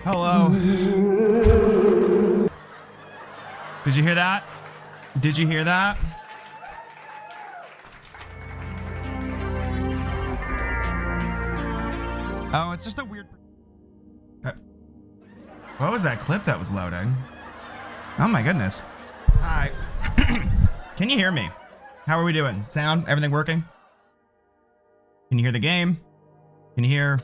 Hello. Did you hear that? Did you hear that? Oh, it's just a weird... What was that clip that was loading? Oh my goodness. Hi. Can you hear me? How are we doing? Sound? Everything working? Can you hear the game? Can you hear?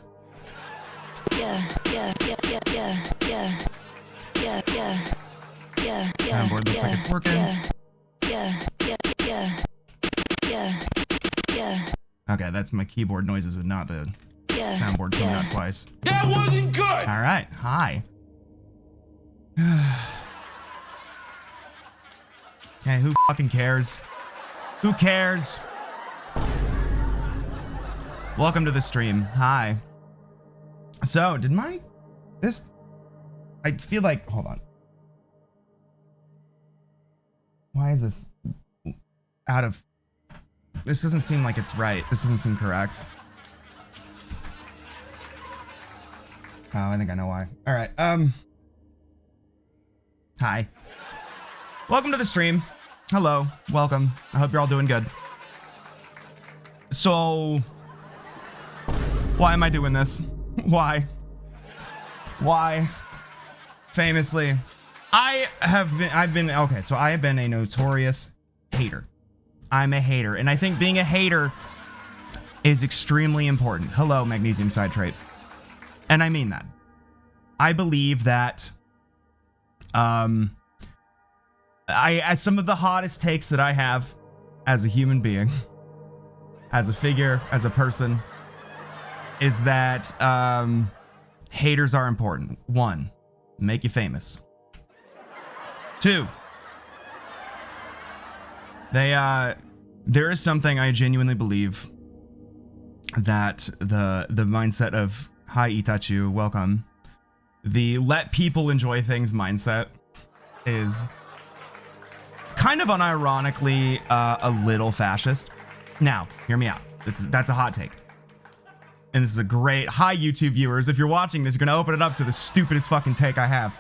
Soundboard looks like it's working. Okay, that's my keyboard noises and not the soundboard coming out twice. That wasn't good! All right, hi. Hey, who fucking cares? Who cares? Welcome to the stream. Hi. So, I feel like, hold on. Why is this this doesn't seem like it's right. This doesn't seem correct. Oh, I think I know why. All right. Hi. Welcome to the stream. Hello. Welcome. I hope you're all doing good. So, why am I doing this? Why? Famously, I have been a notorious hater. I'm a hater, and I think being a hater is extremely important. Hello, magnesium citrate. And I mean that. I believe that some of the hottest takes that I have as a human being, as a figure, as a person, is that haters are important. 1, make you famous. 2, there is something I genuinely believe that the mindset of hi Itachu, welcome. The let people enjoy things mindset is kind of unironically a little fascist. Now, hear me out. That's a hot take. And this is a great, hi YouTube viewers, if you're watching this, you're gonna open it up to the stupidest fucking take I have.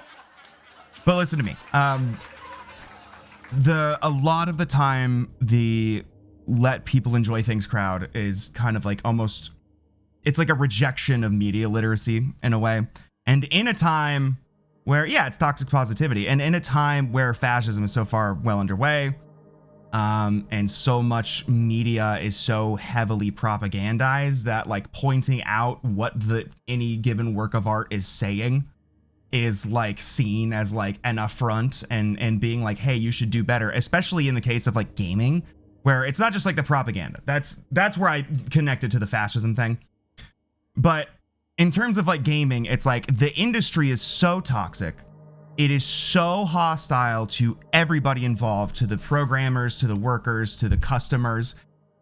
But listen to me. A lot of the time, the let people enjoy things crowd is kind of like almost, it's like a rejection of media literacy in a way. And in a time where, yeah, it's toxic positivity. And in a time where fascism is so far well underway, and so much media is so heavily propagandized that like pointing out what any given work of art is saying is like seen as like an affront and being like, hey, you should do better, especially in the case of like gaming, where it's not just like the propaganda. That's where I connected to the fascism thing. But in terms of like gaming, it's like the industry is so toxic. It is so hostile to everybody involved, to the programmers, to the workers, to the customers,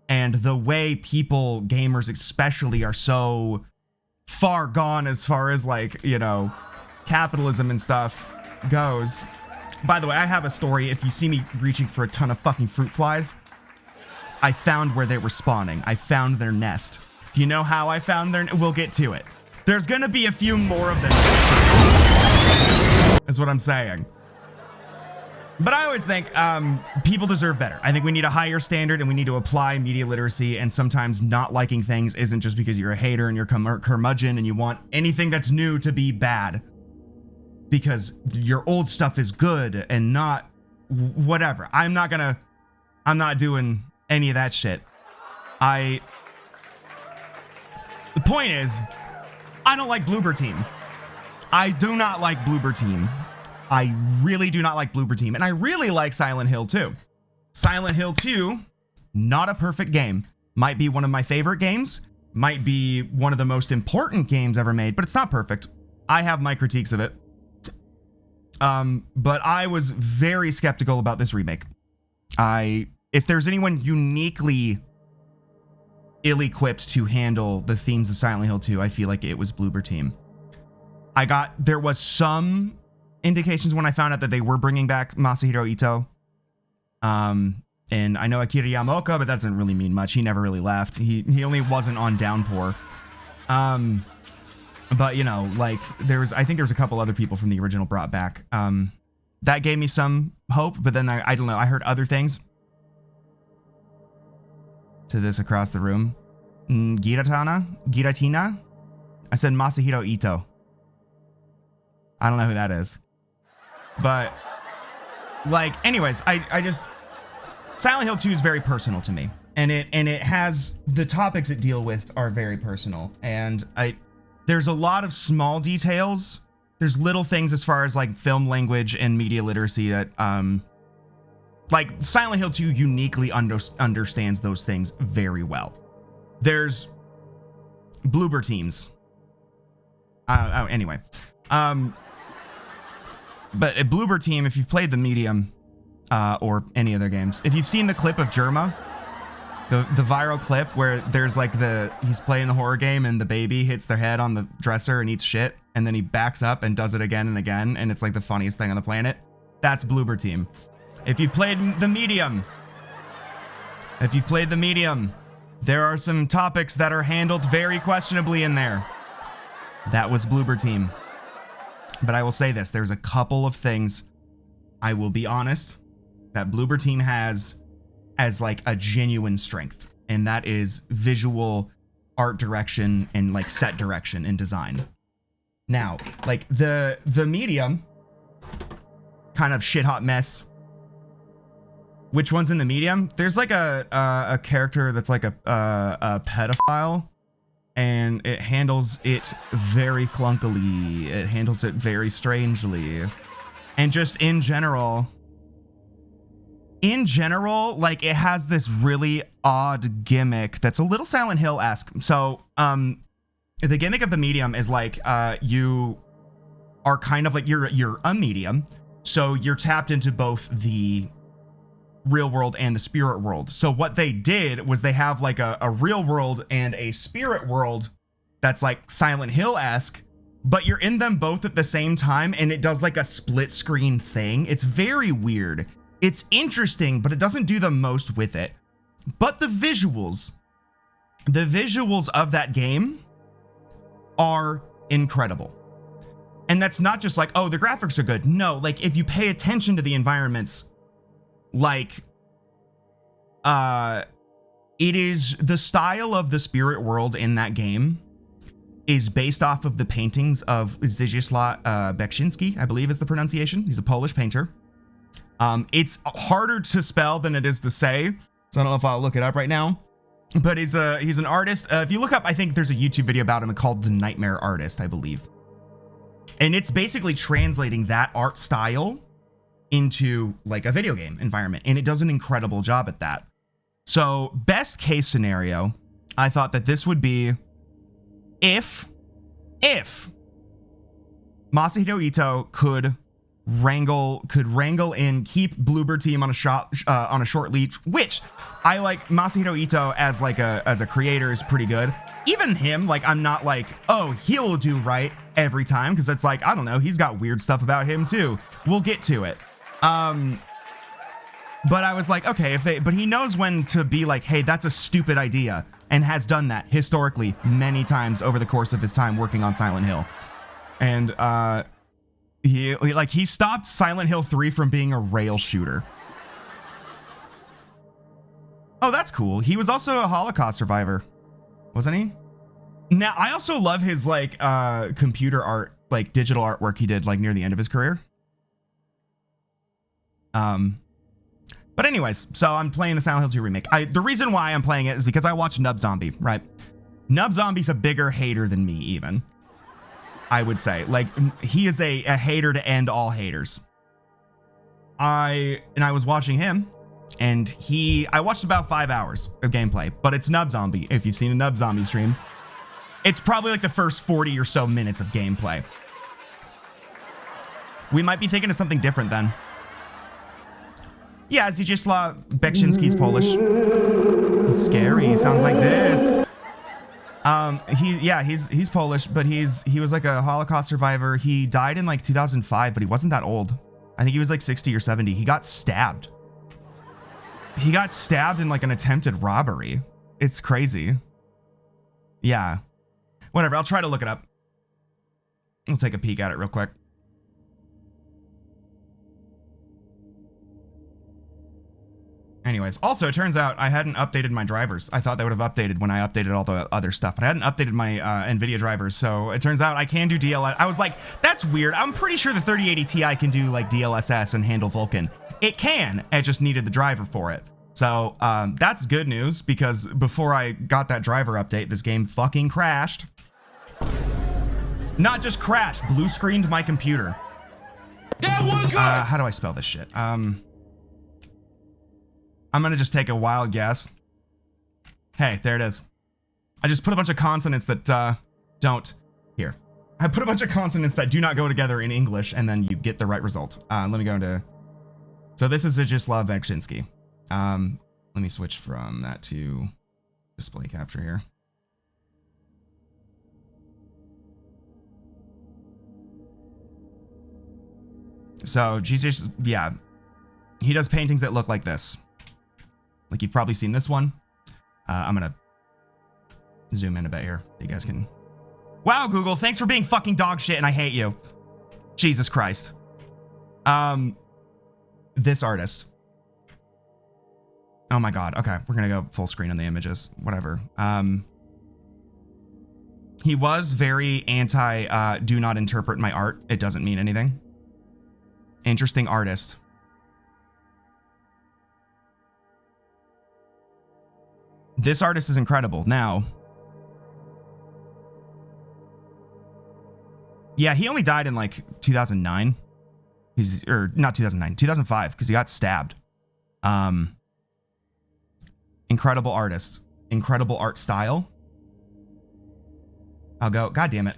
and the way people, gamers especially, are so far gone as far as like, you know, capitalism and stuff goes. By the way, I have a story. If you see me reaching for a ton of fucking fruit flies, I found where they were spawning. I found their nest. Do you know how I found their? We'll get to it. There's gonna be a few more of them. Is what I'm saying. But I always think people deserve better. I think we need a higher standard and we need to apply media literacy, and sometimes not liking things isn't just because you're a hater and you're curmudgeon and you want anything that's new to be bad. Because your old stuff is good and not whatever. I'm not doing any of that shit. The point is, I don't like Bloober Team. I do not like Bloober Team. I really do not like Bloober Team. And I really like Silent Hill 2. Silent Hill 2, not a perfect game. Might be one of my favorite games. Might be one of the most important games ever made, but it's not perfect. I have my critiques of it. But I was very skeptical about this remake. If there's anyone uniquely ill-equipped to handle the themes of Silent Hill 2, I feel like it was Bloober Team. There was some indications when I found out that they were bringing back Masahiro Ito. And I know Akira Yamaoka, but that doesn't really mean much. He never really left. He only wasn't on Downpour. But you know, like I think there was a couple other people from the original brought back. That gave me some hope, but then I don't know, I heard other things. To this across the room. Giratina? I said Masahiro Ito. I don't know who that is. But, like, anyways, I just... Silent Hill 2 is very personal to me. And it has... The topics it deal with are very personal. And there's a lot of small details. There's little things as far as, like, film language and media literacy that, like, Silent Hill 2 uniquely understands those things very well. There's bloober teams. Anyway. But a bloober team, if you've played the medium, or any other games, if you've seen the clip of Jerma, the viral clip where there's like he's playing the horror game and the baby hits their head on the dresser and eats shit, and then he backs up and does it again and again, and it's like the funniest thing on the planet. That's bloober team. If you've played the medium, there are some topics that are handled very questionably in there. That was bloober team. But I will say this, there's a couple of things, I will be honest, that bloober team has as like a genuine strength, and that is visual art direction and like set direction and design. Now, like the medium kind of shit hot mess. Which one's in the medium? There's like a character that's like a pedophile, and it handles it very clunkily. It handles it very strangely. And just in general, like it has this really odd gimmick that's a little Silent Hill-esque. So, the gimmick of the medium is like, you are kind of like, you're a medium. So you're tapped into both the real world and the spirit world. So what they did was they have like a real world and a spirit world that's like Silent Hill-esque, but you're in them both at the same time, and it does like a split screen thing. It's very weird. It's interesting, but it doesn't do the most with it. But the visuals of that game are incredible. And that's not just like, oh, the graphics are good. No, like if you pay attention to the environments, like, it is the style of the spirit world in that game is based off of the paintings of Zdzisław Beksiński, I believe is the pronunciation. He's a Polish painter. It's harder to spell than it is to say, so I don't know if I'll look it up right now. But he's an artist. If you look up, I think there's a YouTube video about him called The Nightmare Artist, I believe. And it's basically translating that art style into like a video game environment, and it does an incredible job at that. So best case scenario, I thought that this would be if Masahiro Ito could wrangle and keep bloober team on a short leash, which I like. Masahiro Ito as a creator is pretty good. Even him, like, I'm not like, oh, he'll do right every time, because it's like, I don't know, he's got weird stuff about him too. We'll get to it. But I was like, okay, but he knows when to be like, hey, that's a stupid idea, and has done that historically many times over the course of his time working on Silent Hill. And he stopped Silent Hill 3 from being a rail shooter. Oh, that's cool. He was also a Holocaust survivor, wasn't he? Now, I also love his like computer art, like digital artwork he did like near the end of his career. But anyways, so I'm playing the Silent Hill 2 remake. The reason why I'm playing it is because I watched Nub Zombie, right? Nub Zombie's a bigger hater than me, even. I would say, like, he is a hater to end all haters. I was watching him, and I watched about 5 hours of gameplay, but it's Nub Zombie. If you've seen a Nub Zombie stream, it's probably like the first 40 or so minutes of gameplay. We might be thinking of something different then. Yeah, Zdzisław Beksiński's Polish. He's scary. He sounds like this. He's Polish, but he was like a Holocaust survivor. He died in like 2005, but he wasn't that old. I think he was like 60 or 70. He got stabbed. He got stabbed in like an attempted robbery. It's crazy. Yeah. Whatever. I'll try to look it up. We'll take a peek at it real quick. Anyways, also, it turns out I hadn't updated my drivers. I thought they would have updated when I updated all the other stuff, but I hadn't updated my NVIDIA drivers, so it turns out I can do DLSS. I was like, that's weird. I'm pretty sure the 3080 Ti can do like DLSS and handle Vulkan. It can. It just needed the driver for it. So that's good news, because before I got that driver update, this game fucking crashed. Not just crashed, blue screened my computer. That was good. How do I spell this shit? I'm gonna just take a wild guess. Hey, there it is. I just put a bunch of consonants that don't. Here. I put a bunch of consonants that do not go together in English, and then you get the right result. Let me go into. So this is Zdzislaw Beksinski. Let me switch from that to display capture here. So Jesus, yeah, he does paintings that look like this. Like you've probably seen this one. I'm gonna zoom in a bit here so you guys can. Wow, Google, thanks for being fucking dog shit, and I hate you. Jesus Christ. This artist. Oh my God. Okay, we're gonna go full screen on the images. Whatever. He was very anti. Do not interpret my art. It doesn't mean anything. Interesting artist. This artist is incredible. Now, yeah, he only died in like 2009. Or not 2009, 2005, because he got stabbed. Incredible artist, incredible art style. I'll go, God damn it.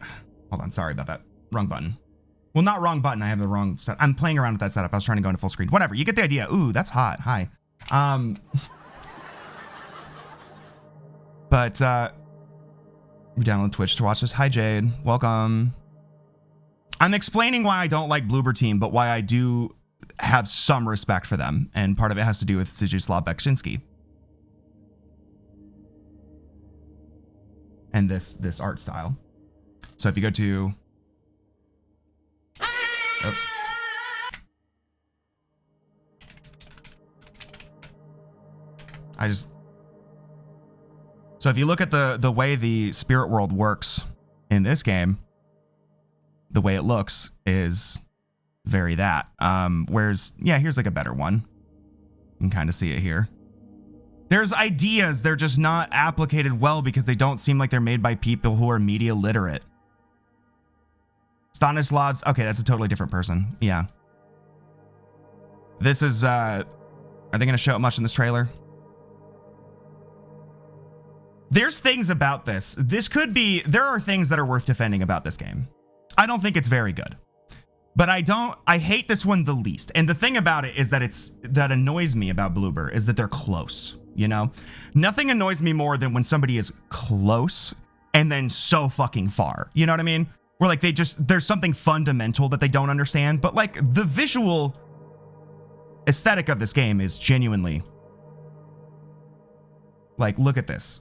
Hold on, sorry about that. Wrong button. Well, not wrong button, I have the wrong set. I'm playing around with that setup. I was trying to go into full screen. Whatever, you get the idea. Ooh, that's hot, hi. But, we download Twitch to watch this. Hi, Jade. Welcome. I'm explaining why I don't like Bloober Team, but why I do have some respect for them. And part of it has to do with Zdzislaw Beksinski. And this art style. So if you go to... Oops. So if you look at the way the spirit world works in this game, the way it looks is very that. Whereas, yeah, here's like a better one. You can kind of see it here. There's ideas, they're just not applicated well because they don't seem like they're made by people who are media literate. Stanislav's, okay, that's a totally different person. Yeah. This is, are they going to show it much in this trailer? There's things about this. There are things that are worth defending about this game. I don't think it's very good. But I hate this one the least. And the thing about it is that annoys me about Bloober is that they're close, you know? Nothing annoys me more than when somebody is close and then so fucking far. You know what I mean? Where like there's something fundamental that they don't understand, but like the visual aesthetic of this game is genuinely like, look at this.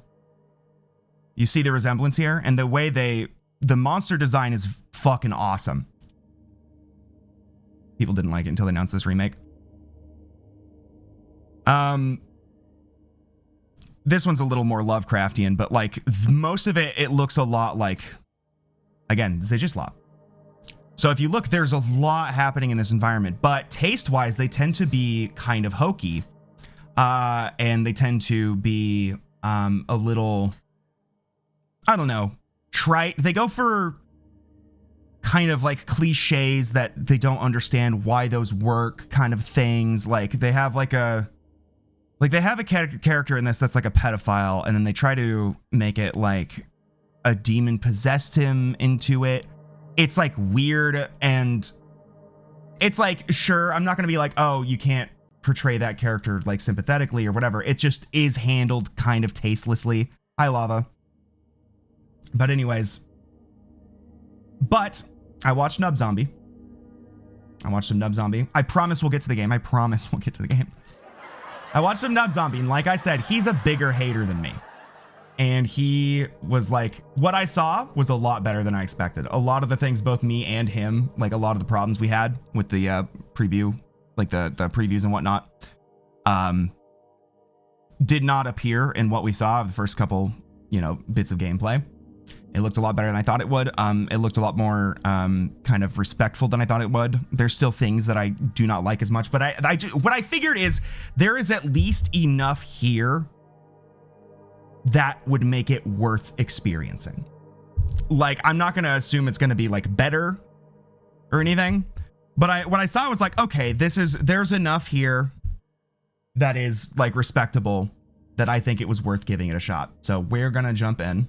You see the resemblance here, and the way the monster design is fucking awesome. People didn't like it until they announced this remake. This one's a little more Lovecraftian, but like most of it looks a lot like, again, Zdzislaw. So if you look, there's a lot happening in this environment, but taste-wise, they tend to be kind of hokey, and they tend to be a little, I don't know, trite. They go for kind of like cliches that they don't understand why those work kind of things. Like they have they have a character in this that's like a pedophile, and then they try to make it like a demon possessed him into it. It's like weird, and it's like, sure, I'm not going to be like, oh, you can't portray that character like sympathetically or whatever. It just is handled kind of tastelessly. Hi, Lava. But anyways, I watched Nub Zombie. I watched some Nub Zombie. I promise we'll get to the game. I promise we'll get to the game. I watched some Nub Zombie, and like I said, he's a bigger hater than me. And he was like, what I saw was a lot better than I expected. A lot of the things, both me and him, like a lot of the problems we had with the preview, like the previews and whatnot, did not appear in what we saw of the first couple, you know, bits of gameplay. It looked a lot better than I thought it would. It looked a lot more kind of respectful than I thought it would. There's still things that I do not like as much, but what I figured is there is at least enough here that would make it worth experiencing. Like, I'm not going to assume it's going to be like better or anything, but what I saw was like, okay, there's enough here that is like respectable that I think it was worth giving it a shot. So we're going to jump in.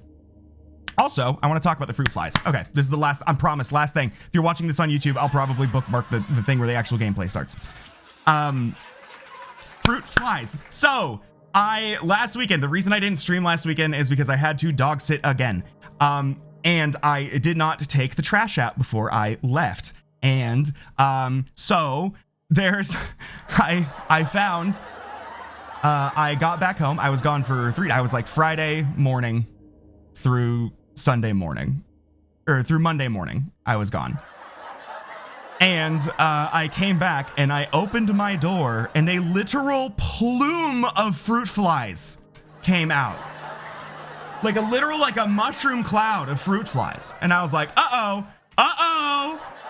Also, I want to talk about the fruit flies. Okay, this is the last, I promise, last thing. If you're watching this on YouTube, I'll probably bookmark the thing where the actual gameplay starts. Fruit flies. So, last weekend, the reason I didn't stream last weekend is because I had to dog sit again. And I did not take the trash out before I left. And, so, there's, I found, I got back home. I was gone for I was like Friday morning through Sunday morning, or through Monday morning, I was gone. And I came back and I opened my door and a literal plume of fruit flies came out. Like a literal, like a mushroom cloud of fruit flies. And I was like, uh-oh,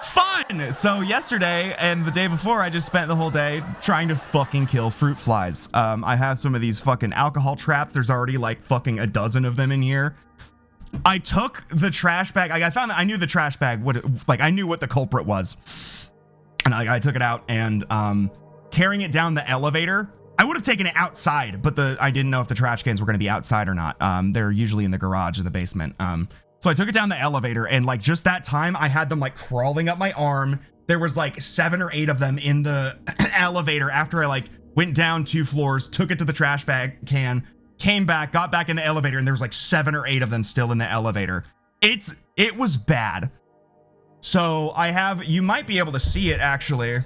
fun. So yesterday and the day before, I just spent the whole day trying to fucking kill fruit flies. I have some of these fucking alcohol traps. There's already like fucking a dozen of them in here. I took the trash bag. I found that I knew the trash bag I knew what the culprit was, and I took it out and carrying it down the elevator. I would have taken it outside, but I didn't know if the trash cans were going to be outside or not. They're usually in the garage or the basement. So I took it down the elevator, and like just that time, I had them like crawling up my arm. There was like 7 or 8 of them in the elevator after I like went down 2 floors, took it to the trash bag can. Came back, got back in the elevator, and there was like 7 or 8 of them still in the elevator. It was bad. So you might be able to see it actually.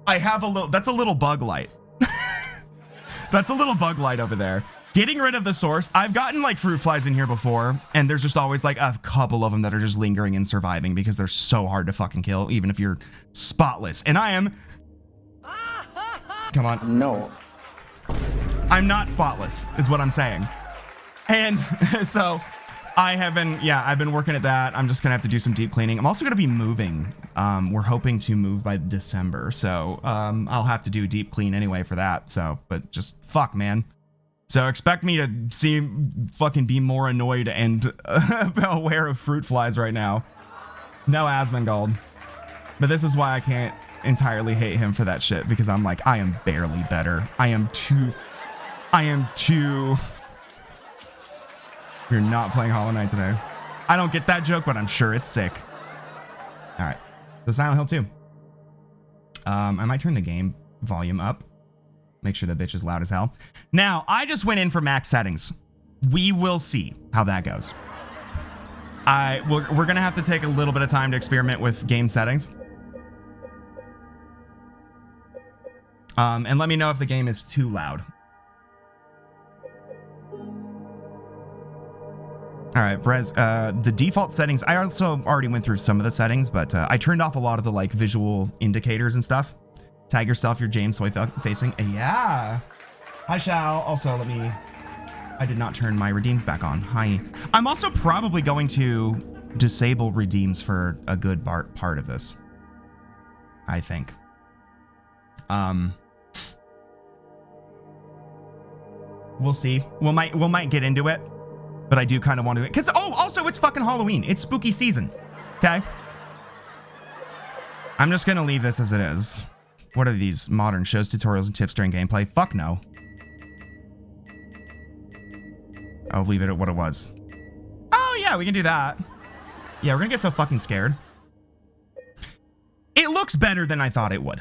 I have that's a little bug light. That's a little bug light over there. Getting rid of the source. I've gotten like fruit flies in here before, and there's just always like a couple of them that are just lingering and surviving because they're so hard to fucking kill, even if you're spotless. And I am. Come on. No. I'm not spotless, is what I'm saying. And so I've been working at that. I'm just gonna have to do some deep cleaning. I'm also gonna be moving. We're hoping to move by December. So I'll have to do a deep clean anyway for that. So, but just fuck, man. So expect me to fucking be more annoyed and aware of fruit flies right now. No Asmongold. But this is why I can't entirely hate him for that shit, because I'm like, I am barely better. I am too. You're not playing Hollow Knight today. I don't get that joke, but I'm sure it's sick. All right. So Silent Hill 2. I might turn the game volume up. Make sure the bitch is loud as hell. Now, I just went in for max settings. We will see how that goes. We're going to have to take a little bit of time to experiment with game settings. And let me know if the game is too loud. All right, Brez, the default settings, I also already went through some of the settings, but I turned off a lot of the like visual indicators and stuff. Tag yourself, you're James Soy facing. Yeah. Hi, Shao. Also, I did not turn my redeems back on. Hi. I'm also probably going to disable redeems for a good part of this, I think. We'll see. We might get into it. But I do kind of want to, because also it's fucking Halloween. It's spooky season. Okay. I'm just gonna leave this as it is. What are these modern shows, tutorials, and tips during gameplay? Fuck no. I'll leave it at what it was. Oh yeah, we can do that. Yeah, we're gonna get so fucking scared. It looks better than I thought it would.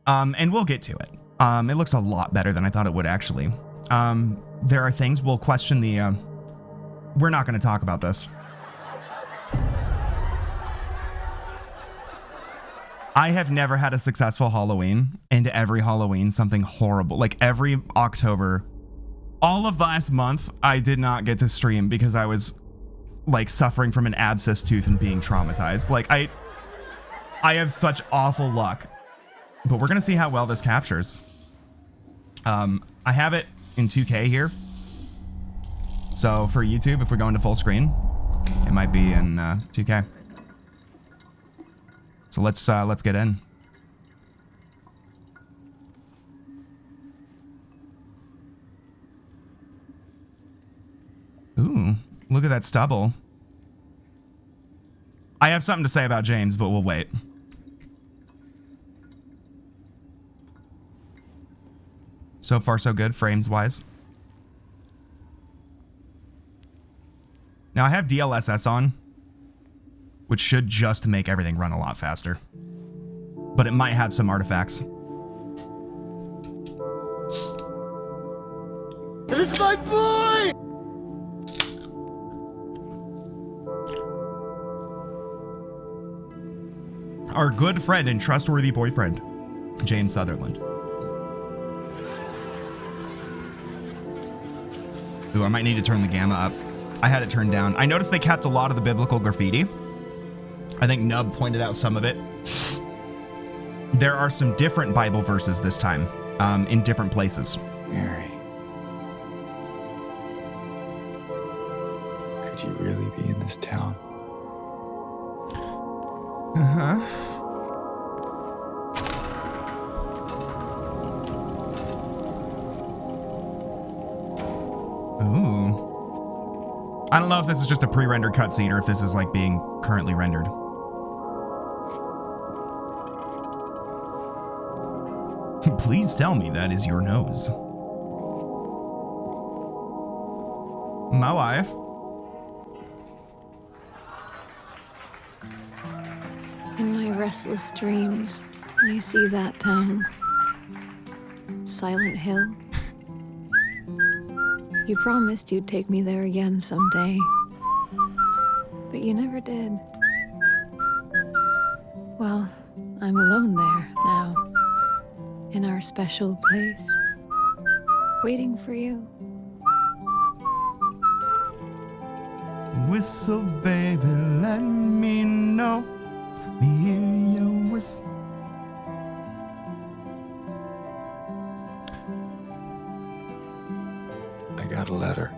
And we'll get to it. It looks a lot better than I thought it would actually. There are things we'll question the, we're not going to talk about this. I have never had a successful Halloween, and every Halloween something horrible. Like every October, all of last month, I did not get to stream because I was like suffering from an abscess tooth and being traumatized. Like I have such awful luck, but we're going to see how well this captures. I have it in 2K here. So for YouTube, if we go into full screen, it might be in 2K. So let's get in. Ooh, look at that stubble. I have something to say about James, but we'll wait. So far, so good, frames-wise. Now, I have DLSS on, which should just make everything run a lot faster. But it might have some artifacts. This is my boy! Our good friend and trustworthy boyfriend, James Sutherland. Ooh, I might need to turn the gamma up. I had it turned down. I noticed they kept a lot of the biblical graffiti. I think Nub pointed out some of it. There are some different Bible verses this time, in different places. Mary, could you really be in this town? Uh-huh. Ooh. I don't know if this is just a pre-rendered cutscene or if this is like being currently rendered. Please tell me that is your nose. My wife. In my restless dreams, I see that town. Silent Hill. You promised you'd take me there again someday, but you never did. Well, I'm alone there now, in our special place, waiting for you. Whistle, baby, let me know. Let me hear your whistle. I got a letter.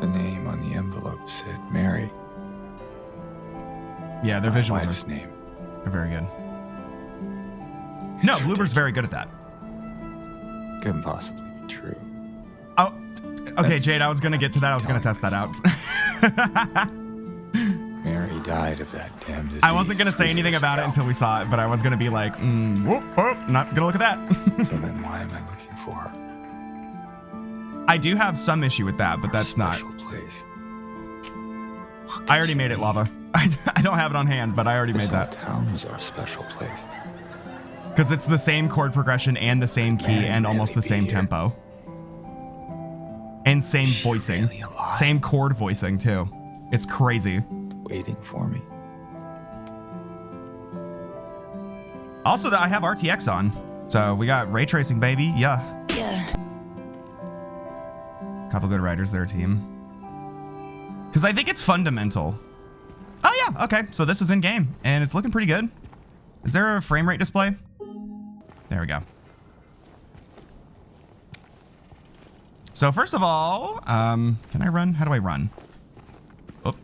The name on the envelope said Mary. Yeah, their My visuals wife's are name. very good. No, Bloober's very good at that. Couldn't possibly be true. Oh, okay, That's Jade, I was going to get to that. I was going to test that out. Mary died of that damn disease. I wasn't going to say 3 anything years about it ago. until we saw it, but I was going to be like, whoop, whoop, not going to look at that. So then why am I looking for her? I do have some issue with that, but that's not. Special place. I already made it, Lava. I don't have it on hand, but I already made This whole that. town was our special place. Because it's the same chord progression and the same key Mary and almost really the same be here? tempo. And same Is she voicing. really alive? Same chord voicing, too. It's crazy. Waiting for me. Also, I have RTX on. So we got ray tracing, baby. Yeah. Couple good writers there, team. Because I think it's fundamental. Oh, yeah. Okay. So this is in game and it's looking pretty good. Is there a frame rate display? There we go. So first of all, can I run? How do I run? Oh.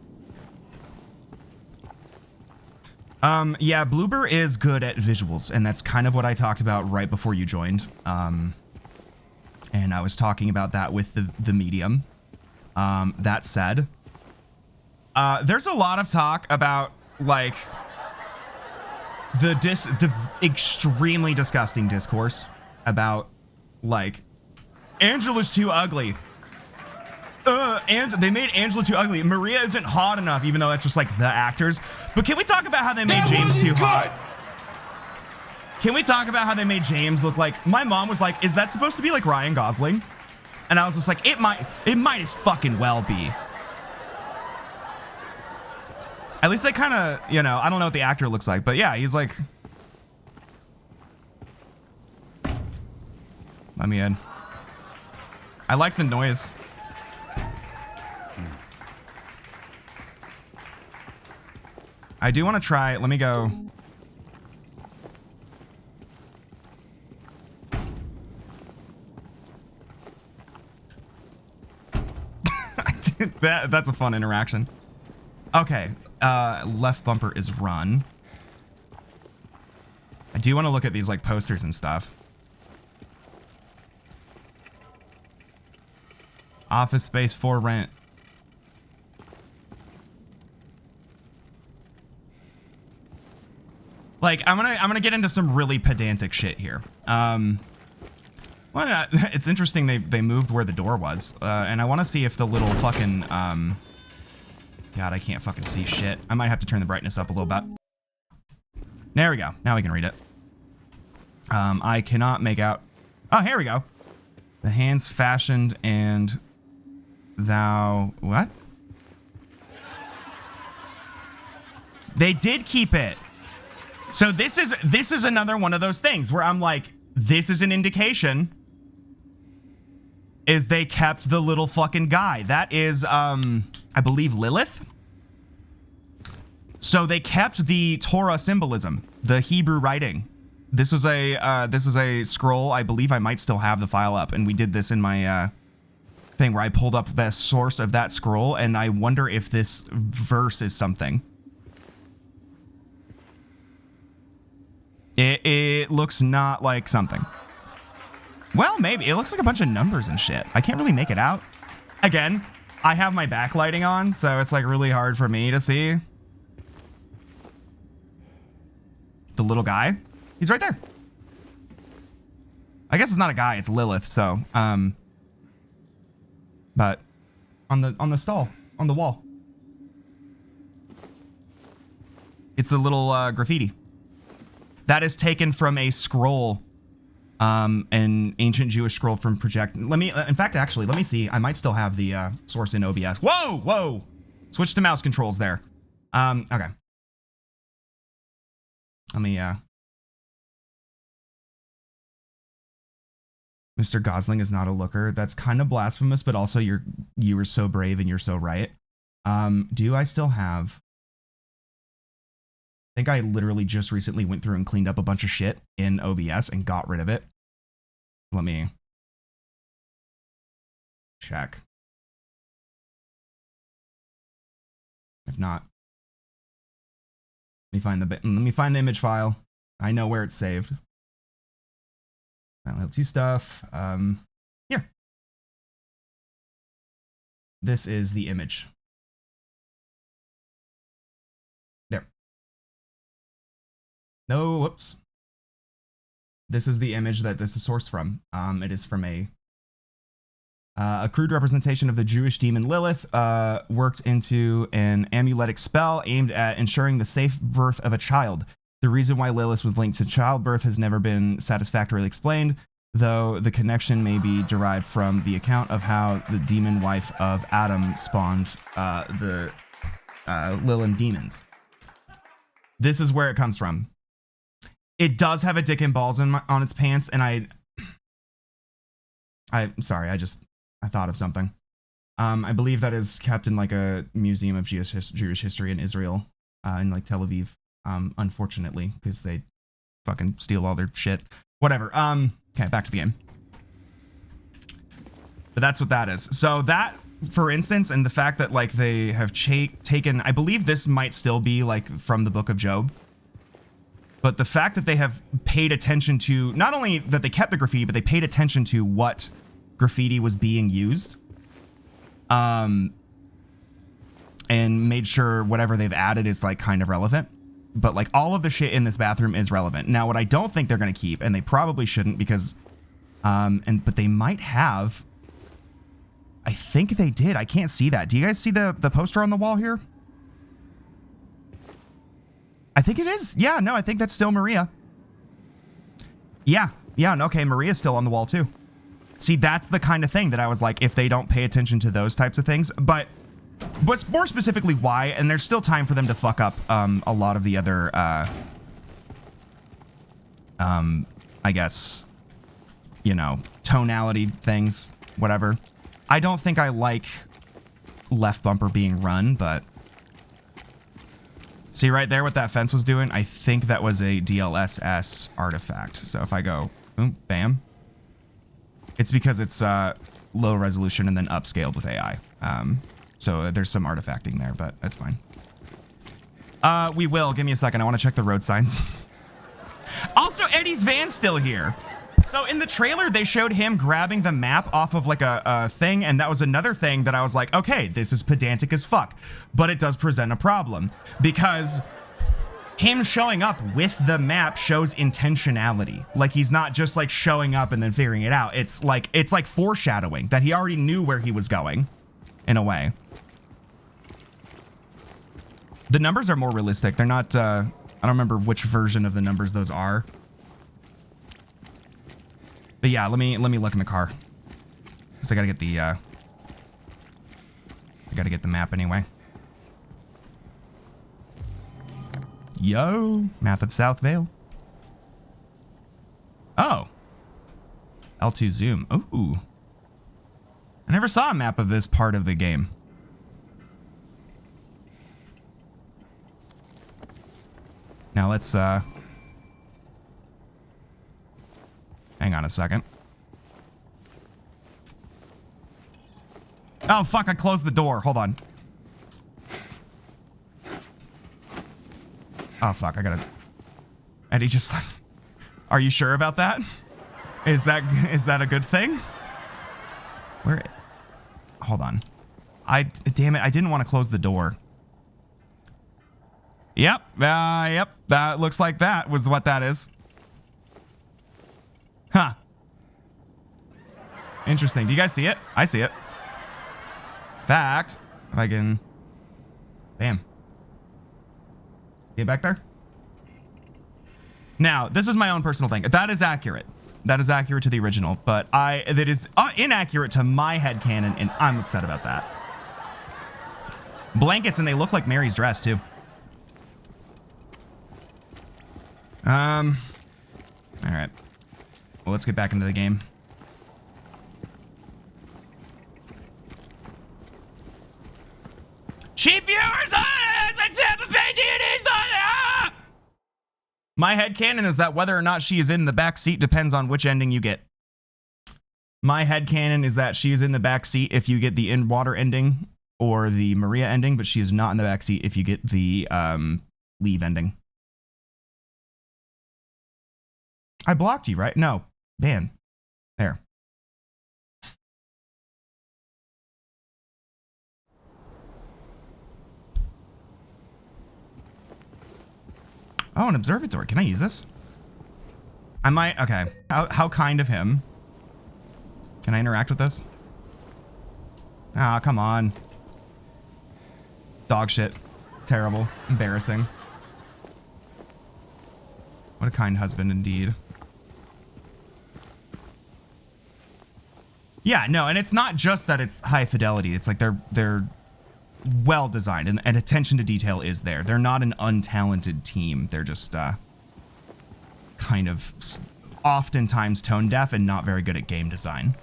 Yeah, Bloober is good at visuals, and that's kind of what I talked about right before you joined. And I was talking about that with the medium. That said, there's a lot of talk about like the extremely disgusting discourse about like Angela's too ugly. And they made Angela too ugly. Maria isn't hot enough, even though that's just like the actors. But can we talk about how they made James too hot? Can we talk about how they made James look like? My mom was like, "Is that supposed to be like Ryan Gosling?" And I was just like, "It might as fucking well be." At least they kind of, you know, I don't know what the actor looks like, but yeah, he's like. Let me in. I like the noise. I do want to try. Let me go. That's a fun interaction. Okay. Left bumper is run. I do want to look at these like posters and stuff. Office space for rent. Like I'm gonna get into some really pedantic shit here. Well, it's interesting they moved where the door was, and I want to see if the little fucking God, I can't fucking see shit. I might have to turn the brightness up a little bit. There we go. Now we can read it. I cannot make out. Oh, here we go. The hands fashioned and thou what? They did keep it. So this is another one of those things where I'm like, this is an indication is they kept the little fucking guy. That is, I believe Lilith. So they kept the Torah symbolism, the Hebrew writing. This is a scroll. I believe I might still have the file up, and we did this in my thing where I pulled up the source of that scroll, and I wonder if this verse is something. It looks not like something. Well, maybe. It looks like a bunch of numbers and shit. I can't really make it out. Again, I have my backlighting on, so it's like really hard for me to see. The little guy. He's right there. I guess it's not a guy, it's Lilith, so but on the stall, on the wall. It's a little graffiti. That is taken from a scroll, an ancient Jewish scroll from Project. Let me, in fact, actually, let me see. I might still have the source in OBS. Whoa, whoa! Switch to mouse controls there. Okay. Let me, Mr. Gosling is not a looker. That's kind of blasphemous, but also you were so brave and you're so right. Do I still have? I think I literally just recently went through and cleaned up a bunch of shit in OBS and got rid of it. Let me check. If not, let me find the image file. I know where it's saved. LT stuff. Here. This is the image. There. No, whoops. This is the image that this is sourced from. It is from a crude representation of the Jewish demon Lilith, worked into an amuletic spell aimed at ensuring the safe birth of a child. The reason why Lilith was linked to childbirth has never been satisfactorily explained, though the connection may be derived from the account of how the demon wife of Adam spawned the Lilith demons. This is where it comes from. It does have a dick and balls on its pants, and I'm sorry, I thought of something. I believe that is kept in like a museum of Jewish history in Israel, in like Tel Aviv. Unfortunately, because they fucking steal all their shit. Whatever. Okay, back to the game. But that's what that is. So that, for instance, and the fact that like they have taken, I believe this might still be like from the Book of Job. But the fact that they have paid attention to, not only that they kept the graffiti, but they paid attention to what graffiti was being used. And made sure whatever they've added is like kind of relevant. But like all of the shit in this bathroom is relevant. Now, what I don't think they're going to keep, and they probably shouldn't because, but they might have. I think they did. I can't see that. Do you guys see the poster on the wall here? I think it is. Yeah, no, I think that's still Maria. Yeah, okay, Maria's still on the wall too. See, that's the kind of thing that I was like, if they don't pay attention to those types of things, but more specifically why, and there's still time for them to fuck up a lot of the other, I guess, you know, tonality things. whatever. I don't think I like left bumper being run, but see right there what that fence was doing? I think that was a DLSS artifact. So if I go, boom, bam, it's because it's low resolution and then upscaled with AI. So there's some artifacting there, but that's fine. We will. Give me a second. I want to check the road signs. Also, Eddie's van's still here. So in the trailer, they showed him grabbing the map off of like a thing, and that was another thing that I was like, okay, this is pedantic as fuck, but it does present a problem because him showing up with the map shows intentionality. Like he's not just like showing up and then figuring it out. It's like foreshadowing that he already knew where he was going in a way. The numbers are more realistic. They're not, I don't remember which version of the numbers those are. But yeah, let me look in the car. So I gotta get the map anyway. Yo, map of South Vale. Oh. L2 zoom. Ooh. I never saw a map of this part of the game. Now let's hang on a second. Oh, fuck, I closed the door. Hold on. Oh, fuck, I gotta... And he just like... Are you sure about that? Is that a good thing? Where... Hold on. Damn it, I didn't want to close the door. Yep, yep, that looks like that was what that is. Huh. Interesting. Do you guys see it? I see it. Fact, if I can... Bam. Get back there. Now, this is my own personal thing. That is accurate. That is accurate to the original, but that is inaccurate to my headcanon, and I'm upset about that. Blankets, and they look like Mary's dress, too. All right. Well, let's get back into the game. Cheap viewers on the Tampa Bay DNA's on. My headcanon is that whether or not she is in the back seat depends on which ending you get. My headcanon is that she is in the back seat if you get the in water ending or the Maria ending, but she is not in the back seat if you get the leave ending. I blocked you, right? No. Ban. There. Oh, an observatory. Can I use this? I might. Okay. How kind of him. Can I interact with this? Ah, come on. Dog shit. Terrible. Embarrassing. What a kind husband indeed. Yeah, no, and it's not just that it's high fidelity. It's like they're well designed, and attention to detail is there. They're not an untalented team. They're just kind of oftentimes tone deaf and not very good at game design.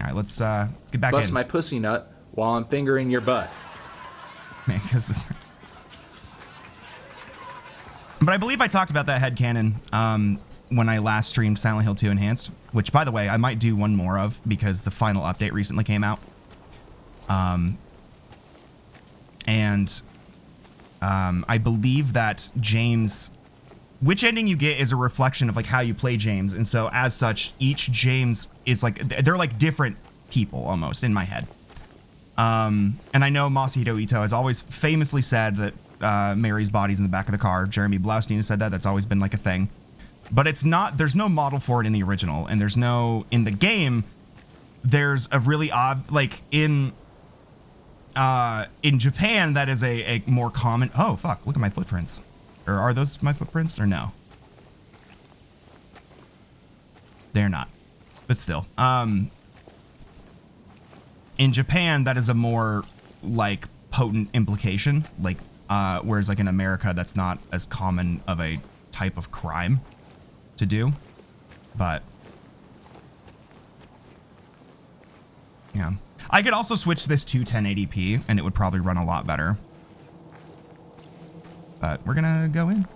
All right, let's get back in. Bust my pussy nut while I'm fingering your butt. Man, because this. But I believe I talked about that headcanon when I last streamed Silent Hill 2 Enhanced, which, by the way, I might do one more of because the final update recently came out. I believe that James, which ending you get is a reflection of like how you play James, and so as such, each James is like they're like different people almost in my head. And I know Masahiro Ito has always famously said that Mary's body's in the back of the car. Jeremy Blaustein has said that. That's always been like a thing. But it's not, there's no model for it in the original, and there's no, in the game, there's a really odd, like in Japan, that is a more common, oh fuck, look at my footprints. Or are those my footprints or no? They're not, but still. In Japan, that is a more like potent implication, like, whereas like in America, that's not as common of a type of crime to do, but Yeah. I could also switch this to 1080p and it would probably run a lot better. But we're gonna go in.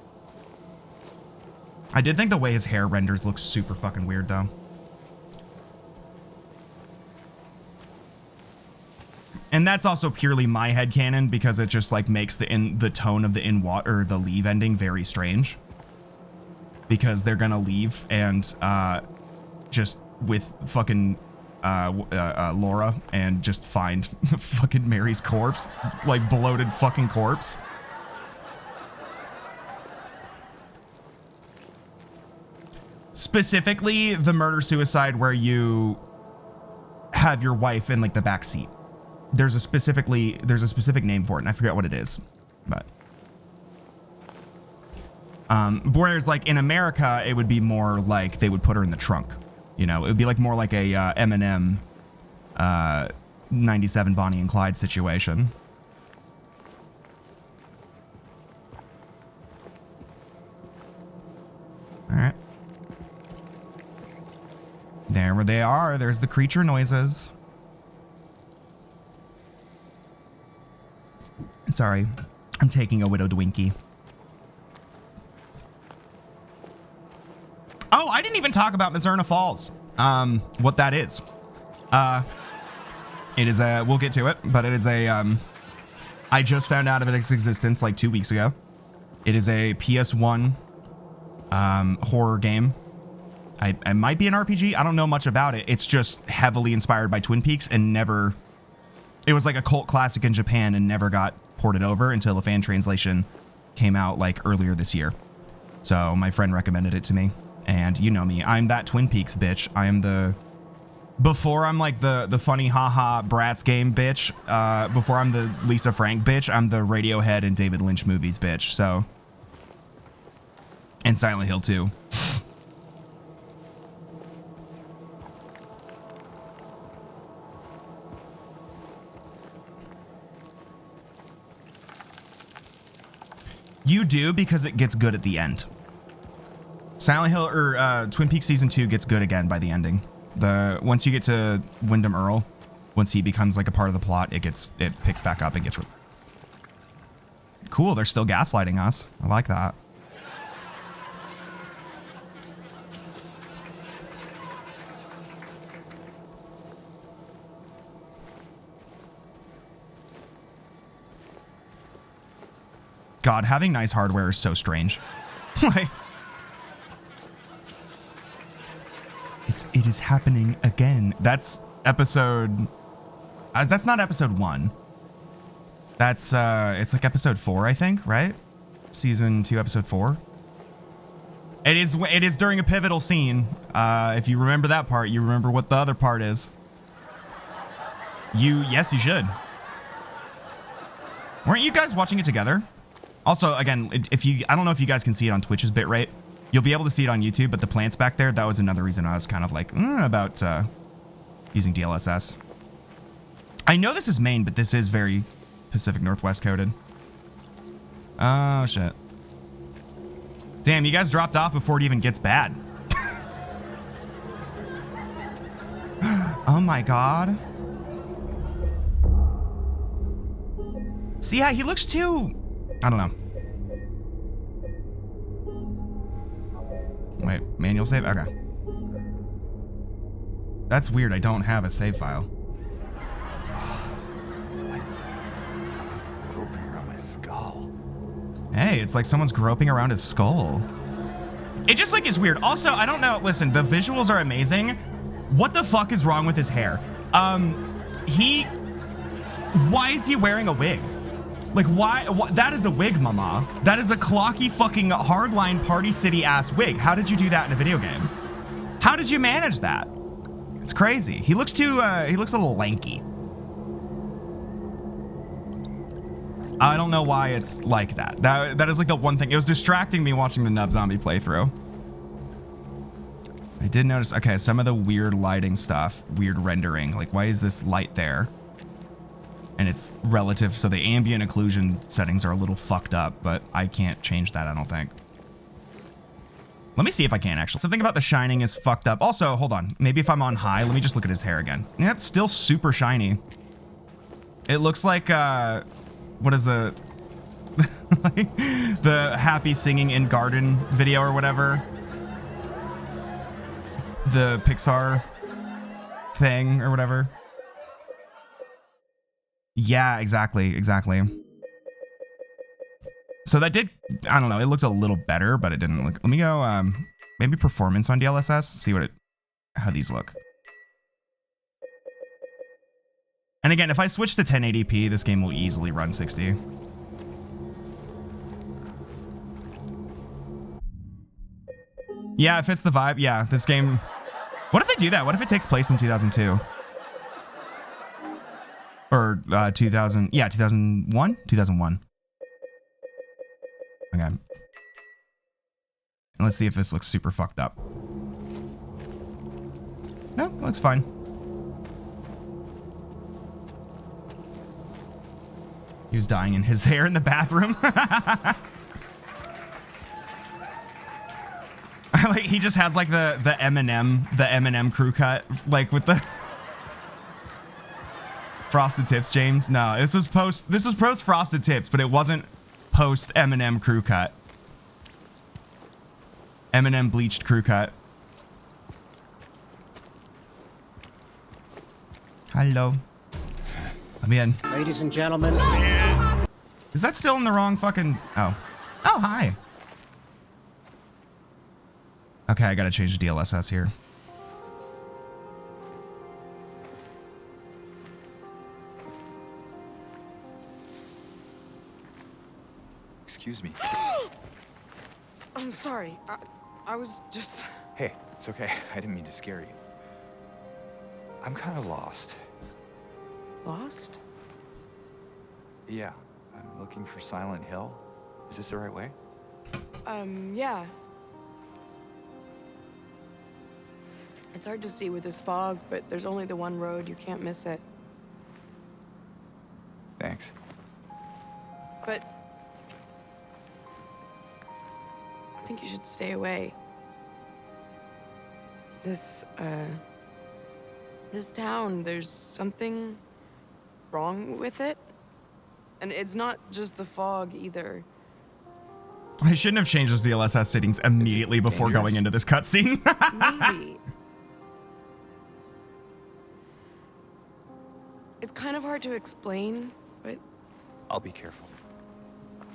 I did think the way his hair renders looks super fucking weird though. And that's also purely my headcanon because it just like makes the tone of the leave ending very strange. Because they're gonna leave and just with fucking Laura and just find fucking Mary's corpse, like bloated fucking corpse. Specifically the murder suicide where you have your wife in like the back seat. There's a specific name for it and I forget what it is, but whereas like in America it would be more like they would put her in the trunk, you know, it would be like more like a Eminem 97 Bonnie and Clyde situation. All right, there where they are, there's the creature noises. Sorry, I'm taking a Widow Dwinkie. Oh, I didn't even talk about Mizurna Falls. What that is. It is a, we'll get to it, but it is a, I just found out of its existence like 2 weeks ago. It is a PS1 horror game. It might be an RPG. I don't know much about it. It's just heavily inspired by Twin Peaks and never, it was like a cult classic in Japan and never got ported over until a fan translation came out like earlier this year. So my friend recommended it to me. And you know me, I'm that Twin Peaks bitch. I am the, before I'm like the funny haha Bratz game bitch, before I'm the Lisa Frank bitch, I'm the Radiohead and David Lynch movies bitch, so. And Silent Hill 2. You do because it gets good at the end. Silent Hill or Twin Peaks season 2 gets good again by the ending. Once you get to Wyndham Earl, once he becomes like a part of the plot, it picks back up and gets cool. They're still gaslighting us. I like that. God, having nice hardware is so strange. Like, it is happening again. That's episode. That's not episode 1. That's it's like episode 4, I think, right? Season 2, episode 4. It is during a pivotal scene. If you remember that part, you remember what the other part is. Yes, you should. Weren't you guys watching it together? Also, again, I don't know if you guys can see it on Twitch's bitrate. You'll be able to see it on YouTube, but the plants back there, that was another reason I was kind of like, about using DLSS. I know this is main, but this is very Pacific Northwest coded. Oh, shit. Damn, you guys dropped off before it even gets bad. Oh my God. See, yeah, he looks too... I don't know. Wait, manual save? Okay. That's weird. I don't have a save file. It's like someone's groping around my skull. Hey, it's like someone's groping around his skull. It just like is weird. Also, I don't know. Listen, the visuals are amazing. What the fuck is wrong with his hair? Why is he wearing a wig? Like, why? That is a wig, mama. That is a clocky fucking hardline Party City ass wig. How did you do that in a video game? How did you manage that? It's crazy. He looks too, he looks a little lanky. I don't know why it's like that. That is like the one thing. It was distracting me watching the Nub Zombie playthrough. I did notice, okay, some of the weird lighting stuff, weird rendering. Like, why is this light there? And it's relative, so the ambient occlusion settings are a little fucked up, but I can't change that, I don't think. Let me see if I can actually. Something about the shining is fucked up. Also, hold on. Maybe if I'm on high, let me just look at his hair again. Yeah, it's still super shiny. It looks like, what is the, like, the happy singing in garden video or whatever. The Pixar thing or whatever. Yeah, exactly. So that did, I don't know, it looked a little better, but it didn't look, let me go, maybe performance on DLSS, see how these look. And again, if I switch to 1080p, this game will easily run 60. Yeah, it fits the vibe. Yeah, this game, what if they do that? What if it takes place in 2002? Or 2000, yeah, 2001? 2001. Okay. And let's see if this looks super fucked up. No, it looks fine. He was dyeing in his hair in the bathroom. Like he just has like the Eminem crew cut, like with the Frosted Tips, James. No, this was post Frosted Tips, but it wasn't post Eminem crew cut. Eminem bleached crew cut. Hello. I'm in. Ladies and gentlemen. Is that still in the wrong fucking... Oh. Oh, hi. Okay, I gotta change the DLSS here. Excuse me. I'm sorry. I was just... Hey, it's okay. I didn't mean to scare you. I'm kind of lost. Lost? Yeah, I'm looking for Silent Hill. Is this the right way? Yeah. It's hard to see with this fog, but there's only the one road. You can't miss it. Thanks. But... I think you should stay away. This town, there's something wrong with it. And it's not just the fog either. I shouldn't have changed those DLSS settings immediately before dangerous? going into this cutscene. Maybe. It's kind of hard to explain, but I'll be careful.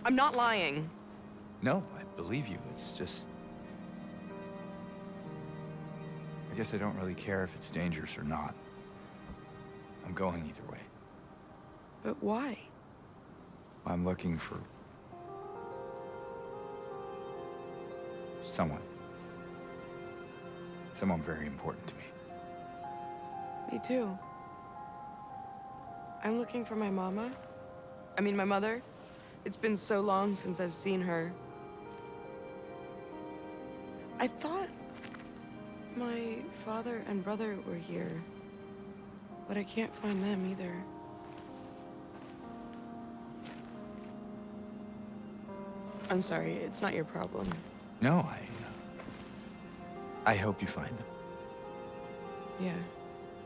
I'm not lying. No, I believe you. It's just... I guess I don't really care if it's dangerous or not. I'm going either way. But why? I'm looking for... someone. Someone very important to me. Me too. I'm looking for my mama. I mean, my mother. It's been so long since I've seen her. I thought my father and brother were here, but I can't find them either. I'm sorry, it's not your problem. No, I hope you find them. Yeah,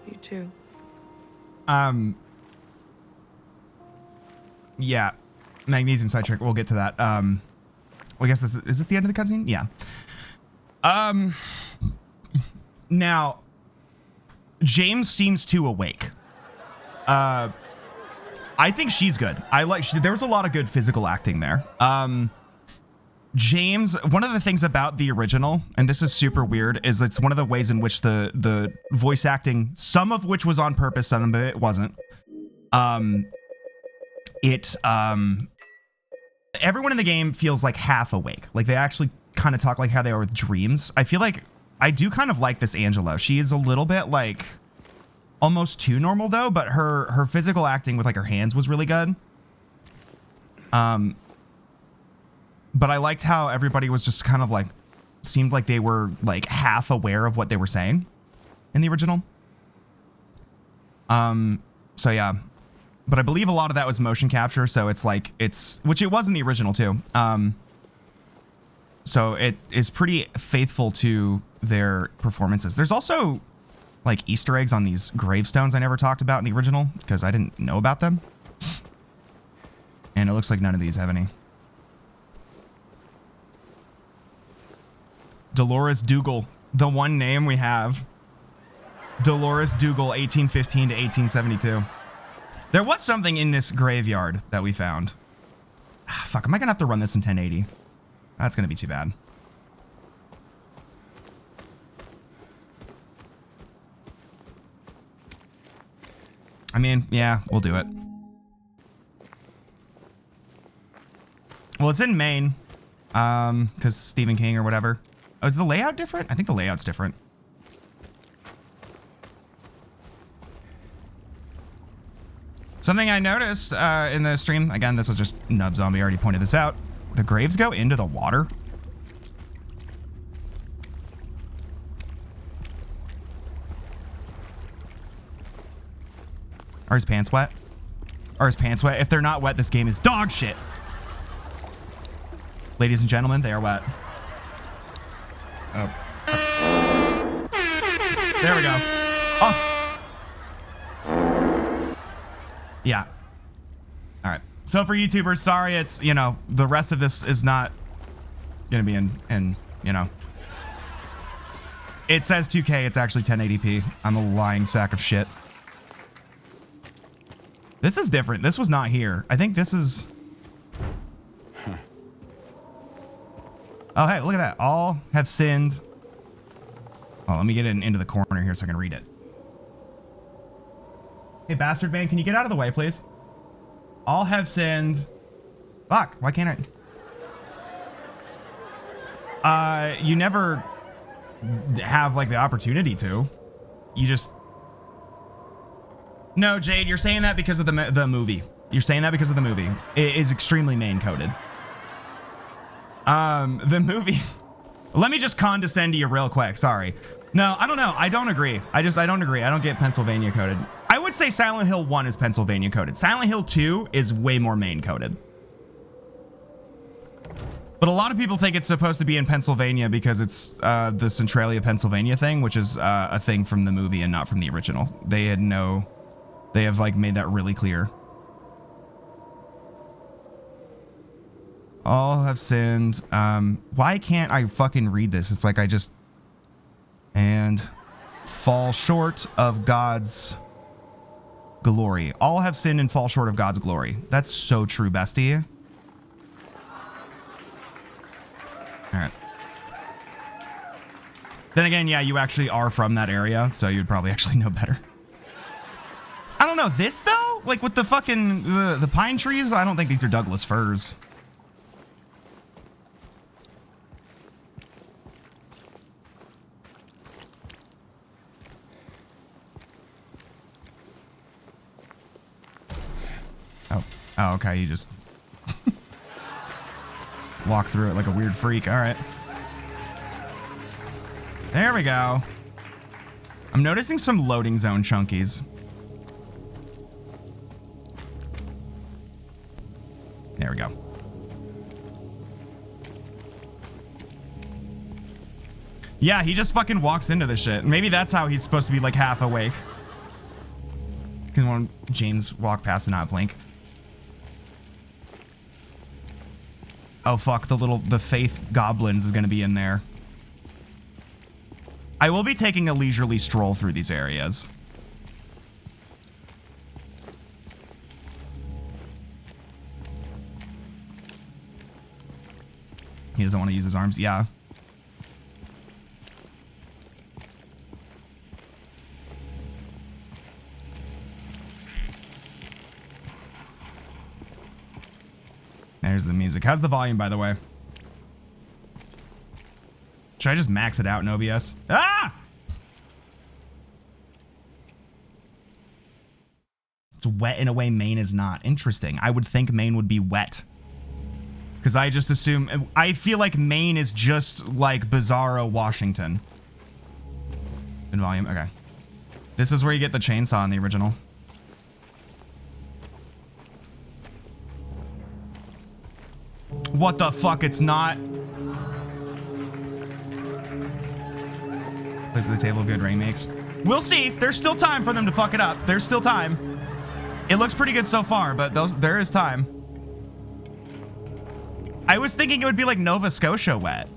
you too. Yeah, magnesium side trick. We'll get to that. Well, I guess is this the end of the cutscene? Yeah. Now, James seems too awake. I think she's good. There was a lot of good physical acting there. James, one of the things about the original, and this is super weird, is it's one of the ways in which the voice acting, some of which was on purpose, some of it wasn't. Everyone in the game feels like half awake. Like they actually kind of talk like how they are with dreams. I feel like I do kind of like this Angela. She is a little bit like almost too normal though, but her physical acting with like her hands was really good. But I liked how everybody was just kind of like, seemed like they were like half aware of what they were saying in the original. So yeah, but I believe a lot of that was motion capture. So it's like, which it was in the original too. So it is pretty faithful to their performances. There's also like Easter eggs on these gravestones I never talked about in the original because I didn't know about them. And it looks like none of these have any. Dolores Dougal, the one name we have. Dolores Dougal, 1815 to 1872. There was something in this graveyard that we found. Fuck, am I gonna have to run this in 1080? That's gonna be too bad. I mean, yeah, we'll do it. Well, it's in Maine, because Stephen King or whatever. Oh, is the layout different? I think the layout's different. Something I noticed in the stream, again, this was just Nub Zombie already pointed this out. The graves go into the water. Are his pants wet? Are his pants wet? If they're not wet, this game is dog shit. Ladies and gentlemen, they are wet. Oh. There we go. Oh. Yeah. All right. So for YouTubers, sorry, it's, you know, the rest of this is not gonna be in, you know. It says 2K, it's actually 1080p. I'm a lying sack of shit. This is different. This was not here. I think this is... Oh, hey, look at that. All have sinned. Oh, let me get into the corner here so I can read it. Hey, bastard man, can you get out of the way, please? All have sinned. Fuck, why can't I? You never have, like, the opportunity to. You just... No, Jade, you're saying that because of the movie. You're saying that because of the movie. It is extremely main-coded. The movie... Let me just condescend to you real quick. Sorry. No, I don't know. I don't agree. I don't agree. I don't get Pennsylvania coded. I would say Silent Hill 1 is Pennsylvania coded. Silent Hill 2 is way more main coded. But a lot of people think it's supposed to be in Pennsylvania because it's the Centralia, Pennsylvania thing, which is a thing from the movie and not from the original. They have like made that really clear. All have sinned. Why can't I fucking read this? It's like I just... And fall short of God's glory. All have sinned and fall short of God's glory. That's so true, bestie. All right. Then again, yeah, you actually are from that area, so you'd probably actually know better. I don't know. This, though? Like, with the fucking... The pine trees? I don't think these are Douglas firs. Oh, okay, you just walk through it like a weird freak. All right. There we go. I'm noticing some loading zone chunkies. There we go. Yeah, he just fucking walks into this shit. Maybe that's how he's supposed to be like half awake. Because when James walk past and not blink. Oh fuck, the faith goblins is gonna be in there. I will be taking a leisurely stroll through these areas. He doesn't want to use his arms, yeah. There's the music. How's the volume, by the way? Should I just max it out in OBS? Ah! It's wet in a way Maine is not. Interesting. I would think Maine would be wet. Because I just assume... I feel like Maine is just like Bizarro, Washington. In volume? Okay. This is where you get the chainsaw in the original. What the fuck? It's not... rise to the table of good remakes. We'll see. There's still time for them to fuck it up. There's still time. It looks pretty good so far, but there is time. I was thinking it would be like Nova Scotia wet.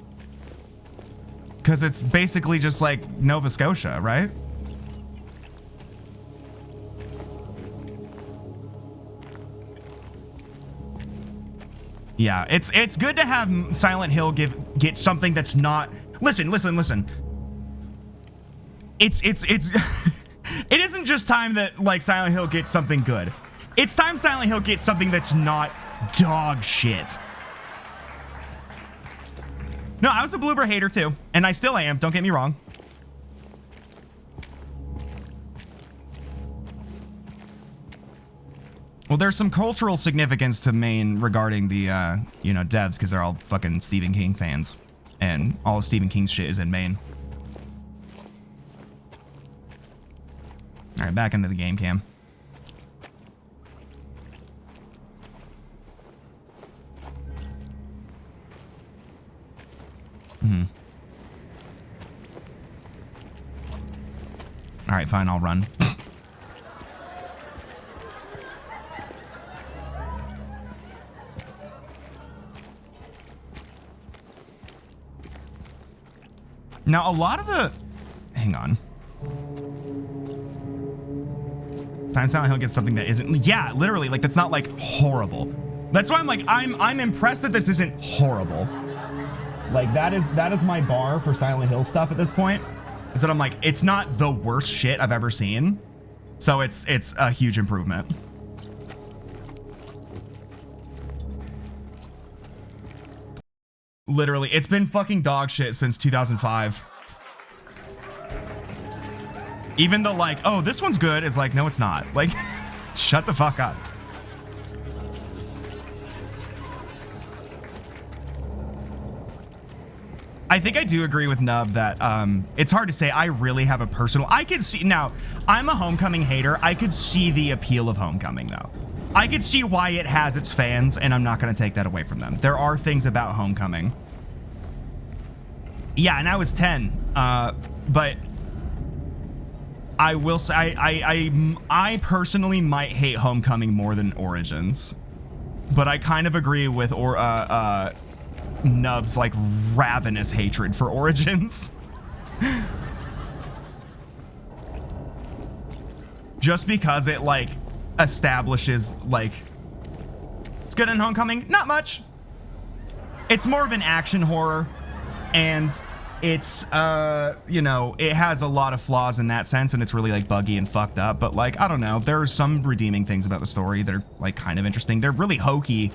Because it's basically just like Nova Scotia, right? Yeah, it's good to have Silent Hill get something that's not. Listen. It's it isn't just time that like Silent Hill gets something good. It's time Silent Hill gets something that's not dog shit. No, I was a Bloober hater too, and I still am. Don't get me wrong. Well, there's some cultural significance to Maine regarding the, you know, devs, because they're all fucking Stephen King fans. And all of Stephen King's shit is in Maine. All right, back into the game cam. All right, fine, I'll run. Now, a lot of the... Hang on. It's time Silent Hill gets something that isn't... Yeah, literally, like, that's not, like, horrible. That's why I'm like, I'm impressed that this isn't horrible. Like, that is my bar for Silent Hill stuff at this point. Is that I'm like, it's not the worst shit I've ever seen. So it's a huge improvement. Literally, it's been fucking dog shit since 2005. Even though, like, oh, this one's good, is like, no, it's not. Like, shut the fuck up. I think I do agree with Nub that it's hard to say. I really have a personal... I could see... Now, I'm a Homecoming hater. I could see the appeal of Homecoming, though. I could see why it has its fans, and I'm not going to take that away from them. There are things about Homecoming. Yeah, and I was 10. But I will say... I personally might hate Homecoming more than Origins. But I kind of agree with... Nub's like ravenous hatred for Origins. Just because it like establishes like it's good in Homecoming, not much. It's more of an action horror, and it's you know, it has a lot of flaws in that sense, and it's really like buggy and fucked up, but like I don't know, there are some redeeming things about the story that are like kind of interesting. They're really hokey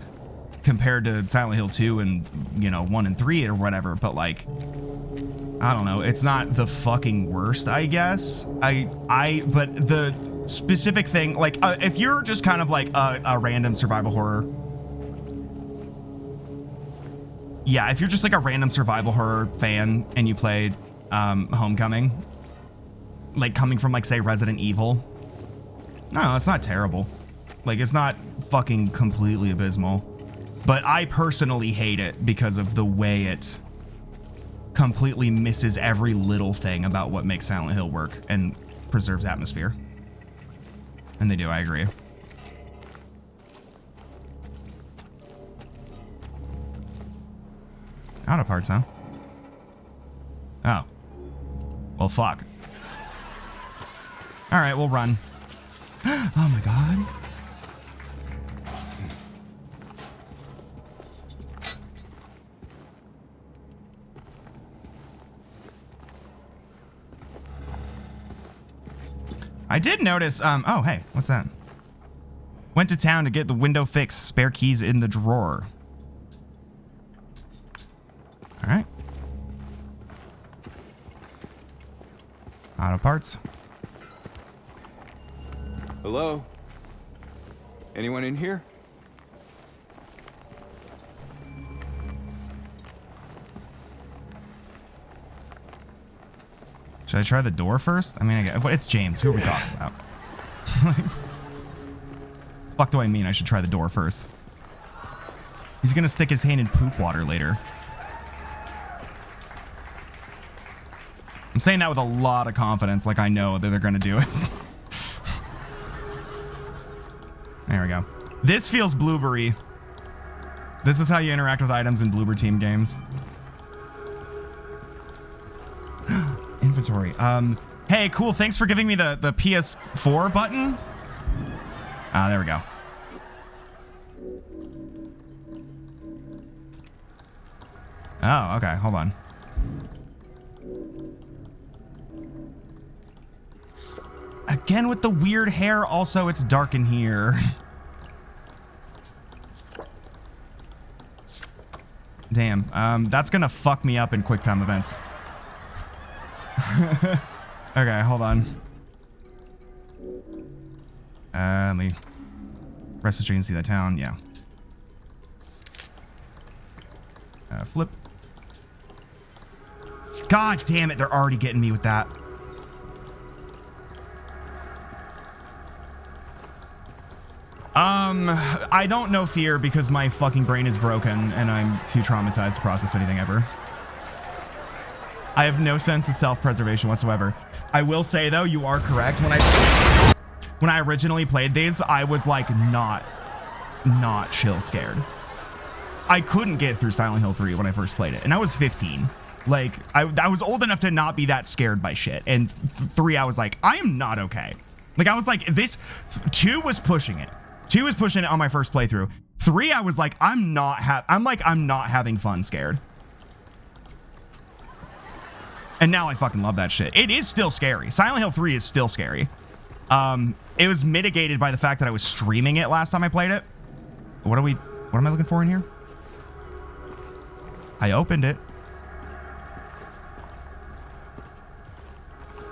compared to Silent Hill 2 and, you know, 1 and 3 or whatever, but like, I don't know, it's not the fucking worst, I guess. But the specific thing, like, if you're just kind of like a random survival horror, yeah, if you're just like a random survival horror fan and you played Homecoming, like coming from like, say, Resident Evil, no, it's not terrible. Like, it's not fucking completely abysmal. But I personally hate it because of the way it completely misses every little thing about what makes Silent Hill work and preserves atmosphere. And they do, I agree. Auto parts, huh? Oh. Well, fuck. All right, we'll run. Oh my God. I did notice, oh, hey, what's that? Went to town to get the window fixed. Spare keys in the drawer. All right. Auto parts. Hello? Anyone in here? Should I try the door first? I mean, it's James. Who are we talking about? Fuck do I mean I should try the door first? He's gonna stick his hand in poop water later. I'm saying that with a lot of confidence, like I know that they're gonna do it. There we go. This feels Blueberry. This is how you interact with items in Bloober Team games. Inventory. Hey, cool. Thanks for giving me the PS4 button. Ah, there we go. Oh, okay. Hold on. Again with the weird hair. Also, it's dark in here. Damn. That's gonna fuck me up in QuickTime events. Okay, hold on. Let me rest the stream and see that town. Yeah. Flip. God damn it, they're already getting me with that. I don't know fear because my fucking brain is broken and I'm too traumatized to process anything ever. I have no sense of self-preservation whatsoever. I will say though, you are correct. When I originally played these, I was like not chill scared. I couldn't get through Silent Hill 3 when I first played it, and I was 15. Like I was old enough to not be that scared by shit. And 3, I was like, I am not okay. Like I was like, this 2 was pushing it. 2 was pushing it on my first playthrough. 3, I was like, I'm not having fun scared. And now I fucking love that shit. It is still scary. Silent Hill 3 is still scary. It was mitigated by the fact that I was streaming it last time I played it. What am I looking for in here? I opened it.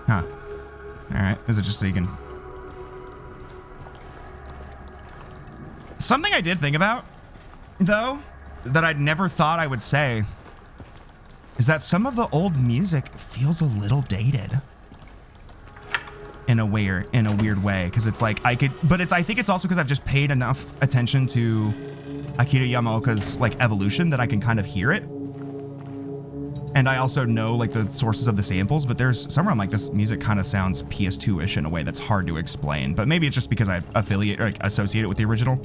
Huh. All right. Is it just so you can... Something I did think about, though, that I'd never thought I would say, is that some of the old music feels a little dated. In a weird way, because it's like I think it's also because I've just paid enough attention to Akira Yamaoka's like evolution that I can kind of hear it. And I also know like the sources of the samples, but there's somewhere I'm like, this music kind of sounds PS2-ish in a way that's hard to explain, but maybe it's just because I associate it with the original.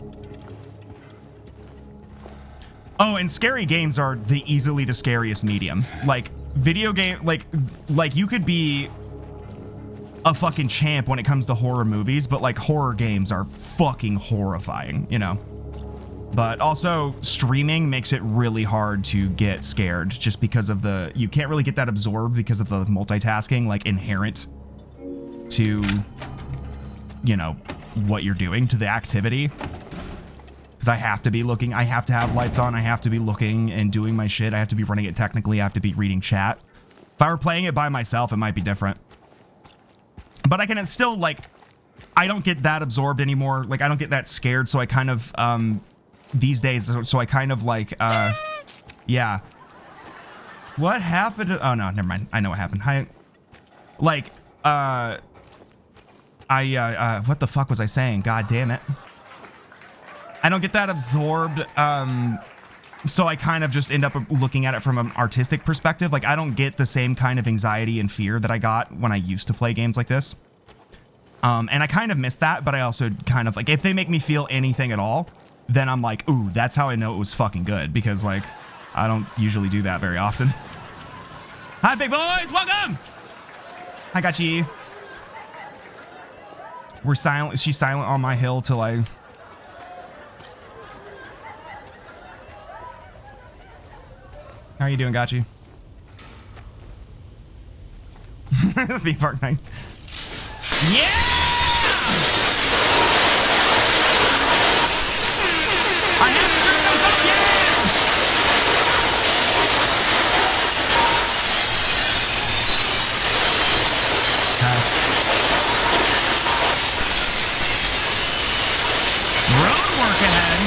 Oh, and scary games are easily the scariest medium. Like video game, like you could be a fucking champ when it comes to horror movies, but like horror games are fucking horrifying, you know? But also streaming makes it really hard to get scared just because of you can't really get that absorbed because of the multitasking, like inherent to, you know, what you're doing, to the activity. Because I have to be looking, I have to have lights on, I have to be looking and doing my shit, I have to be running it technically, I have to be reading chat. If I were playing it by myself, it might be different. But I can still, like, I don't get that absorbed anymore. Like, I don't get that scared, so I kind of, these days, so I kind of, like, yeah. What happened? Oh, no, never mind. I know what happened. What the fuck was I saying? God damn it. I don't get that absorbed, so I kind of just end up looking at it from an artistic perspective. Like, I don't get the same kind of anxiety and fear that I got when I used to play games like this. And I kind of miss that, but I also kind of, like, if they make me feel anything at all, then I'm like, ooh, that's how I know it was fucking good. Because, like, I don't usually do that very often. Hi, big boys, welcome! I got you. We're silent, she's silent on my hill till I... How are you doing, Gachi? Theme park night. Yeah! I haven't turned those up yet! Road work ahead.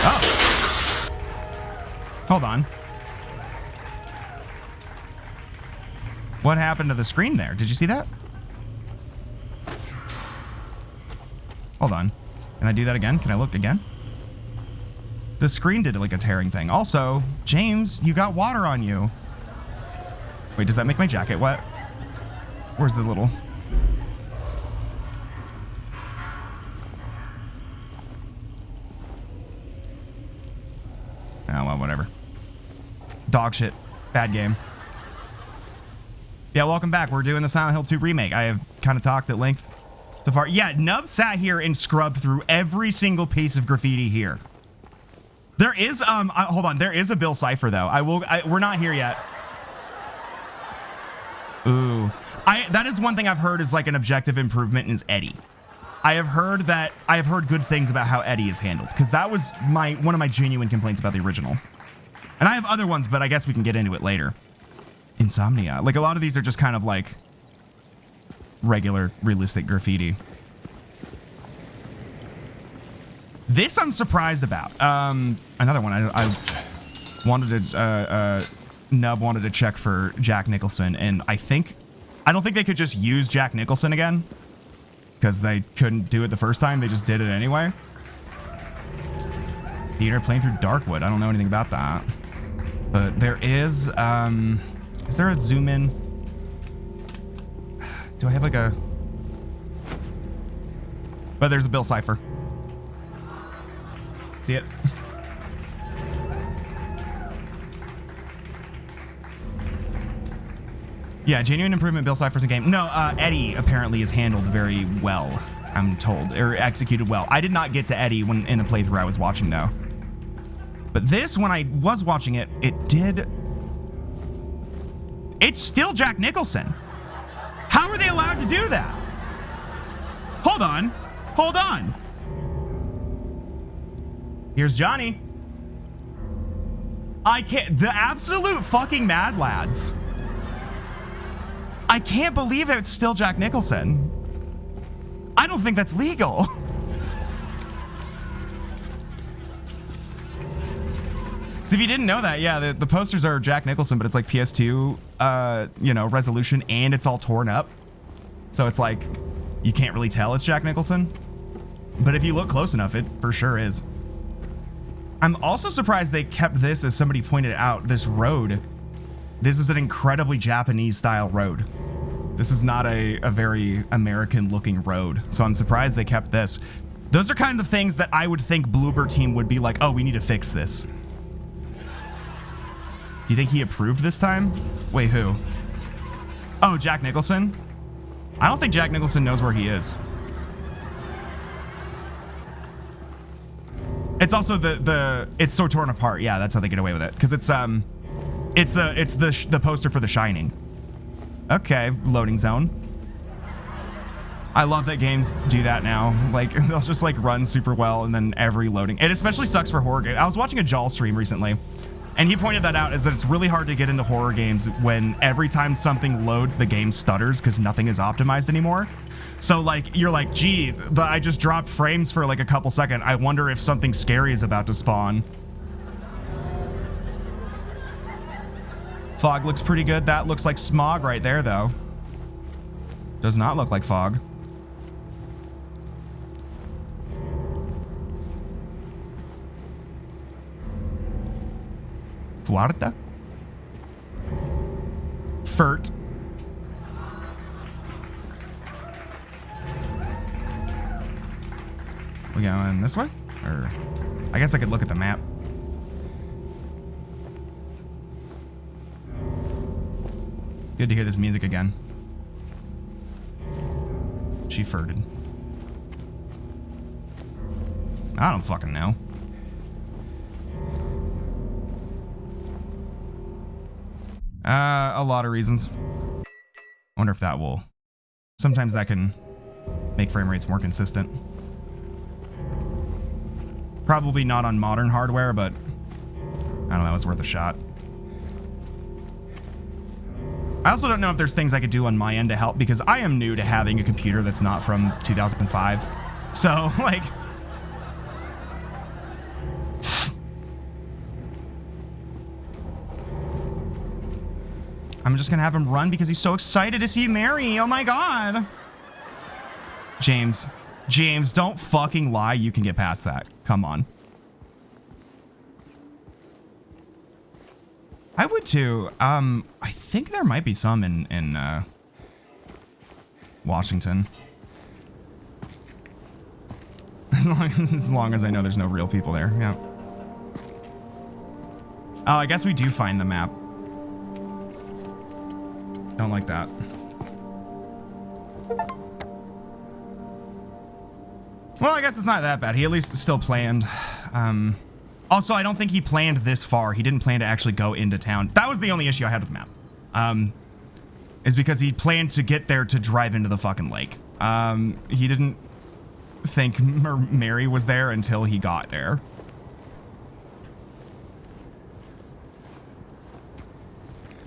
Oh. Hold on. What happened to the screen there? Did you see that? Hold on. Can I do that again? Can I look again? The screen did like a tearing thing. Also, James, you got water on you. Wait, does that make my jacket wet? Where's the little... Oh, well, whatever. Dog shit. Bad game. Yeah, welcome back. We're doing the Silent Hill 2 remake. I have kind of talked at length so far. Yeah, Nub sat here and scrubbed through every single piece of graffiti here. There is, hold on. There is a Bill Cipher, though. We're not here yet. Ooh. That is one thing I've heard is like an objective improvement is Eddie. I have heard good things about how Eddie is handled, because that was one of my genuine complaints about the original. And I have other ones, but I guess we can get into it later. Insomnia. Like, a lot of these are just kind of like regular, realistic graffiti. This I'm surprised about. Another one. I wanted to, Nub wanted to check for Jack Nicholson, and I don't think they could just use Jack Nicholson again, because they couldn't do it the first time. They just did it anyway. Peter playing through Darkwood. I don't know anything about that. But there is there a zoom in? Do I have like a... But there's a Bill Cipher. See it? Yeah, genuine improvement, Bill Cipher's in game. No, Eddie apparently is handled very well, I'm told, or executed well. I did not get to Eddie when in the playthrough I was watching, though. But this, when I was watching it, it did... It's still Jack Nicholson. How are they allowed to do that? Hold on. Hold on. Here's Johnny. I can't... The absolute fucking Mad Lads. I can't believe it's still Jack Nicholson. I don't think that's legal. So if you didn't know that, yeah, the posters are Jack Nicholson, but it's like PS2, resolution, and it's all torn up. So it's like, you can't really tell it's Jack Nicholson. But if you look close enough, it for sure is. I'm also surprised they kept this, as somebody pointed out, this road. This is an incredibly Japanese style road. This is not a very American looking road. So I'm surprised they kept this. Those are kind of things that I would think Bloober team would be like, oh, we need to fix this. Do you think he approved this time? Wait, who? Oh, Jack Nicholson? I don't think Jack Nicholson knows where he is. It's also it's so torn apart. Yeah, that's how they get away with it. Because it's the poster for The Shining. Okay, loading zone. I love that games do that now. Like, they'll just like run super well, and then every loading. It especially sucks for horror games. I was watching a Jawl stream recently, and he pointed that out, is that it's really hard to get into horror games when every time something loads, the game stutters because nothing is optimized anymore. So like, you're like, gee, I just dropped frames for like a couple seconds. I wonder if something scary is about to spawn. Fog looks pretty good. That looks like smog right there, though. Does not look like fog. Fuerta? Furt. We going this way? Or I guess I could look at the map. Good to hear this music again. She furted. I don't fucking know. A lot of reasons. I wonder if that will... Sometimes that can make frame rates more consistent. Probably not on modern hardware, but I don't know, it's worth a shot. I also don't know if there's things I could do on my end to help, because I am new to having a computer that's not from 2005. So, like... I'm just gonna have him run because he's so excited to see Mary. Oh my god. James, don't fucking lie. You can get past that. Come on. I I would too. I think there might be some in Washington. As long as I know there's no real people there. Yeah. Oh, I guess we do find the map. Don't like that. Well, I guess it's not that bad. He at least still planned. Also, I don't think he planned this far. He didn't plan to actually go into town. That was the only issue I had with the map. Is because he planned to get there to drive into the fucking lake. He didn't think Mary was there until he got there.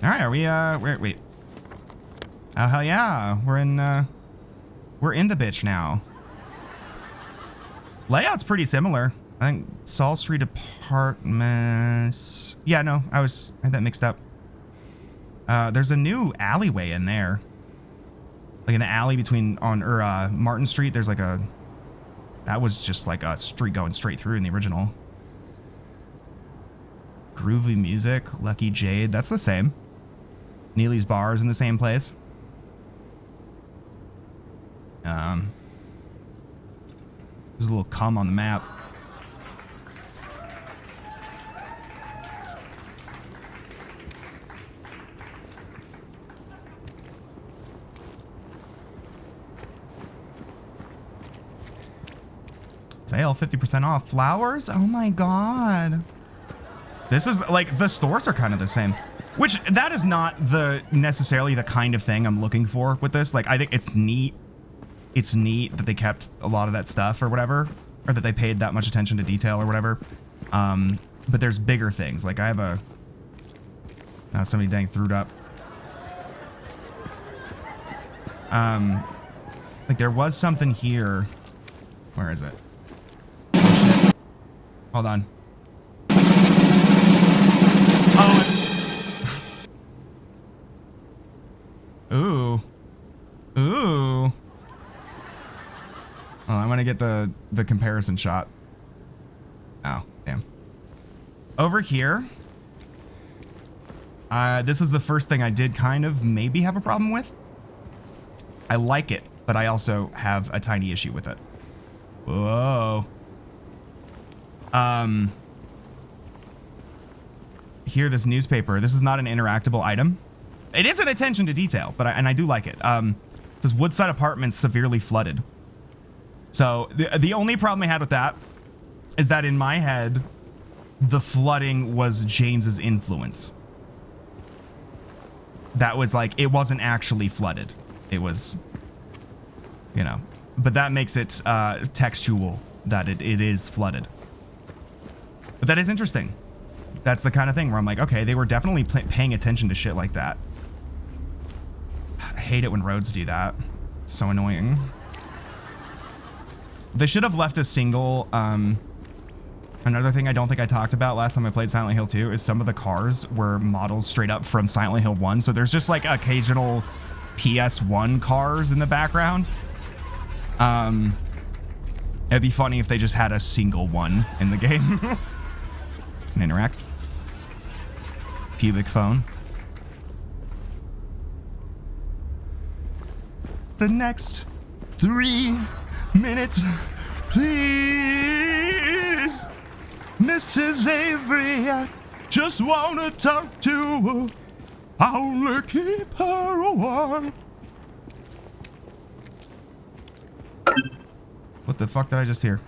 All right, are we, wait. Oh, hell yeah. We're in the bitch now. Layout's pretty similar. I think Saul Street Apartments. Yeah, no, I had that mixed up. There's a new alleyway in there. Like in the alley between Martin Street, there's like that was just like a street going straight through in the original. Groovy Music, Lucky Jade, that's the same. Neely's Bar is in the same place. There's a little cum on the map. Sale 50% off. Flowers? Oh my god. This is like, the stores are kind of the same. Which, that is not necessarily the kind of thing I'm looking for with this. Like, I think it's neat. It's neat that they kept a lot of that stuff or whatever. Or that they paid that much attention to detail or whatever. But there's bigger things. Like, I have a... Now somebody dang threw it up. Like, there was something here. Where is it? Hold on. Oh. Ooh. Ooh. Oh, I'm gonna get the comparison shot. Oh, damn. Over here. This is the first thing I did kind of maybe have a problem with. I like it, but I also have a tiny issue with it. Whoa. Here, this newspaper. This is not an interactable item. It is an attention to detail, but I do like it. It says Woodside Apartments severely flooded. So the only problem I had with that is that in my head, the flooding was James's influence. That was like, it wasn't actually flooded. It was, you know, but that makes it textual that it is flooded. But that is interesting. That's the kind of thing where I'm like, okay, they were definitely paying attention to shit like that. I hate it when roads do that. It's so annoying. They should have left a single, another thing I don't think I talked about last time I played Silent Hill 2 is some of the cars were models straight up from Silent Hill 1. So there's just like occasional PS1 cars in the background. It'd be funny if they just had a single one in the game. And interact. Pubic phone. The next 3 minutes, please. Mrs. Avery, I just wanna talk to her. I'll only keep her a while. What the fuck did I just hear?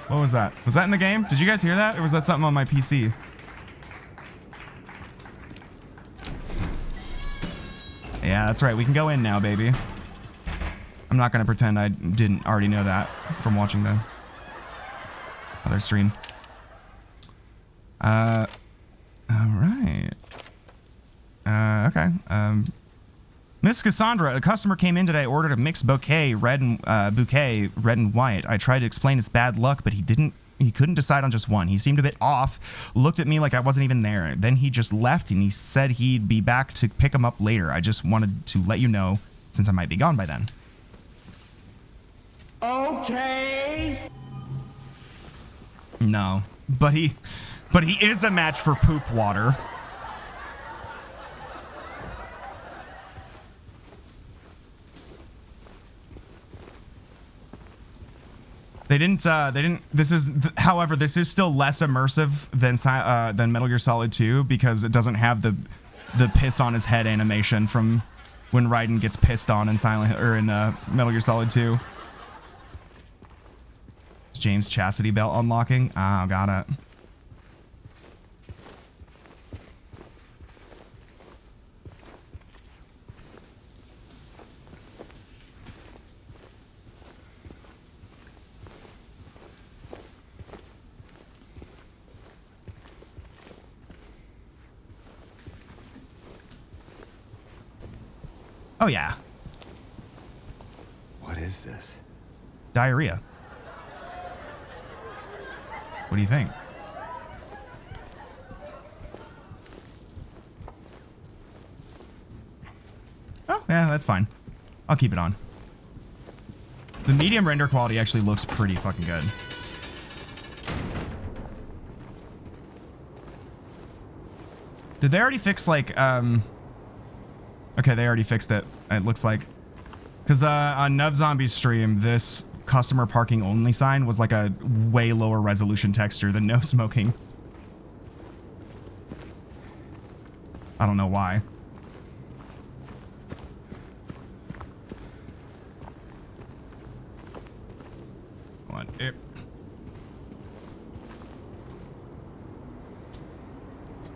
What was that? Was that in the game? Did you guys hear that? Or was that something on my PC? Yeah, that's right. We can go in now, baby. I'm not going to pretend I didn't already know that from watching the other stream. All right. Okay. Miss Cassandra, a customer came in today, ordered a mixed bouquet, red and white. I tried to explain it's bad luck, but he couldn't decide on just one. He seemed a bit off, looked at me like I wasn't even there. Then he just left and he said he'd be back to pick him up later. I just wanted to let you know since I might be gone by then. Okay. No, but But he is a match for poop water. They didn't, however, this is still less immersive than Metal Gear Solid 2 because it doesn't have the piss on his head animation from when Raiden gets pissed on in Metal Gear Solid 2. Is James Chastity belt unlocking? Oh, got it. Oh, yeah. What is this? Diarrhea. What do you think? Oh, yeah, that's fine. I'll keep it on. The medium render quality actually looks pretty fucking good. Did they already fix, like, okay, they already fixed it, it looks like. Because on Nub Zombie's stream, this customer parking only sign was like a way lower resolution texture than no smoking. I don't know why. What?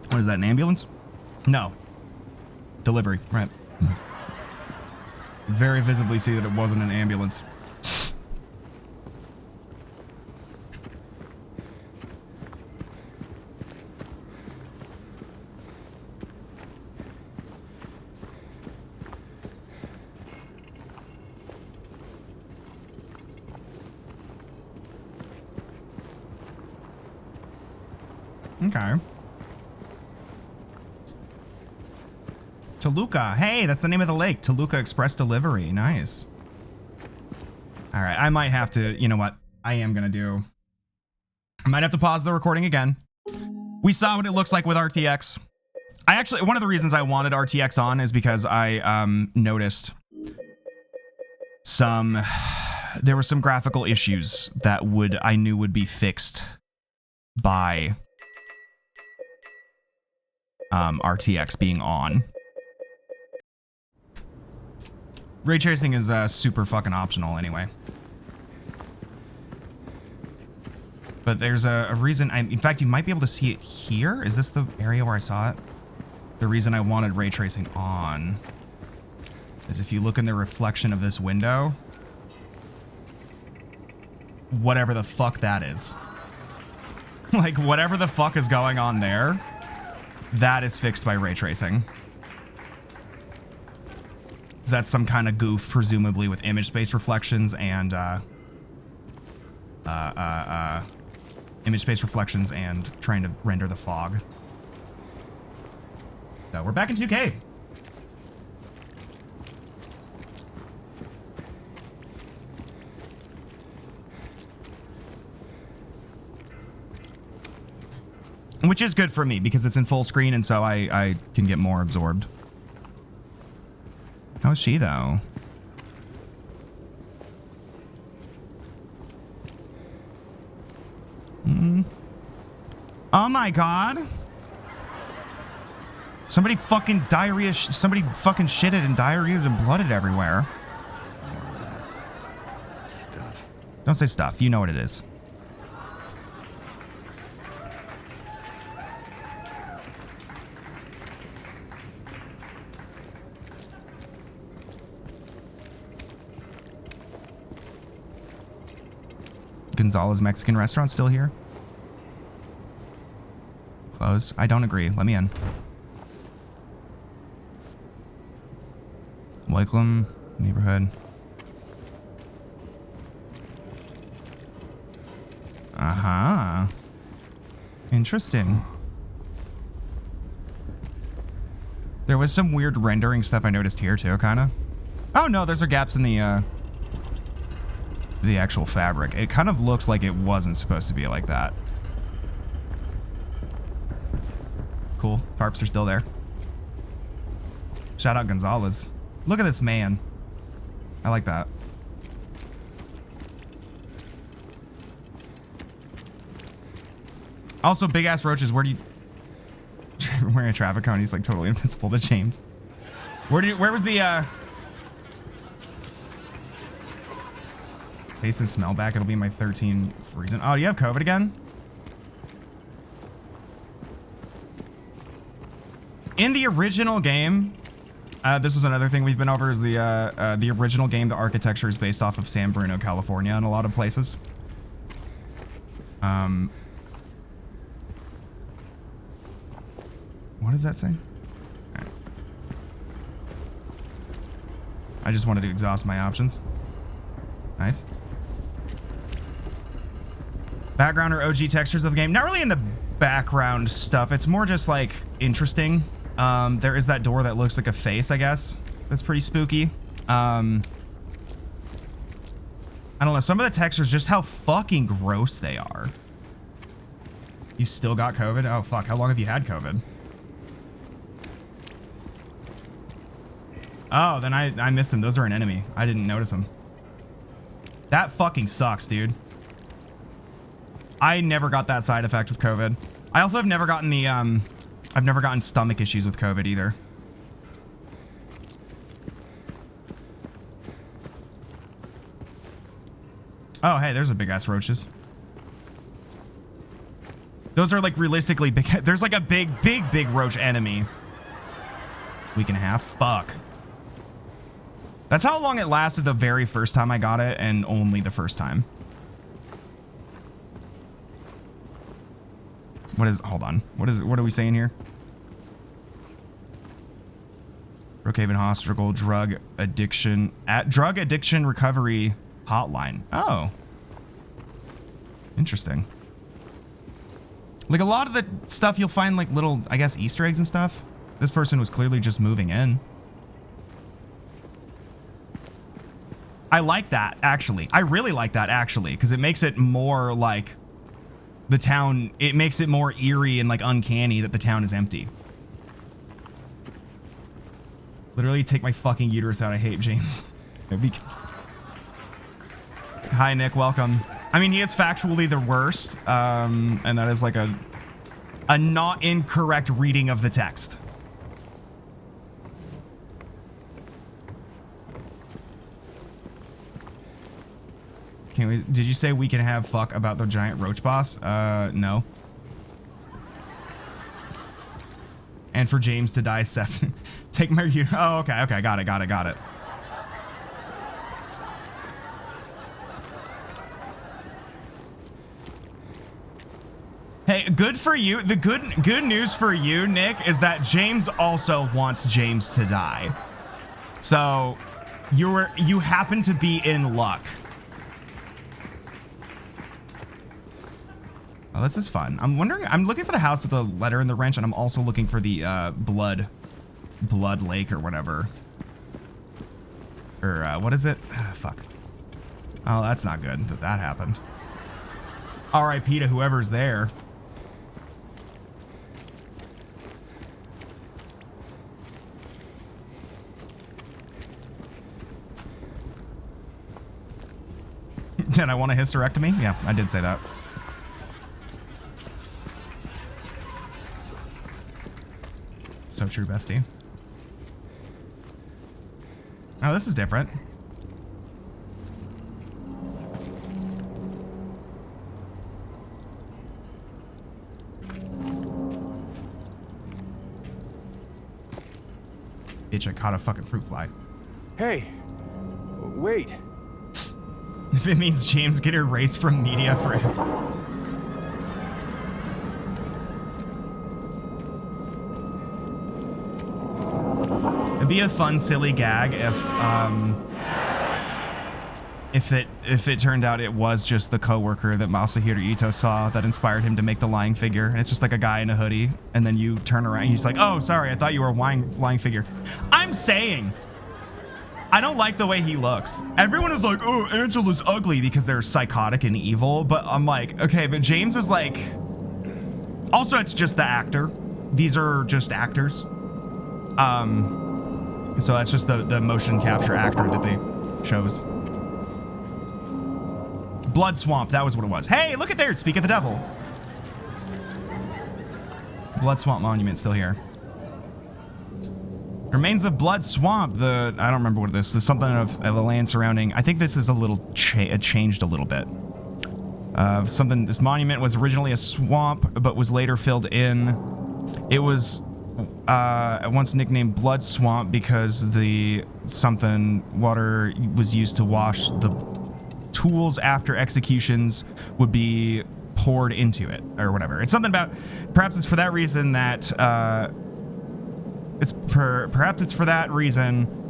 What is that, an ambulance? No. Delivery, right. Very visibly see that it wasn't an ambulance. Okay. Toluca. Hey, that's the name of the lake. Toluca Express Delivery. Nice. All right. I might have to, you know what? I might have to pause the recording again. We saw what it looks like with RTX. One of the reasons I wanted RTX on is because I noticed there were some graphical issues that I knew would be fixed by RTX being on. Ray tracing is super fucking optional anyway. But there's a reason. In fact, you might be able to see it here. Is this the area where I saw it? The reason I wanted ray tracing on is if you look in the reflection of this window, whatever the fuck that is. Like, whatever the fuck is going on there, that is fixed by ray tracing. That's some kind of goof, presumably with image space reflections and image space reflections and trying to render the fog. So we're back in 2K. Which is good for me because it's in full screen and so I can get more absorbed. How is she, though? Oh my god. Somebody fucking somebody fucking shitted and diarrheaed and blooded everywhere. More of that stuff. Don't say stuff. You know what it is. Gonzalez Mexican restaurant still here? Closed? I don't agree. Let me in. Wycombe neighborhood. Uh-huh. Interesting. There was some weird rendering stuff I noticed here too, kind of. Oh no, there's gaps in the actual fabric. It kind of looked like it wasn't supposed to be like that. Carps are still there. Shout out Gonzalez. Look at this man. I like that. Also, big ass roaches. Where do you? Wearing a traffic cone, he's like totally invincible to James. Where was the taste and smell back? It'll be my 13th reason. Oh, do you have COVID again? In the original game, this was another thing we've been over, is the original game. The architecture is based off of San Bruno, California, in a lot of places. What does that say? Right. I just wanted to exhaust my options. Nice. Background or OG textures of the game. Not really into background stuff. It's more just like interesting. There is that door that looks like a face, I guess. That's pretty spooky. I don't know. Some of the textures, just how fucking gross they are. You still got COVID? Oh, fuck. How long have you had COVID? Oh, then I missed him. Those are an enemy. I didn't notice them. That fucking sucks, dude. I never got that side effect with COVID. I also have never gotten the, I've never gotten stomach issues with COVID either. Oh, hey, there's a big ass roaches. Those are like realistically big. There's like a big roach enemy. Week and a half. Fuck. That's how long it lasted the very first time I got it, and only the first time. Hold on. What are we saying here? Brookhaven Hospital drug addiction recovery hotline. Oh. Interesting. Like a lot of the stuff you'll find like little, I guess, Easter eggs and stuff. This person was clearly just moving in. I like that, actually. I really like that, actually, because it makes it more like the town, it makes it more eerie and like uncanny that the town is empty. Literally take my fucking uterus out. I hate James. Hi, Nick. Welcome. I mean, he is factually the worst, and that is like a not incorrect reading of the text. Did you say we can have fuck about the giant roach boss? No. And for James to die 7. Take my oh, okay, got it. Hey, good for you. The good news for you, Nick, is that James also wants James to die. So you happen to be in luck. Oh, this is fun. I'm looking for the house with the letter and the wrench, and I'm also looking for the blood lake or whatever. Or what is it? Fuck. Oh, that's not good that happened. R.I.P. to whoever's there. Did I want a hysterectomy? Yeah, I did say that. So true, bestie. Oh, this is different. Bitch, I caught a fucking fruit fly. Hey, wait. If it means James get erased from media forever. It'd be a fun, silly gag if it turned out it was just the coworker that Masahiro Ito saw that inspired him to make the lying figure. And it's just like a guy in a hoodie, and then you turn around and he's like, "Oh, sorry, I thought you were a lying figure." I'm saying, I don't like the way he looks. Everyone is like, "Oh, Angela's ugly," because they're psychotic and evil. But I'm like, okay, but James is like, also it's just the actor. these are just actors. So that's just the motion capture actor that they chose. Blood Swamp, that was what it was. Hey, look at there, Speak of the Devil. Blood Swamp Monument still here. Remains of Blood Swamp, I don't remember what this is, something of the land surrounding. I think this is a little changed a little bit. This monument was originally a swamp, but was later filled in. It was once nicknamed Blood Swamp because water was used to wash the tools after executions would be poured into it or whatever. It's something about, perhaps it's for that reason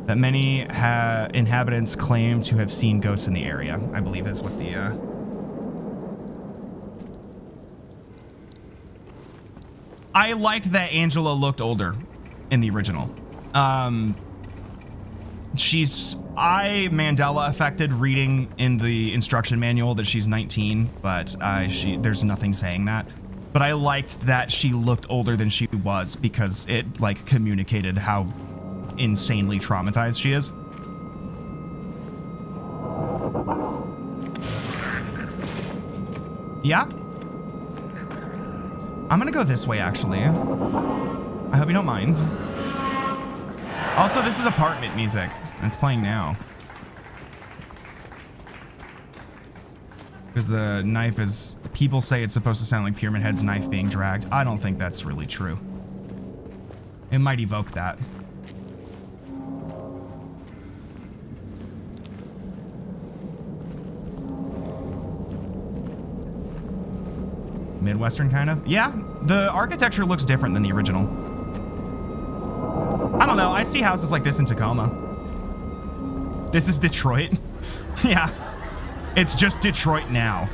that many inhabitants claim to have seen ghosts in the area. I believe is what the I liked that Angela looked older in the original. Mandela affected reading in the instruction manual that she's 19, but there's nothing saying that. But I liked that she looked older than she was because it like communicated how insanely traumatized she is. Yeah? I'm gonna go this way, actually. I hope you don't mind. Also, this is apartment music, and it's playing now. Because the knife is... People say it's supposed to sound like Pyramid Head's knife being dragged. I don't think that's really true. It might evoke that. Midwestern, kind of? Yeah, the architecture looks different than the original. I don't know, I see houses like this in Tacoma. This is Detroit. Yeah, it's just Detroit now.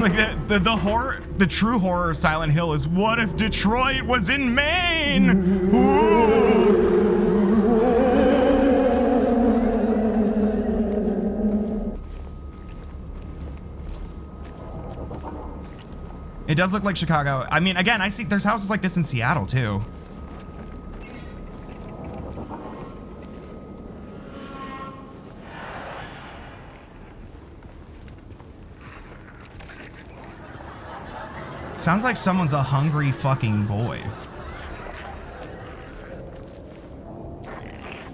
Like the horror, the true horror of Silent Hill is, what if Detroit was in Maine? Ooh. It does look like Chicago. I mean, again, I see there's houses like this in Seattle too. Sounds like someone's a hungry fucking boy.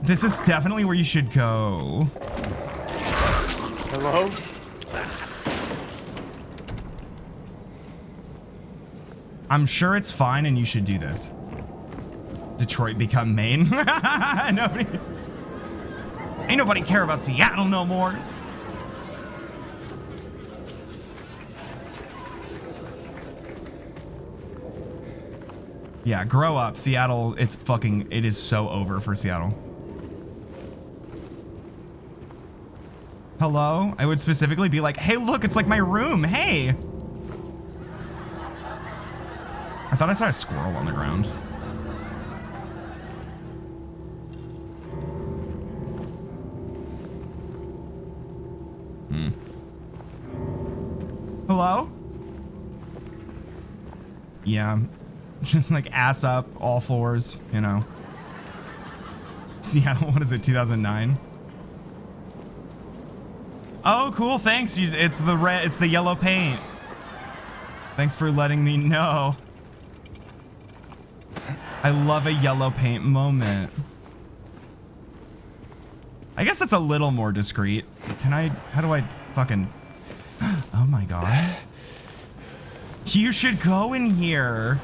This is definitely where you should go. Hello? I'm sure it's fine and you should do this. Detroit become Maine. Ain't nobody care about Seattle no more. Yeah, grow up. Seattle, it is so over for Seattle. Hello? I would specifically be like, hey, look, it's like my room. Hey. I thought I saw a squirrel on the ground. Hello? Yeah. Just like ass up, all fours, you know. Seattle, what is it, 2009? Oh, cool, thanks. It's the yellow paint. Thanks for letting me know. I love a yellow paint moment. I guess that's a little more discreet. How do I fucking... Oh my god. You should go in here.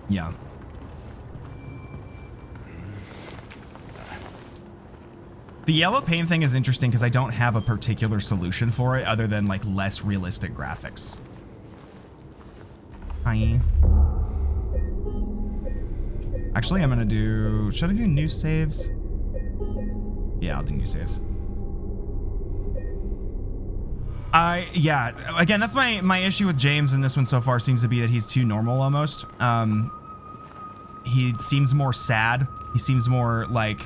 Yeah. The yellow paint thing is interesting because I don't have a particular solution for it other than like less realistic graphics. Hi. Actually, I'm gonna do, should I do new saves? Yeah, I'll do new saves. Yeah, again, that's my issue with James in this one so far seems to be that he's too normal almost. He seems more sad. He seems more like,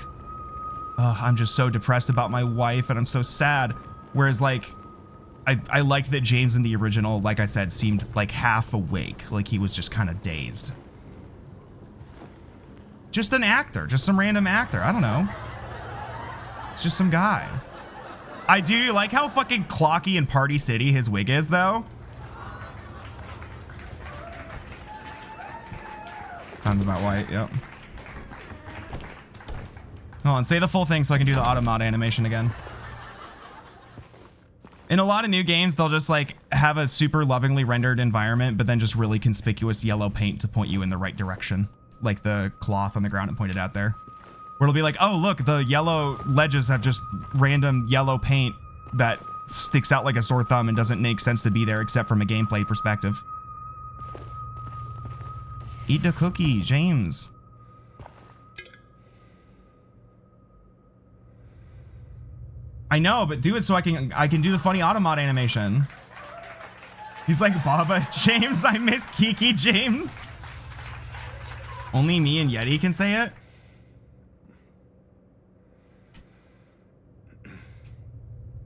oh, I'm just so depressed about my wife and I'm so sad. Whereas like, I liked that James in the original, like I said, seemed like half awake, like he was just kind of dazed. Just an actor, just some random actor. I don't know. It's just some guy. I do like how fucking clocky in Party City his wig is, though. Sounds about white, yep. Hold on, say the full thing so I can do the auto mod animation again. In a lot of new games, they'll just like have a super lovingly rendered environment, but then just really conspicuous yellow paint to point you in the right direction. Like the cloth on the ground it pointed out there. Where it'll be like, oh, look, the yellow ledges have just random yellow paint that sticks out like a sore thumb and doesn't make sense to be there except from a gameplay perspective. Eat the cookie, James. I know, but do it so I can do the funny automod animation. He's like, Baba, James, I miss Kiki, James. Only me and Yeti can say it?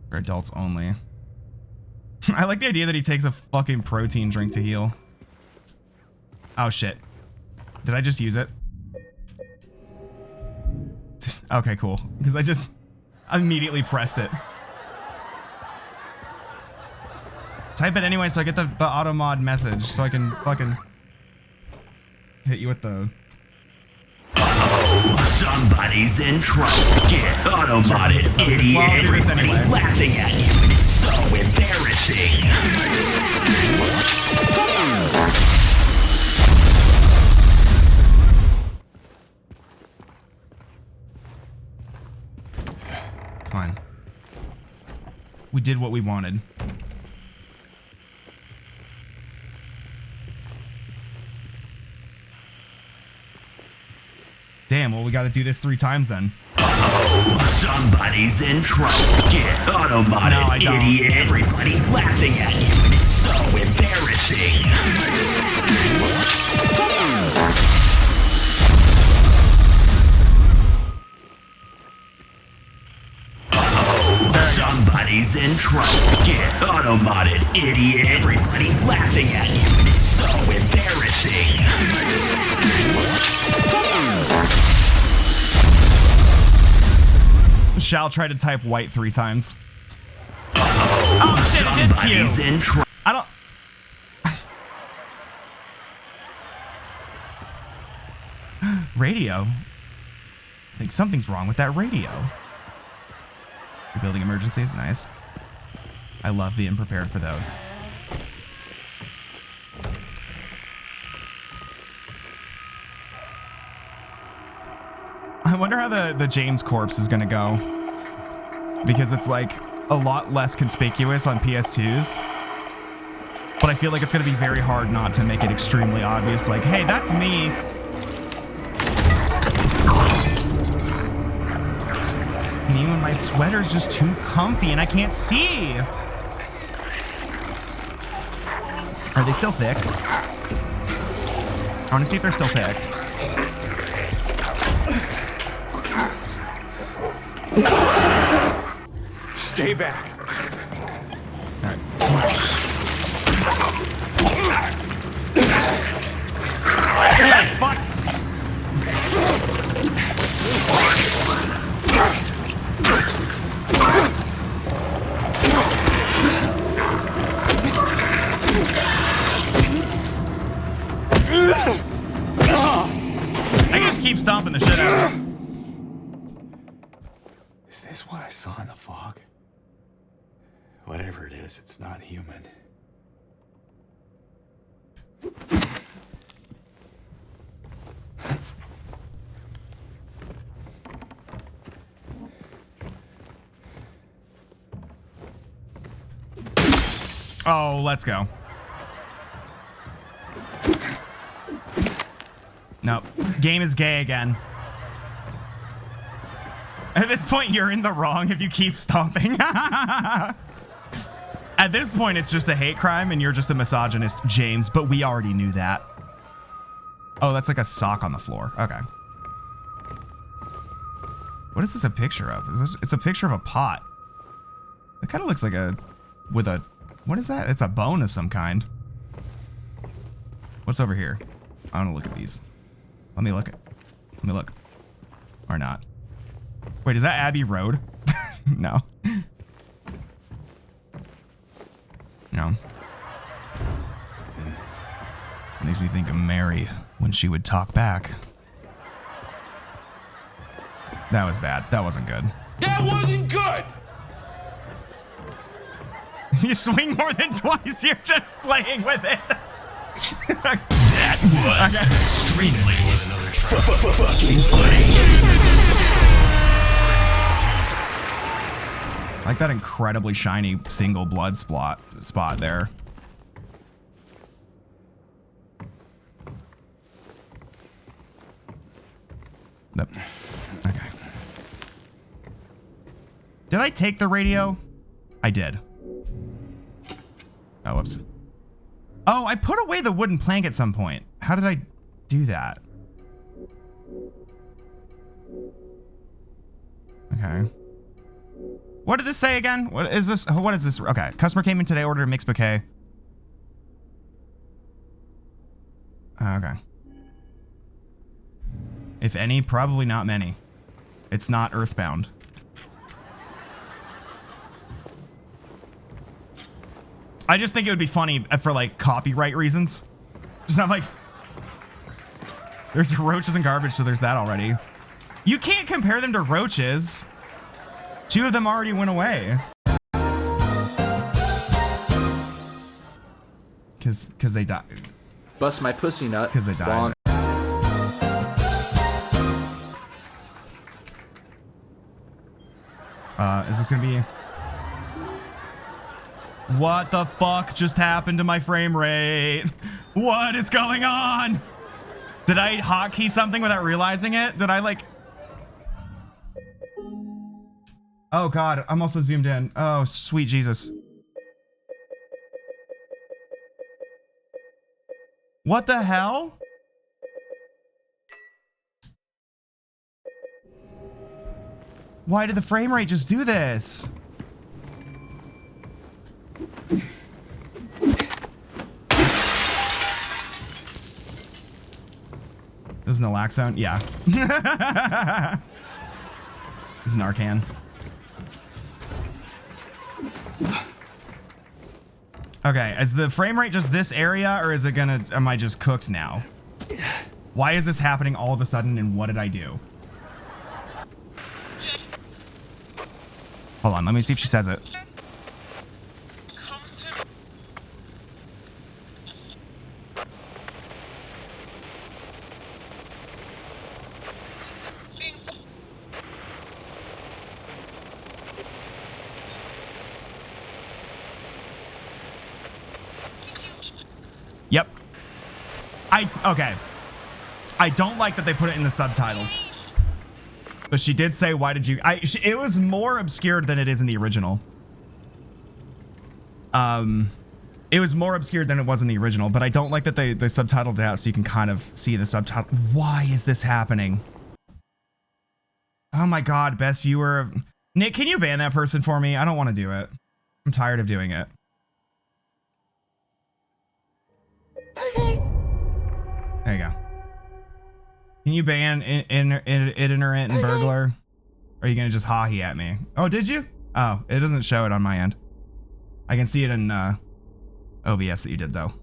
For adults only. I like the idea that he takes a fucking protein drink to heal. Oh shit. Did I just use it? Okay, cool. Because I just immediately pressed it. Type it anyway so I get the auto mod message so I can fucking hit you with the... Oh, somebody's in trouble. Get auto modded, idiot. Well, Everybody's laughing at you and it's so embarrassing. It's fine. We did what we wanted. Damn, well, we gotta do this 3 times then. Oh, somebody's in trouble. Get auto modded, No, I don't. idiot. Everybody's laughing at you and it's so embarrassing. Somebody's in trouble. Get auto modded, idiot. Everybody's laughing at you and it's so embarrassing. Shall try to type white 3 times. Oh shit, it did Somebody's Q. in trouble. I don't... Radio? I think something's wrong with that radio. Rebuilding emergencies, nice. I love being prepared for those. I wonder how the James corpse is gonna go. Because it's like a lot less conspicuous on PS2s. But I feel like it's gonna be very hard not to make it extremely obvious, like, hey, that's me. Me when my sweater's just too comfy and I can't see. Are they still thick? I want to see if they're still thick. Stay back. All right. Fuck. I just keep stomping the shit out of him. Is this what I saw in the fog? Whatever it is, it's not human. Oh, let's go. Nope. Game is gay again. At this point, you're in the wrong if you keep stomping. At this point, it's just a hate crime and you're just a misogynist, James, but we already knew that. Oh, that's like a sock on the floor. Okay. What is this a picture of? It's a picture of a pot. It kind of looks like a, with a, what is that? It's a bone of some kind. What's over here? I want to look at these. Let me look. Let me look. Or not. Wait, is that Abbey Road? No. No. Makes me think of Mary when she would talk back. That was bad. That wasn't good. That wasn't good! You swing more than twice, you're just playing with it. That was extremely fucking funny. I like that incredibly shiny single blood spot there. Nope. Okay. Did I take the radio? I did. Oh, whoops. Oh, I put away the wooden plank at some point. How did I do that? Okay. What did this say again? What is this? What is this? Okay. Customer came in today, ordered a mixed bouquet. Okay. If any, probably not many. It's not Earthbound. I just think it would be funny for like copyright reasons. Just have like, there's roaches and garbage, so there's that already. You can't compare them to roaches. 2 of them already went away. Cause they died. Bust my pussy nut. Because they died. Is this gonna be? What the fuck just happened to my frame rate? What is going on? Did I hotkey something without realizing it? Did I like? Oh God, I'm also zoomed in. Oh, sweet Jesus. What the hell? Why did the frame rate just do this? This is an naloxone? Yeah. This is Narcan. Okay, is the frame rate just this area, or is it gonna, am I just cooked now? Why is this happening all of a sudden, and what did I do? Hold on, let me see if she says it. Yep. Okay. I don't like that they put it in the subtitles. But she did say, why did you... it was more obscured than it is in the original. It was more obscured than it was in the original, but I don't like that they subtitled it out so you can kind of see the subtitle. Why is this happening? Oh my God, best viewer of... Nick, can you ban that person for me? I don't want to do it. I'm tired of doing it. There you go. Can you ban ignorant and burglar? Or are you gonna just ha-he at me? Oh, did you? Oh, it doesn't show it on my end. I can see it in OBS that you did though.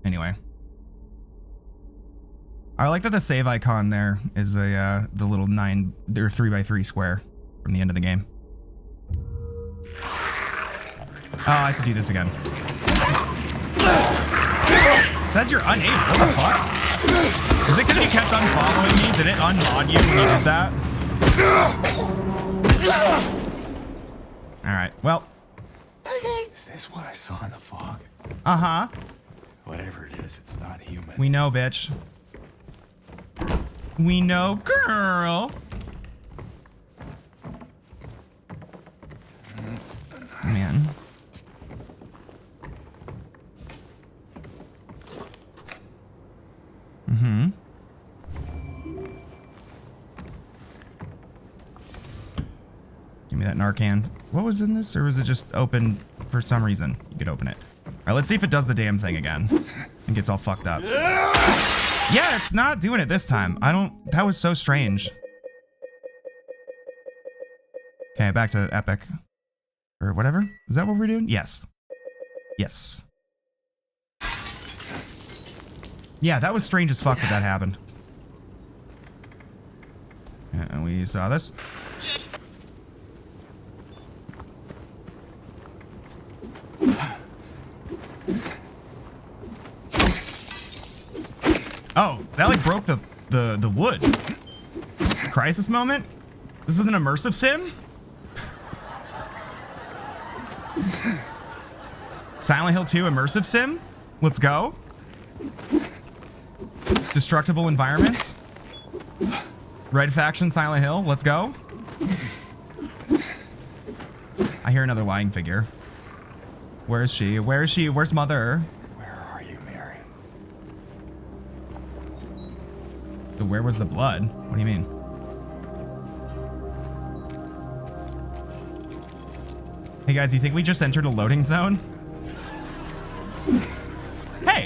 Anyway. I like that the save icon there is the little 9 or 3x3 square from the end of the game. Oh, I have to do this again. It says you're unable. What the fuck? Is it because you kept unfollowing me? Did it unmod you when you did that? Alright, well. Is this what I saw in the fog? Uh-huh. Whatever it is, it's not human. We know, bitch. We know, girl. Man. Mm-hmm. Give me me that Narcan. What was in this, or was it just open for some reason? You could open it. All right, let's see if it does the damn thing again and gets all fucked up. Yeah, it's not doing it this time. That was so strange. Okay, back to Epic. Or whatever. Is that what we're doing? Yes. Yes. Yeah, that was strange as fuck that happened. And we saw this. Oh, that like broke the wood. Crisis moment? This is an immersive sim? Silent Hill 2 immersive sim? Let's go. Destructible environments. Red Faction Silent Hill, let's go. I hear another lying figure. Where is she? Where is she? Where's Mother? Where are you, Mary? Where was the blood? What do you mean? Hey guys, you think we just entered a loading zone? Hey,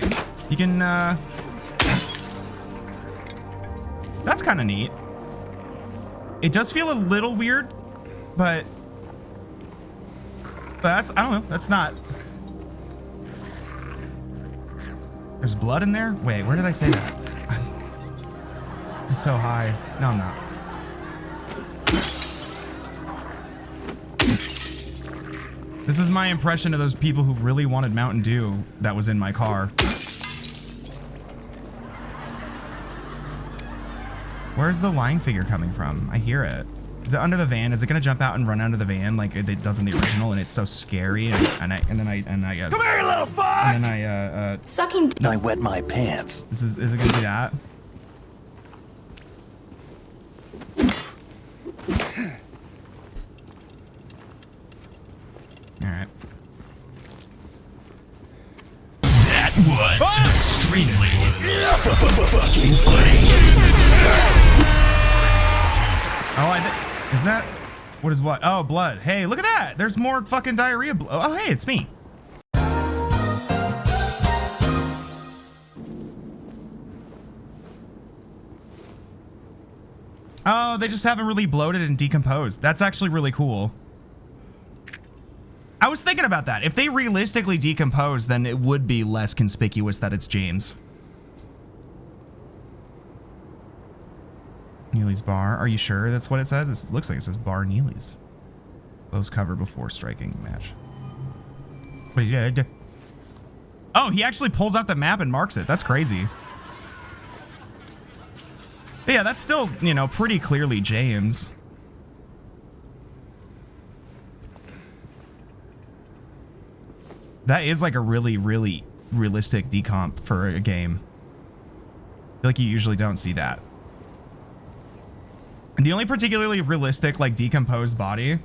you can, that's kind of neat. It does feel a little weird, but that's, I don't know, that's not. There's blood in there? Wait, where did I say that? I'm so high. No, I'm not. This is my impression of those people who really wanted Mountain Dew that was in my car. Where's the lying figure coming from? I hear it. Is it under the van? Is it gonna jump out and run under the van like it does in the original? And it's so scary. And I come here, little fuck! And then Sucking. I wet my pants. is it gonna do that? All right. That was extremely fucking funny. Oh, is that? What is what? Oh, blood. Hey, look at that. There's more fucking diarrhea. Oh, hey, it's me. Oh, they just haven't really bloated and decomposed. That's actually really cool. I was thinking about that. If they realistically decompose, then it would be less conspicuous that it's James. Neely's bar. Are you sure that's what it says? It looks like it says bar Neely's. Close cover before striking match. But yeah. Oh, he actually pulls out the map and marks it. That's crazy. But yeah, that's still, you know, pretty clearly James. That is like a really, really realistic decomp for a game. I feel like you usually don't see that. The only particularly realistic, like, decomposed body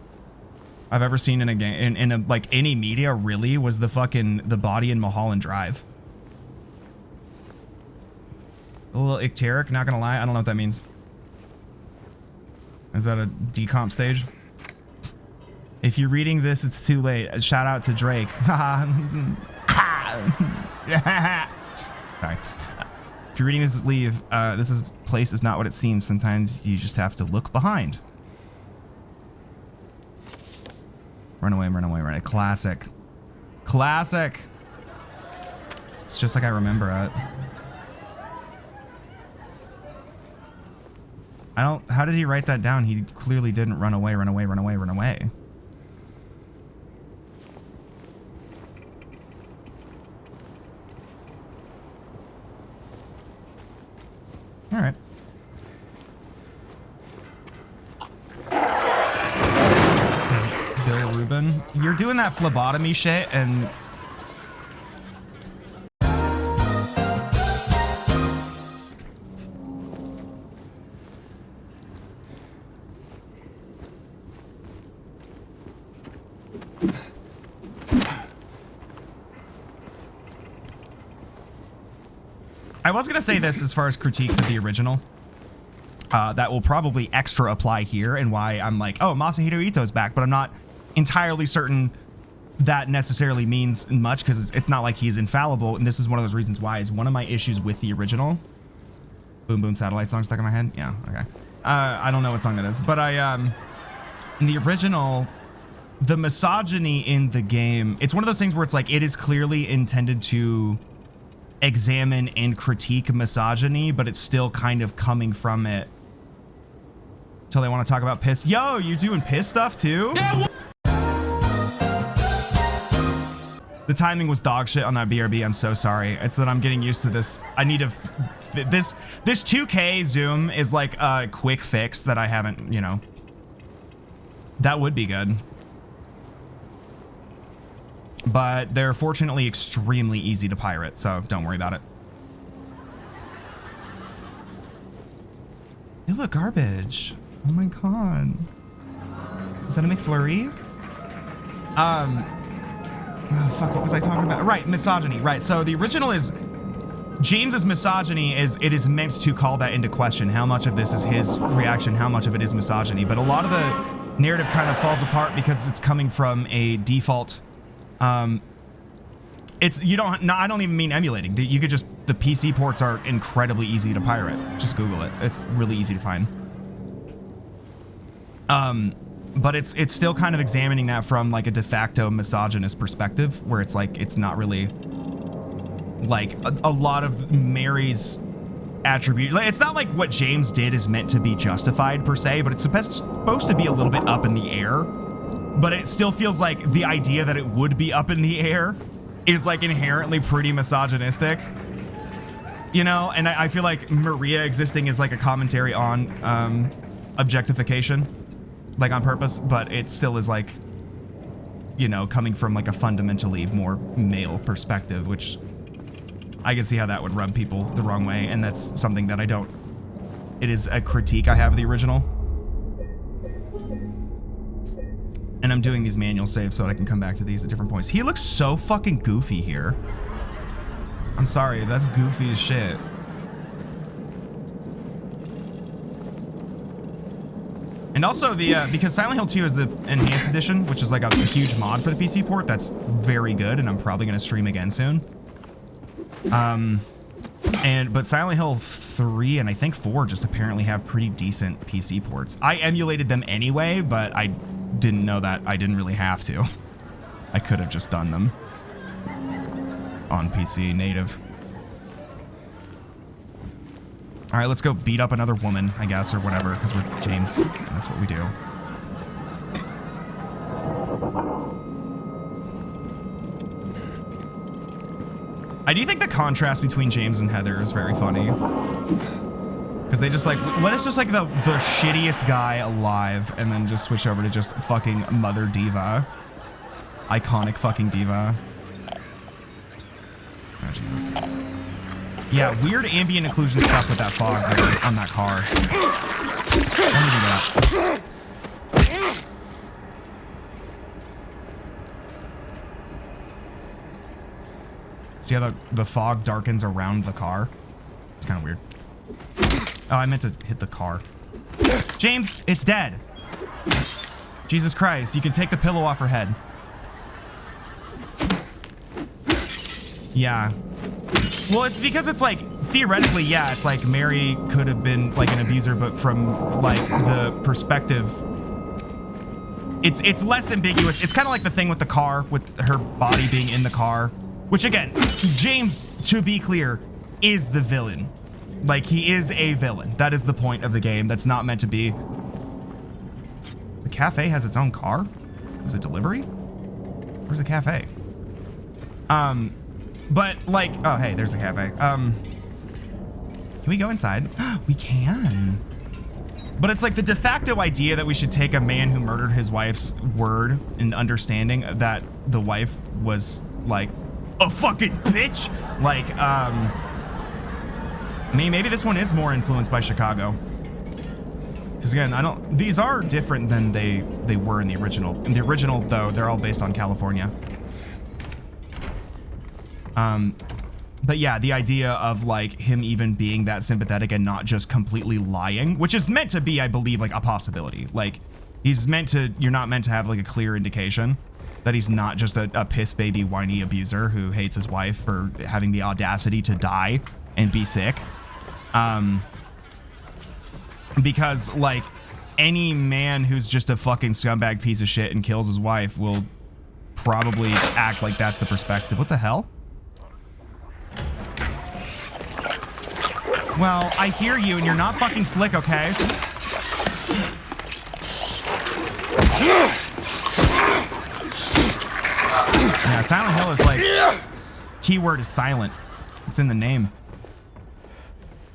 I've ever seen in a game, in a, like, any media, really, was the body in Mulholland Drive. A little icteric, not gonna lie. I don't know what that means. Is that a decomp stage? If you're reading this, it's too late. Shout out to Drake. Sorry. If you're reading this, leave. Place is not what it seems. Sometimes you just have to look behind. Run away, run away, run away. Classic. Classic. It's just like I remember it. How did he write that down? He clearly didn't run away, run away, run away, run away. All right. Bill Rubin, you're doing that phlebotomy shit and I was gonna say this as far as critiques of the original. that will probably extra apply here, and why I'm like, oh, Masahiro Ito's back, but I'm not entirely certain that necessarily means much, because it's not like he's infallible, and this is one of those reasons why is one of my issues with the original. Boom Boom Satellite song stuck in my head. Yeah, okay. I don't know what song that is, but in the original, the misogyny in the game, it's one of those things where it's like it is clearly intended to examine and critique misogyny, but it's still kind of coming from it. Till they want to talk about piss. Yo, you doing piss stuff too? The timing was dog shit on that BRB. I'm so sorry. It's that I'm getting used to this. I need to this 2K zoom is like a quick fix that I haven't, you know. That would be good. But they're fortunately extremely easy to pirate, so don't worry about it. They look garbage. Oh my god. Is that a McFlurry? Oh, fuck, what was I talking about? Right, misogyny, right. So the original is, James's misogyny is, it is meant to call that into question. How much of this is his reaction? How much of it is misogyny? But a lot of the narrative kind of falls apart because it's coming from a default, it's, you don't, no, I don't even mean emulating. You could just, the PC ports are incredibly easy to pirate. Just Google it. It's really easy to find. But it's still kind of examining that from like a de facto misogynist perspective, where it's like, it's not really like a lot of Mary's attribute. Like, it's not like what James did is meant to be justified per se, but it's supposed to be a little bit up in the air. But it still feels like the idea that it would be up in the air is like inherently pretty misogynistic, you know? And I feel like Maria existing is like a commentary on objectification, like on purpose, but it still is like, you know, coming from like a fundamentally more male perspective, which I can see how that would rub people the wrong way. And that's something that I don't, it is a critique I have of the original. And I'm doing these manual saves so that I can come back to these at different points. He looks so fucking goofy here. I'm sorry, that's goofy as shit. And also the because Silent Hill 2 is the enhanced edition, which is like a huge mod for the PC port. That's very good, and I'm probably gonna stream again soon. But Silent Hill 3 and I think 4 just apparently have pretty decent PC ports. I emulated them anyway, but I didn't know that I didn't really have to. I could have just done them on PC native. All right, let's go beat up another woman, I guess, or whatever, because we're James. That's what we do. I do think the contrast between James and Heather is very funny. Because they just like, let us just like the shittiest guy alive, and then just switch over to just fucking Mother Diva. Iconic fucking diva. Oh, Jesus. Yeah, weird ambient occlusion stuff with that fog there on that car. Let me do that. See how the fog darkens around the car? It's kind of weird. Oh, I meant to hit the car. James, it's dead. Jesus Christ, you can take the pillow off her head. Yeah. Well, it's because it's like, theoretically, yeah, it's like Mary could have been like an abuser, but from like the perspective, it's less ambiguous. It's kind of like the thing with the car, with her body being in the car, which again, James, to be clear, is the villain. Like, he is a villain. That is the point of the game. That's not meant to be. The cafe has its own car? Is it delivery? Where's the cafe? But like, oh, hey, there's the cafe. Can we go inside? We can. But it's like the de facto idea that we should take a man who murdered his wife's word and understanding that the wife was like a fucking bitch. Like, I mean, maybe this one is more influenced by Chicago. Because again, these are different than they were in the original. In the original, though, they're all based on California. But yeah, the idea of like him even being that sympathetic and not just completely lying, which is meant to be, I believe, like a possibility. Like he's meant to, you're not meant to have like a clear indication that he's not just a piss baby whiny abuser who hates his wife for having the audacity to die and be sick. Because like any man who's just a fucking scumbag piece of shit and kills his wife will probably act like that's the perspective. What the hell? Well, I hear you, and you're not fucking slick, okay? Yeah, Silent Hill is like... Keyword is silent. It's in the name.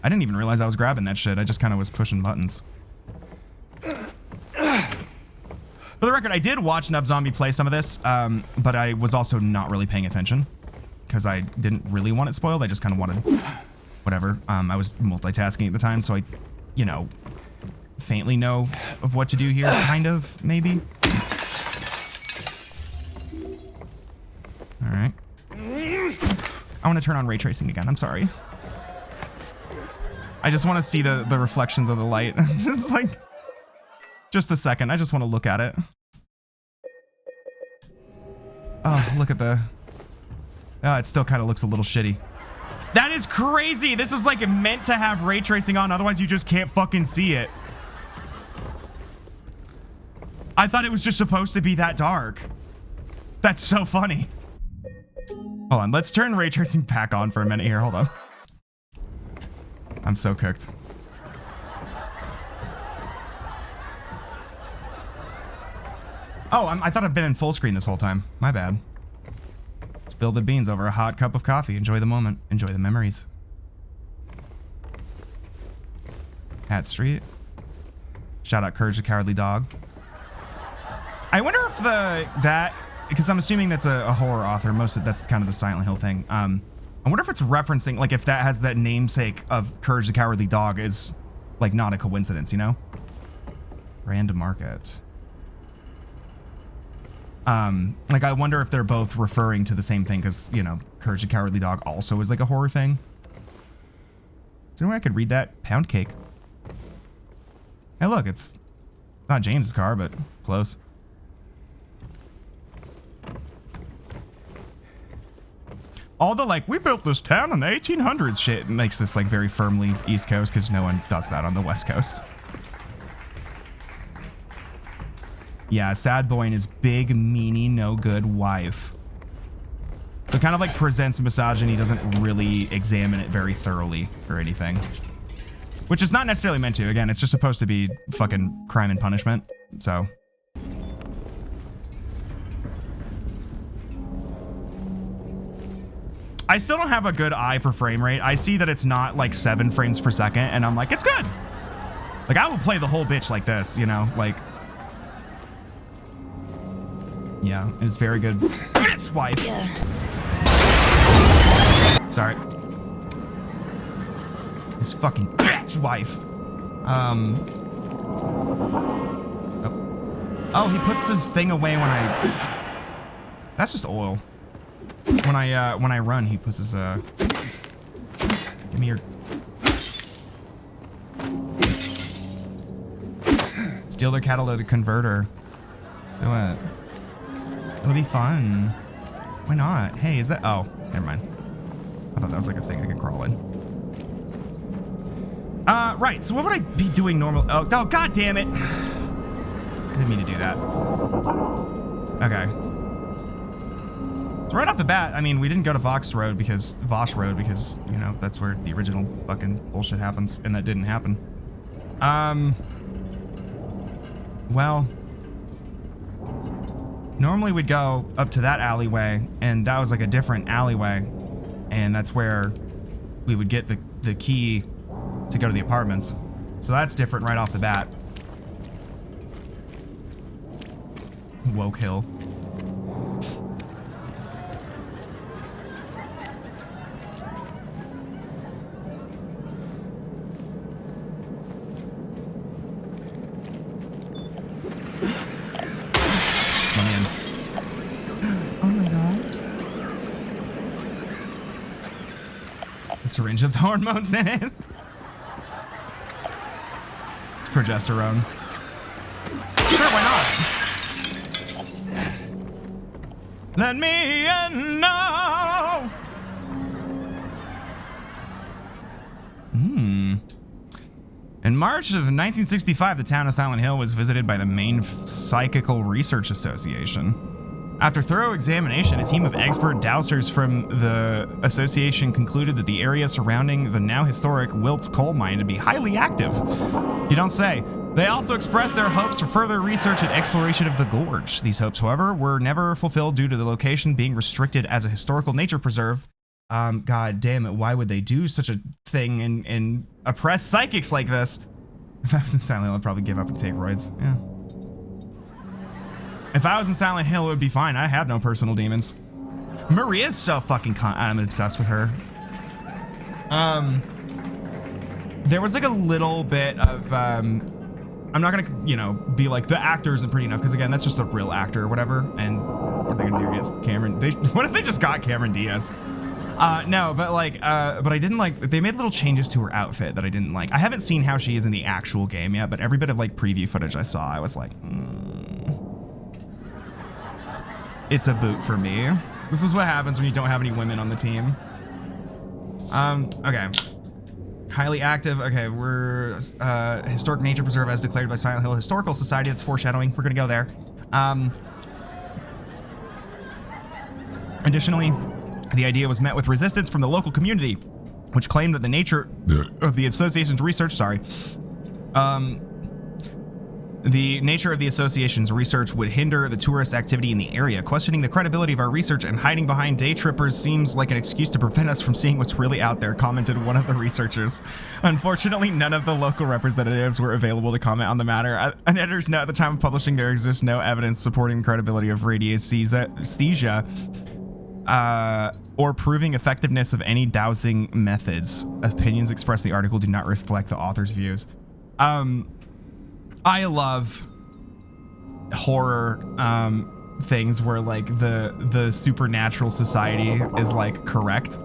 I didn't even realize I was grabbing that shit. I just kind of was pushing buttons. For the record, I did watch Nub Zombie play some of this, but I was also not really paying attention because I didn't really want it spoiled. I just kind of wanted... whatever. I was multitasking at the time, so I, you know, faintly know of what to do here, kind of, maybe. All right. I want to turn on ray tracing again. I'm sorry. I just want to see the reflections of the light. Just like, just a second. I just want to look at it. Oh, look at the... Oh, it still kind of looks a little shitty. That is crazy. This is like meant to have ray tracing on. Otherwise, you just can't fucking see it. I thought it was just supposed to be that dark. That's so funny. Hold on. Let's turn ray tracing back on for a minute here. Hold on. I'm so cooked. Oh, I thought I've been in full screen this whole time. My bad. Spill the beans over a hot cup of coffee. Enjoy the moment. Enjoy the memories. Hat Street. Shout out Courage the Cowardly Dog. I wonder if that because I'm assuming that's a horror author. Most of that's kind of the Silent Hill thing. I wonder if it's referencing, like, if that has that namesake of Courage the Cowardly Dog is like not a coincidence, you know? Random Market. Like, I wonder if they're both referring to the same thing because, you know, Courage the Cowardly Dog also is like a horror thing. Is there any way I could read that? Pound cake. Hey, look, it's not James's car, but close. All the, like, we built this town in the 1800s shit makes this, like, very firmly East Coast because no one does that on the West Coast. Yeah, sad boy and his big, meanie, no good wife. So kind of like presents misogyny, doesn't really examine it very thoroughly or anything. Which is not necessarily meant to. Again, it's just supposed to be fucking crime and punishment. So. I still don't have a good eye for frame rate. I see that it's not like 7 frames per second and I'm like, it's good. Like, I will play the whole bitch like this, you know, like. Yeah, it's very good. Bitch wife. Yeah. Sorry. His fucking bitch wife. Oh, he puts his thing away when I. That's just oil. When I run, he puts his Give me your. Steal their catalytic converter. Do it. It'll be fun. Why not? Hey, is that... Oh, never mind. I thought that was like a thing I could crawl in. Right. So what would I be doing normal? Oh, god damn it. I didn't mean to do that. Okay. So right off the bat, I mean, we didn't go to Vosh Road because, you know, that's where the original fucking bullshit happens, and that didn't happen. Well... Normally we'd go up to that alleyway, and that was like a different alleyway, and that's where we would get the key to go to the apartments. So that's different right off the bat. Woke Hill. syringe has hormones in it. It's progesterone. Sure, why not? Let me know. In March of 1965, the town of Silent Hill was visited by the Maine Psychical Research Association. After thorough examination, a team of expert dowsers from the association concluded that the area surrounding the now historic Wilts coal mine to be highly active. You don't say. They also expressed their hopes for further research and exploration of the gorge. These hopes, however, were never fulfilled due to the location being restricted as a historical nature preserve. God damn it, why would they do such a thing and oppress psychics like this? If I was in Silent Hill, I'd probably give up and take roids. Yeah. If I was in Silent Hill, it would be fine. I have no personal demons. Maria's so fucking I'm obsessed with her. There was like a little bit of, I'm not gonna, you know, be like the actor isn't pretty enough, because again, that's just a real actor or whatever. And what are they gonna do against Cameron? What if they just got Cameron Diaz? No, but like, but I didn't like, they made little changes to her outfit that I didn't like. I haven't seen how she is in the actual game yet, but every bit of like preview footage I saw, I was like, it's a boot for me. This is what happens when you don't have any women on the team. Okay. Highly active. Okay, we're historic nature preserve as declared by Silent Hill Historical Society. That's foreshadowing. We're gonna go there. Additionally, the idea was met with resistance from the local community, which claimed that the nature of the association's research, the nature of the association's research would hinder the tourist activity in the area. Questioning the credibility of our research and hiding behind day trippers seems like an excuse to prevent us from seeing what's really out there, commented one of the researchers. Unfortunately, none of the local representatives were available to comment on the matter. An editor's note: at the time of publishing, there exists no evidence supporting the credibility of radiesthesia or proving effectiveness of any dowsing methods. Opinions expressed in the article do not reflect the author's views. I love horror things where like the supernatural society is like correct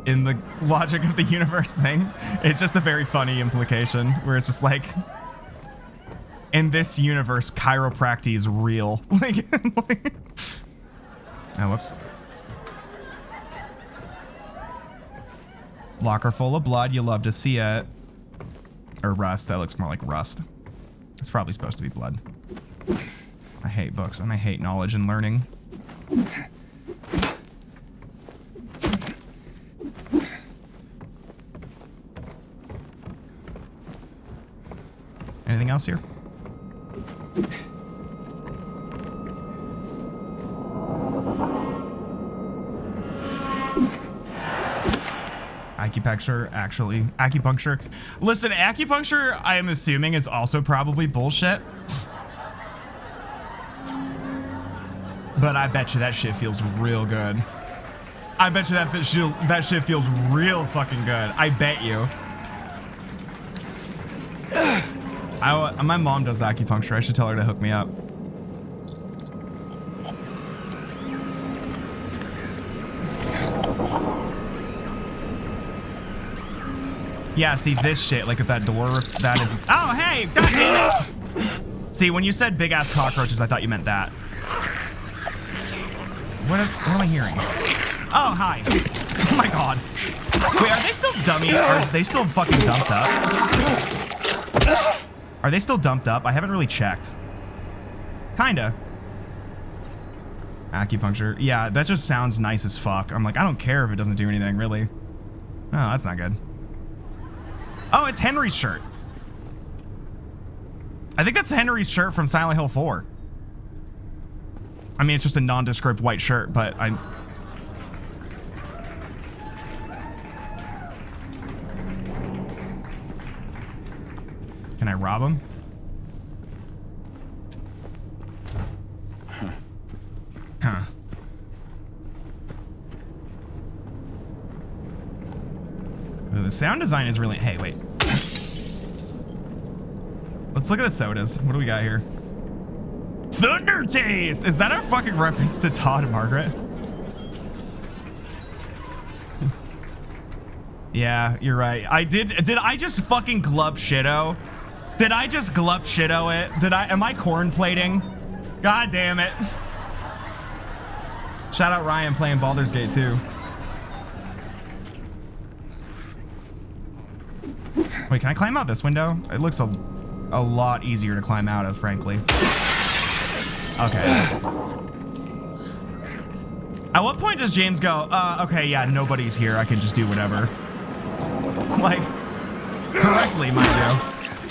in the logic of the universe thing. It's just a very funny implication where it's just like, in this universe, chiropractic is real. Like, oh, whoops. Locker full of blood, you love to see it. Or rust, that looks more like rust. It's probably supposed to be blood. I hate books and I hate knowledge and learning. Anything else here? Acupuncture. Listen, acupuncture, I am assuming, is also probably bullshit. But I bet you that shit feels real good. I bet you that shit feels real fucking good. I bet you. My mom does acupuncture. I should tell her to hook me up. Yeah, see this shit, like if that door, that is, oh, hey, god damn it. See, when you said big ass cockroaches, I thought you meant that. What am I hearing? Oh, hi. Oh my god. Wait, are they still dummy, or are they still fucking dumped up? Are they still dumped up? I haven't really checked. Kinda. Acupuncture. Yeah, that just sounds nice as fuck. I'm like, I don't care if it doesn't do anything, really. Oh, that's not good. Oh, it's Henry's shirt. I think that's Henry's shirt from Silent Hill 4. I mean, it's just a nondescript white shirt, but I'm... Can I rob him? Huh. Ooh, the sound design is really... Hey, wait. Let's look at the sodas. What do we got here? Thunder Taste! Is that a fucking reference to Todd and Margaret? Yeah, you're right. I did I just fucking glub shitto? Did I just glub shitto it? Am I corn plating? God damn it. Shout out Ryan playing Baldur's Gate 2. Wait, can I climb out this window? It looks a lot easier to climb out of, frankly. Okay. At what point does James go, okay, yeah, nobody's here. I can just do whatever. Like, correctly, mind you.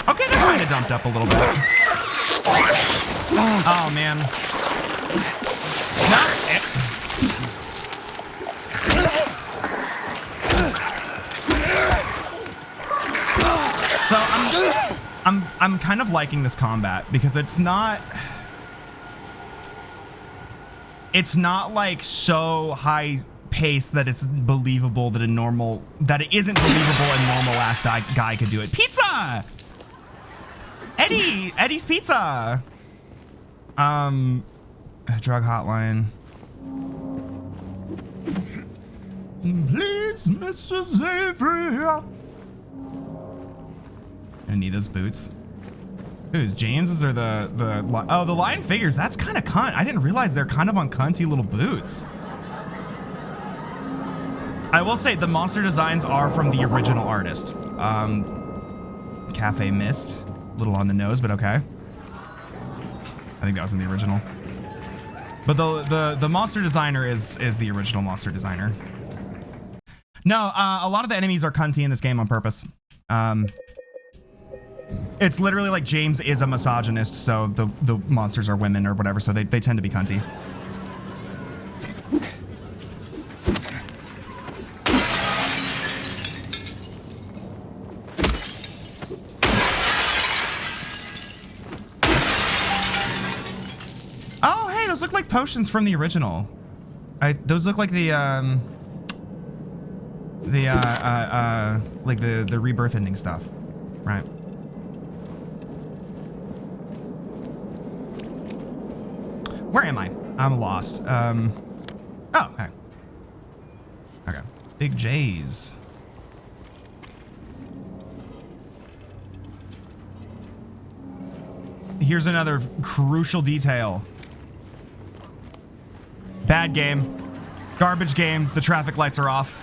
Okay, they're kind of dumped up a little bit. Oh, man. No. So I'm kind of liking this combat because it's not like so high paced that it's believable that it isn't believable a normal ass guy could do it. Pizza! Eddie's Pizza. Drug hotline. Please, Mrs. Avery. I need those boots. Who's James's or the Lion Figures? That's kind of cunt. I didn't realize they're kind of on cunty little boots. I will say the monster designs are from the original artist. Cafe Mist, a little on the nose, but okay. I think that was in the original. But the monster designer is the original monster designer. No, a lot of the enemies are cunty in this game on purpose. It's literally like James is a misogynist, so the monsters are women or whatever, so they tend to be cunty. Oh, hey, those look like potions from the original. Those look like the rebirth ending stuff, right? Where am I? I'm lost. Oh, okay. Okay. Big J's. Here's another crucial detail. Bad game. Garbage game. The traffic lights are off.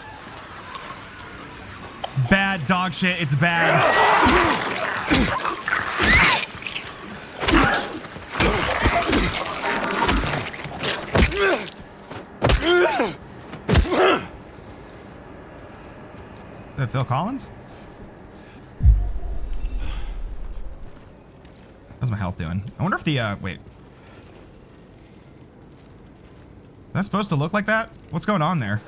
Bad dog shit. It's bad. Is that Phil Collins? How's my health doing? I wonder if the, wait. Is that supposed to look like that? What's going on there?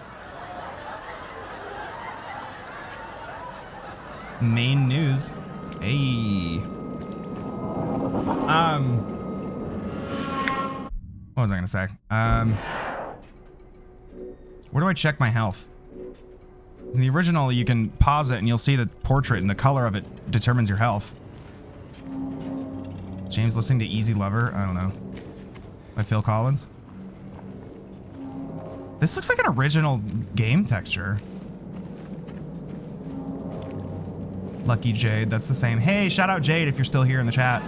Main news. Hey. What was I gonna say? Where do I check my health? In the original, you can pause it and you'll see the portrait and the color of it determines your health. James listening to Easy Lover? I don't know. By Phil Collins? This looks like an original game texture. Lucky Jade, that's the same. Hey, shout out Jade if you're still here in the chat.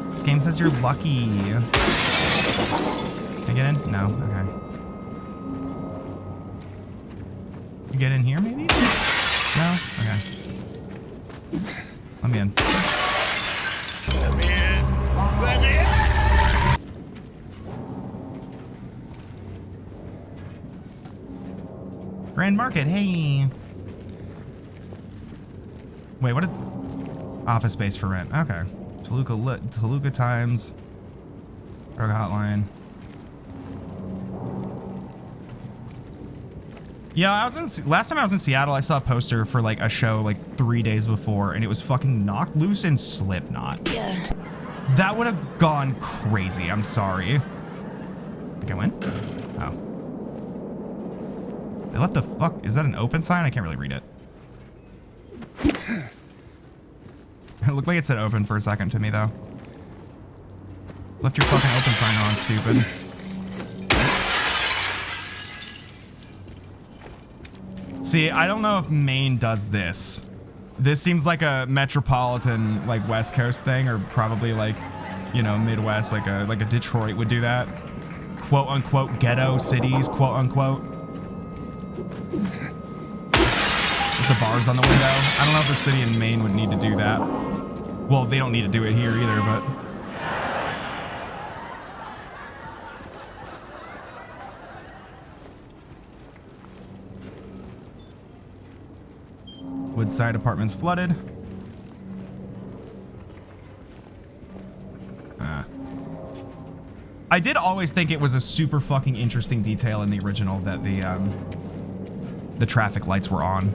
This game says you're lucky. Can I get in? No, okay. You get in here maybe? No? Okay. Let me in. Grand Market, hey. Wait, what? Office space for rent. Okay. Toluca Times. Drug hotline. Yeah, last time I was in Seattle, I saw a poster for like a show like 3 days before, and it was fucking Knocked Loose and Slipknot. Yeah. That would have gone crazy. I'm sorry. Think I went? Oh. They left the fuck. Is that an open sign? I can't really read it. It looked like it said open for a second to me, though. Left your fucking open sign on, stupid. See, I don't know if Maine does this. This seems like a metropolitan, like West Coast thing, or probably like, you know, Midwest, like a Detroit would do that. Quote unquote ghetto cities, quote unquote. With the bars on the window. I don't know if the city in Maine would need to do that. Well, they don't need to do it here either, but. Woodside apartments flooded. I did always think it was a super fucking interesting detail in the original that the traffic lights were on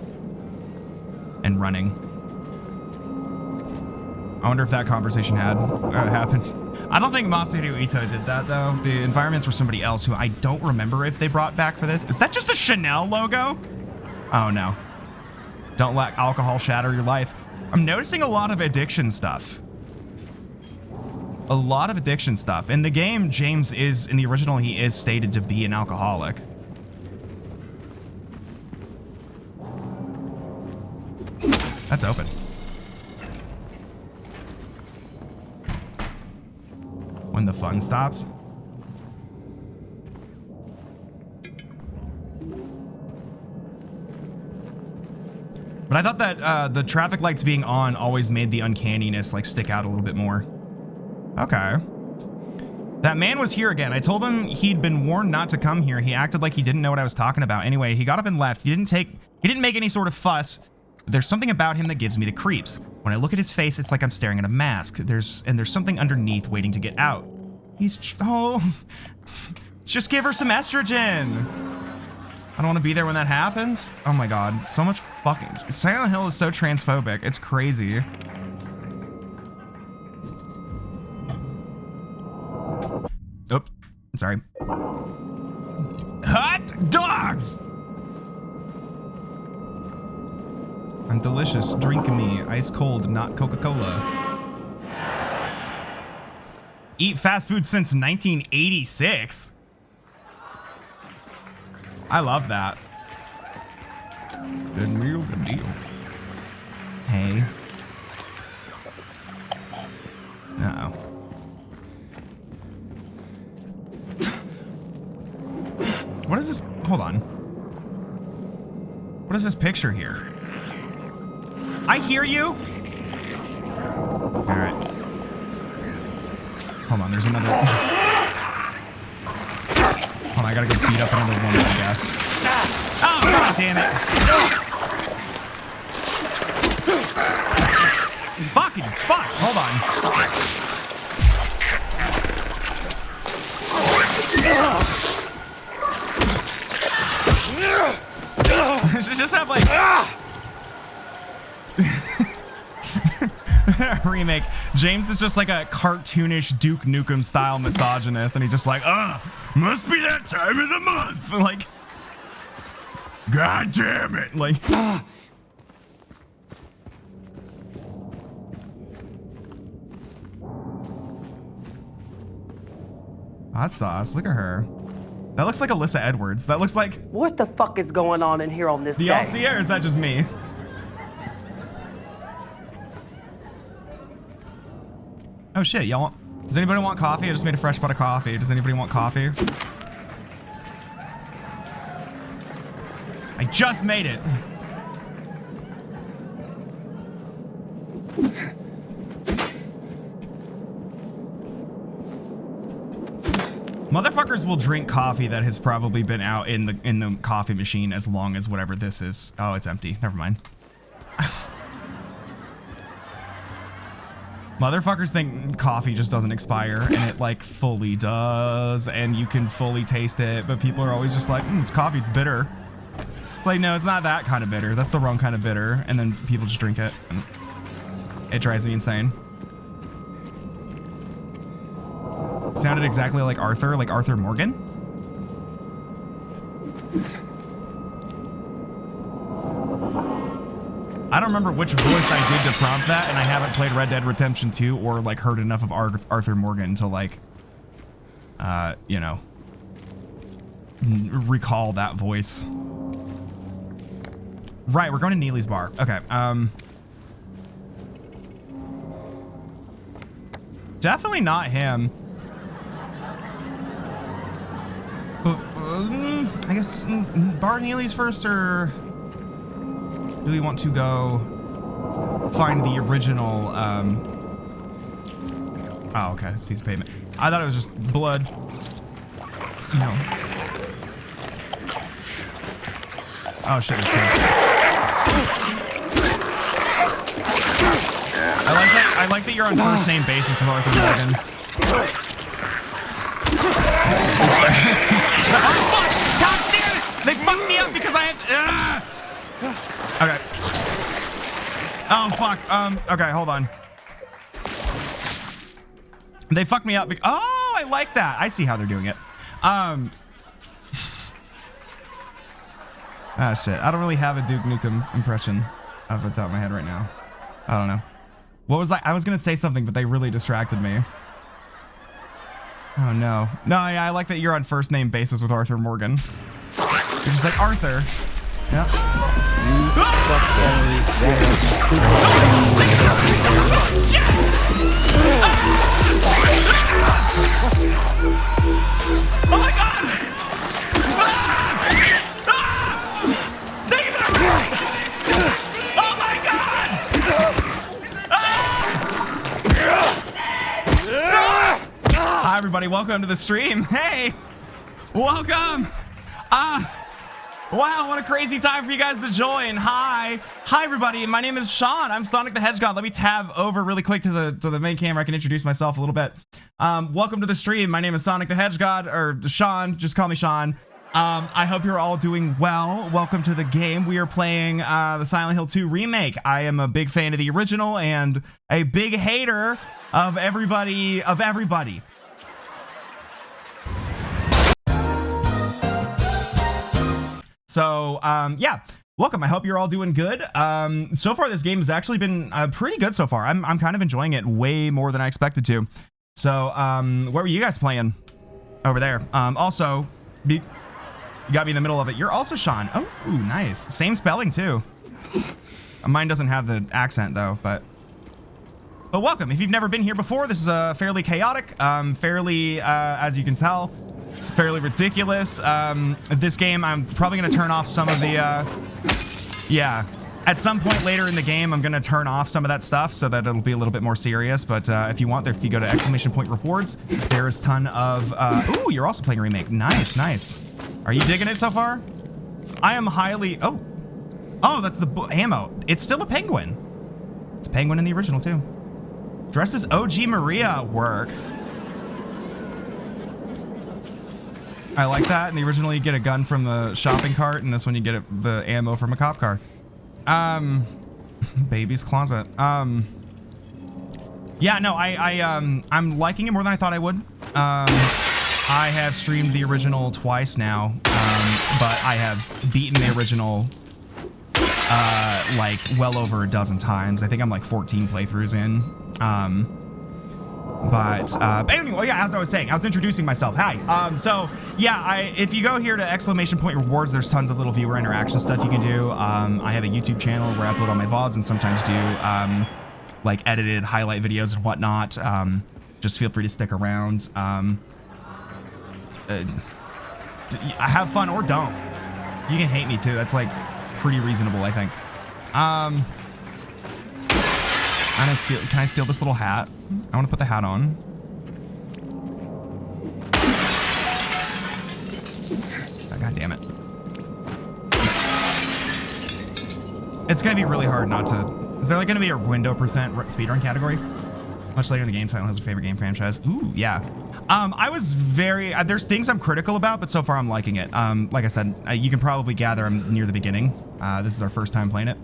and running. I wonder if that conversation had happened. I don't think Masaru Ito did that though. The environments were somebody else who I don't remember if they brought back for this. Is that just a Chanel logo? Oh no. Don't let alcohol shatter your life. I'm noticing a lot of addiction stuff. A lot of addiction stuff. In the game, James is, in the original, he is stated to be an alcoholic. That's open. When the fun stops. But I thought that the traffic lights being on always made the uncanniness like stick out a little bit more. Okay. That man was here again. I told him he'd been warned not to come here. He acted like he didn't know what I was talking about. Anyway, he got up and left. He didn't make any sort of fuss. There's something about him that gives me the creeps. When I look at his face, it's like I'm staring at a mask. There's something underneath waiting to get out. Just give her some estrogen. I don't want to be there when that happens. Oh my god, so much fucking... Silent Hill is so transphobic. It's crazy. Oops, sorry. Hot dogs! I'm delicious. Drink me. Ice cold, not Coca-Cola. Eat fast food since 1986? I love that. Good meal, good deal. Hey. Uh-oh. What is this? Hold on. What is this picture here? I hear you. All right. Hold on, there's another. Hold on, I gotta go beat up another woman, I guess. Oh, god damn it. Fucking fuck, hold on. Just have like remake. James is just like a cartoonish Duke Nukem style misogynist, and he's just like, must be that time of the month. Like, god damn it. Like, hot sauce. Look at her. That looks like Alyssa Edwards. That looks like... What the fuck is going on in here on this day? Y'all see her, or is that just me? Oh shit, y'all want... Does anybody want coffee? I just made a fresh pot of coffee. Does anybody want coffee? I just made it. Motherfuckers will drink coffee that has probably been out in the coffee machine as long as whatever this is. Oh, it's empty. Never mind. Motherfuckers think coffee just doesn't expire, and it like fully does, and you can fully taste it, but people are always just like, it's coffee, it's bitter. It's like, no, it's not that kind of bitter. That's the wrong kind of bitter, and then people just drink it. And it drives me insane. Sounded exactly like Arthur Morgan. I don't remember which voice I did to prompt that, and I haven't played Red Dead Redemption 2 or like heard enough of Arthur Morgan to like, you know, recall that voice. Right, we're going to Neely's bar. Okay. Definitely not him. I guess bar Neely's first, or do we want to go find the original? Oh, okay, it's a piece of pavement. I thought it was just blood. No. Oh shit, there's two. I like that you're on first name basis with Arthur Morgan. Oh fuck! God damn it! They fucked me up because I had. Okay. Oh fuck. Okay, hold on. They fucked me up. Oh, I like that. I see how they're doing it. Ah shit. I don't really have a Duke Nukem impression off the top of my head right now. I don't know. What was I was gonna say something, but they really distracted me. Oh no. No, yeah, I like that you're on first name basis with Arthur Morgan. You're just like Arthur. Yeah. Oh my god! Oh my god! Hi everybody, welcome to the stream. Hey! Welcome! Wow, what a crazy time for you guys to join. Hi everybody, my name is Sean. I'm Sonic the Hedgehog. Let me tab over really quick to the main camera. I can introduce myself a little bit. Welcome to the stream. My name is Sonic the Hedgehog, or Sean, just call me Sean. I hope you're all doing well. Welcome to the game. We are playing the Silent Hill 2 remake. I am a big fan of the original and a big hater of everybody. So, yeah, welcome. I hope you're all doing good. So far, this game has actually been pretty good so far. I'm kind of enjoying it way more than I expected to. So, what were you guys playing over there? Also, you got me in the middle of it. You're also Sean. Oh, nice. Same spelling, too. Mine doesn't have the accent, though, but welcome. If you've never been here before, this is fairly chaotic, fairly, as you can tell, it's fairly ridiculous. This game, I'm probably going to turn off some of the, yeah. At some point later in the game, I'm going to turn off some of that stuff so that it'll be a little bit more serious. But if you want, if you go to !rewards, there is a ton of, ooh, you're also playing Remake. Nice, nice. Are you digging it so far? I am highly, oh, that's the ammo. It's still a penguin. It's a penguin in the original, too. Dressed as OG Maria work. I like that. In the original, you get a gun from the shopping cart, and this one you get the ammo from a cop car. Baby's closet. Yeah, no, I'm liking it more than I thought I would. I have streamed the original twice now, but I have beaten the original like well over a dozen times. I think I'm like 14 playthroughs in. But anyway, yeah, as I was saying, I was introducing myself. Hi. So yeah, if you go here to !rewards, there's tons of little viewer interaction stuff you can do. I have a YouTube channel where I upload all my VODs and sometimes do like edited highlight videos and whatnot. Just feel free to stick around. Have fun or don't. You can hate me too. That's like pretty reasonable, I think. Can I steal this little hat? I want to put the hat on. Oh, God damn it. It's going to be really hard not to... Is there like going to be a window percent speedrun category? Much later in the game, Silent Hill's a favorite game franchise. Ooh, yeah. I was very... there's things I'm critical about, but so far I'm liking it. Like I said, you can probably gather I'm near the beginning. This is our first time playing it.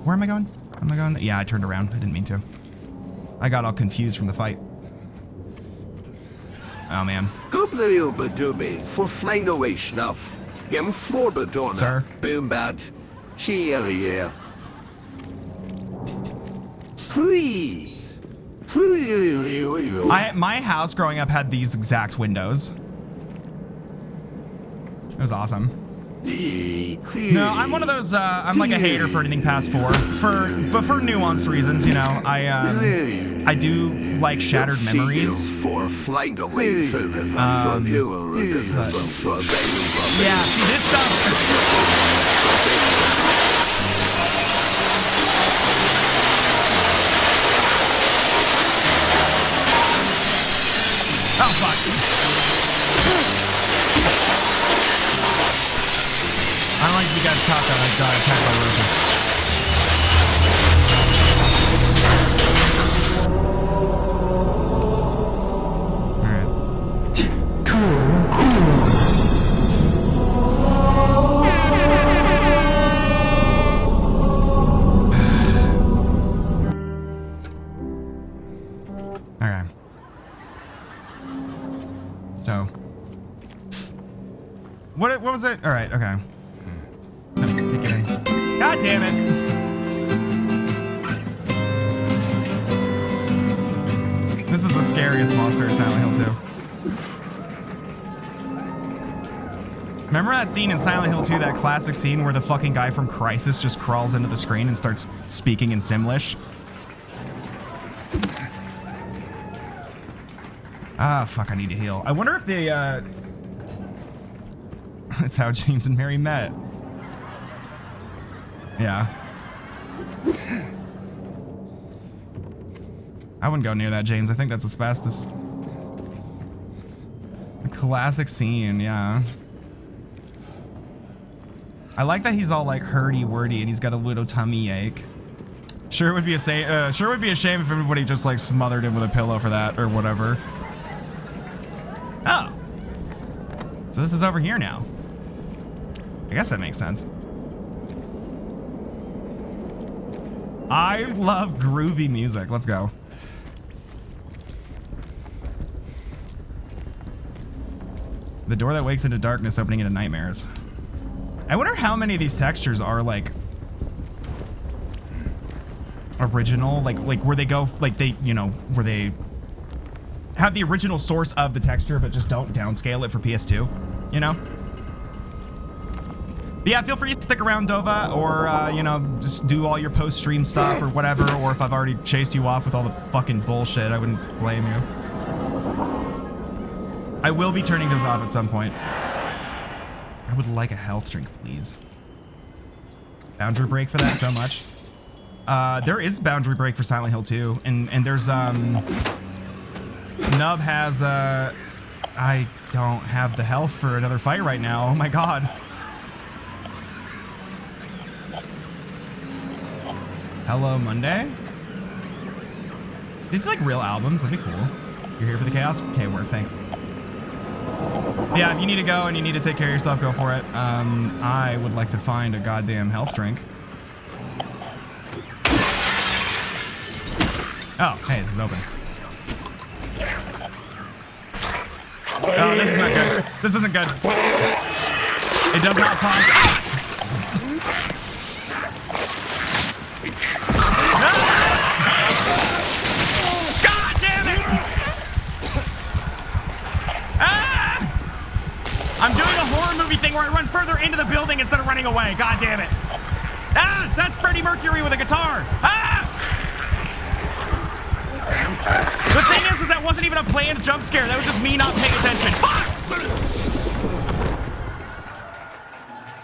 Where am I going? Am I going? Yeah, I turned around. I didn't mean to. I got all confused from the fight. Oh, man. Goobly-ooba-dooby for flying away snuff. Gem floor Sir? Boom bad. Cheerio. Please. My house growing up had these exact windows. It was awesome. No, I'm one of those, I'm like a hater for anything past 4. But for nuanced reasons, you know. I do like Shattered Memories. For flying away from you. Yeah, see this stuff. Oh, fuck. I don't like you guys talk that I got attacked by roaches. Alright. So, what was it? All right, okay. No, pick it in. God damn it! This is the scariest monster in Silent Hill 2. Remember that scene in Silent Hill 2, that classic scene where the fucking guy from Crysis just crawls into the screen and starts speaking in Simlish? Ah, fuck, I need to heal. I wonder if they, that's how James and Mary met. Yeah. I wouldn't go near that, James. I think that's asbestos. A classic scene, yeah. I like that he's all like hurdy-wordy and he's got a little tummy ache. Sure it would be a shame if everybody just like smothered him with a pillow for that or whatever. Oh. So this is over here now. I guess that makes sense. I love groovy music. Let's go. The door that wakes into darkness, opening into nightmares. I wonder how many of these textures are like original, like where they go, like they, you know, where they have the original source of the texture, but just don't downscale it for PS2, you know? But yeah, feel free to stick around, Dova, or, you know, just do all your post-stream stuff or whatever, or if I've already chased you off with all the fucking bullshit, I wouldn't blame you. I will be turning those off at some point. I would like a health drink, please. Boundary break for that so much. There is boundary break for Silent Hill 2, and there's, Nub has, I don't have the health for another fight right now. Oh my god. Hello Monday? These are like real albums. That'd be cool. You're here for the chaos? Okay, work. Thanks. Yeah, if you need to go and you need to take care of yourself, go for it. I would like to find a goddamn health drink. Oh, hey, this is open. Oh, this is not good. This isn't good. It does not pump. God damn it! Ah! I'm doing a horror movie thing where I run further into the building instead of running away. God damn it. Ah! That's Freddie Mercury with a guitar. Ah! The thing is that wasn't even a planned jump scare. That was just me not paying attention. Fuck!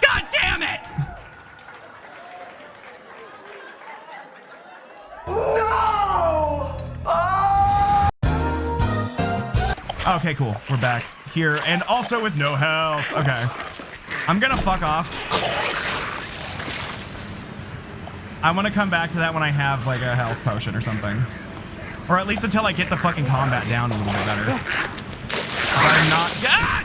God damn it! No! Oh! Okay, cool. We're back here and also with no health. Okay. I'm gonna fuck off. I want to come back to that when I have like a health potion or something. Or at least until I get the fucking combat down a little bit better. I'm not. Ah!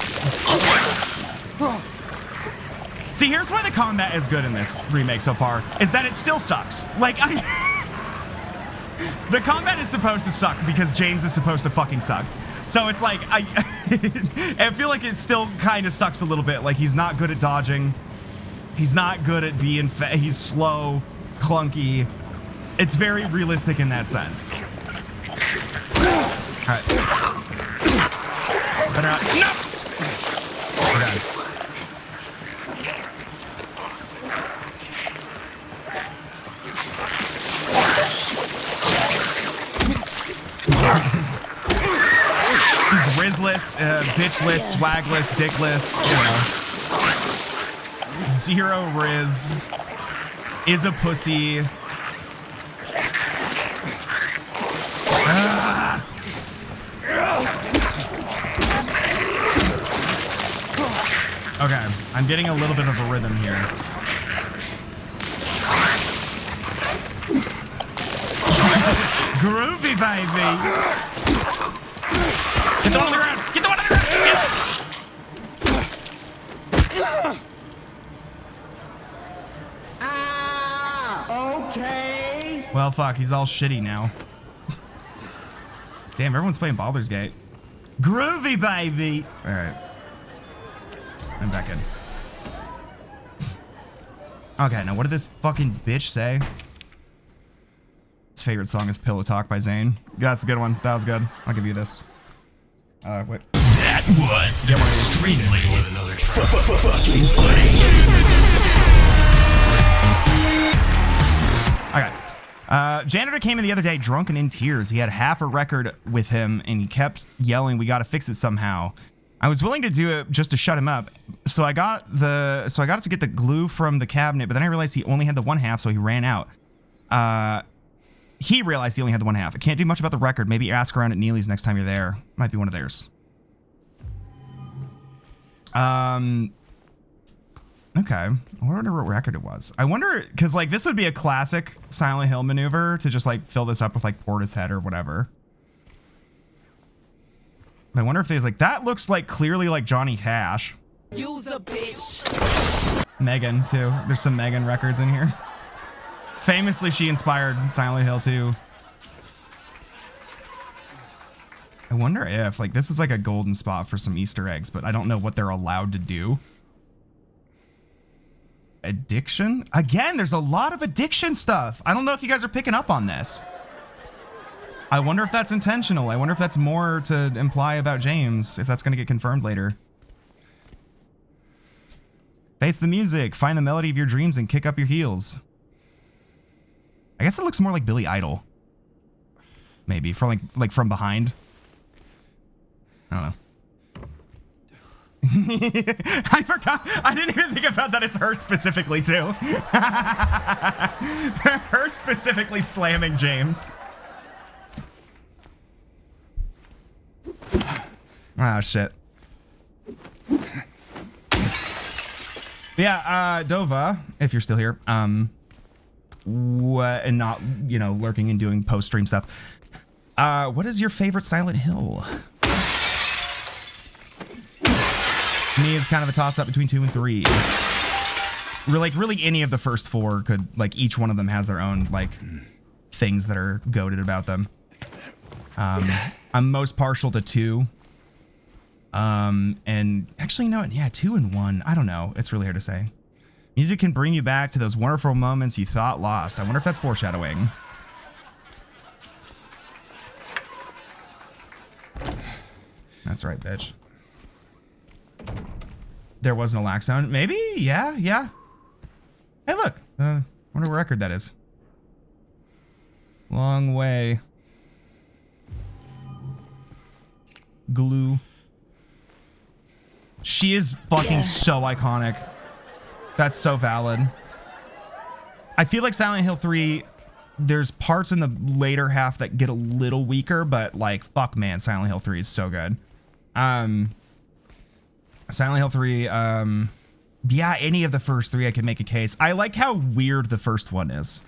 See, here's why the combat is good in this remake so far, is that it still sucks. Like, the combat is supposed to suck because James is supposed to fucking suck. So it's like, I feel like it still kind of sucks a little bit. Like, he's not good at dodging. He's not good at being, he's slow, clunky. It's very realistic in that sense. Alright. Better not. No! Okay. Bitchless, bitchless, swagless, dickless, you know. Zero Riz. Is a pussy. Okay, I'm getting a little bit of a rhythm here. Groovy, baby. Get the one on the ground. Get the one on the ground. Okay. Well, fuck, he's all shitty now. Damn, everyone's playing Baldur's Gate. Groovy, baby. All right. I'm back in. Okay, now what did this fucking bitch say? His favorite song is Pillow Talk by Zayn. That's a good one. That was good. I'll give you this. Wait. That was extremely fucking funny. Okay. Janitor came in the other day drunk and in tears. He had half a record with him and he kept yelling, "We gotta fix it somehow." I was willing to do it just to shut him up. So I got to get the glue from the cabinet, but then I realized he only had the one half, so he ran out. He realized he only had the one half. I can't do much about the record. Maybe ask around at Neely's next time you're there. Might be one of theirs. Okay. I wonder what record it was. I wonder, because like this would be a classic Silent Hill maneuver to just like fill this up with like Portishead or whatever. I wonder if there's like, that looks like clearly like Johnny Cash. Use a bitch. Megan too. There's some Megan records in here. Famously, she inspired Silent Hill 2. I wonder if like this is like a golden spot for some Easter eggs, but I don't know what they're allowed to do. Addiction? Again, there's a lot of addiction stuff. I don't know if you guys are picking up on this. I wonder if that's intentional. I wonder if that's more to imply about James, if that's going to get confirmed later. Face the music, find the melody of your dreams, and kick up your heels. I guess it looks more like Billy Idol. Maybe, for like from behind. I don't know. I forgot. I didn't even think about that. It's her specifically, too. Her specifically slamming James. Ah, shit. Yeah, Dova, if you're still here, and not, you know, lurking and doing post-stream stuff. What is your favorite Silent Hill? Me, is kind of a toss-up between 2 and 3. Really, any of the first 4 could, like, each one of them has their own, like, things that are goated about them. I'm most partial to 2. And actually, no, yeah, 2 and 1. I don't know. It's really hard to say. Music can bring you back to those wonderful moments you thought lost. I wonder if that's foreshadowing. That's right, bitch. There was no lax sound. Maybe? Yeah. Hey, look. Wonder what record that is. Long way. Glue. She is fucking so iconic. That's so valid. I feel like Silent Hill 3, there's parts in the later half that get a little weaker, but like, fuck man, Silent Hill 3 is so good. Silent Hill 3, yeah, any of the first 3 I can make a case. I like how weird the first one is.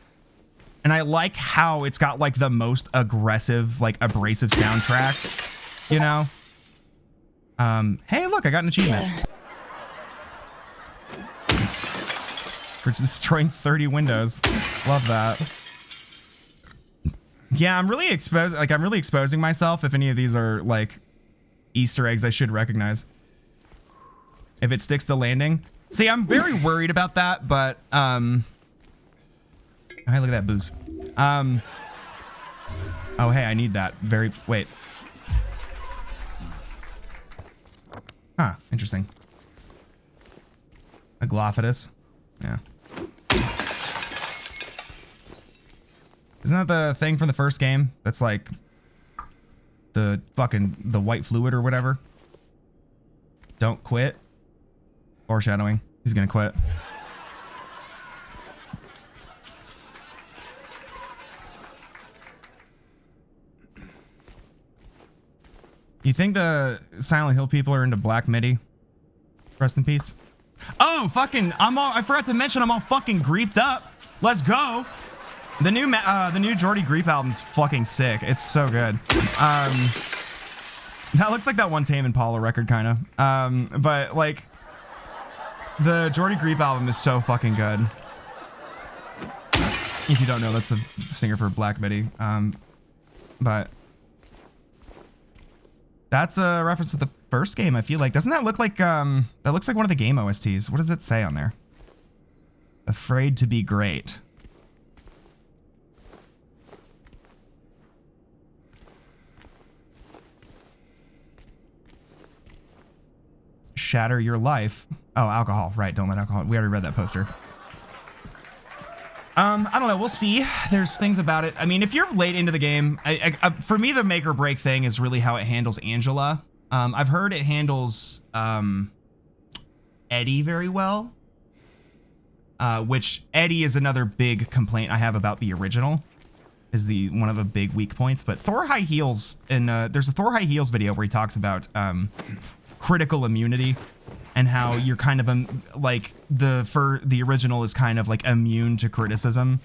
And I like how it's got like the most aggressive, like abrasive soundtrack, you know? Hey, look, I got an achievement. For destroying 30 windows. Love that. Yeah, I'm really exposing myself if any of these are like Easter eggs I should recognize. If it sticks the landing. See, I'm very worried about that, but hey, look at that booze. Oh hey, I need that. Wait. Huh, interesting. A Glophitus. Yeah. Isn't that the thing from the first game? That's like the white fluid or whatever? Don't quit. Foreshadowing. He's gonna quit. You think the Silent Hill people are into Black Midi? Rest in peace. Oh, fucking! I forgot to mention I'm all fucking greeped up. Let's go. The new Jordy Greep album's fucking sick. It's so good. That looks like that one Tame Impala record, kind of. But like, the Jordy Greep album is so fucking good. If you don't know, that's the singer for Black Midi. But that's a reference to the first game, I feel like. Doesn't that look like, that looks like one of the game OSTs. What does it say on there? Afraid to be great. Shatter your life. Oh, alcohol. Right, don't let alcohol. We already read that poster. I don't know. We'll see. There's things about it. I mean, if you're late into the game, for me, the make or break thing is really how it handles Angela. I've heard it handles Eddie very well, which Eddie is another big complaint I have about the original, is one of the big weak points. But Thor High Heels, and there's a Thor High Heels video where he talks about critical immunity. And how you're kind of like the original is kind of like immune to criticism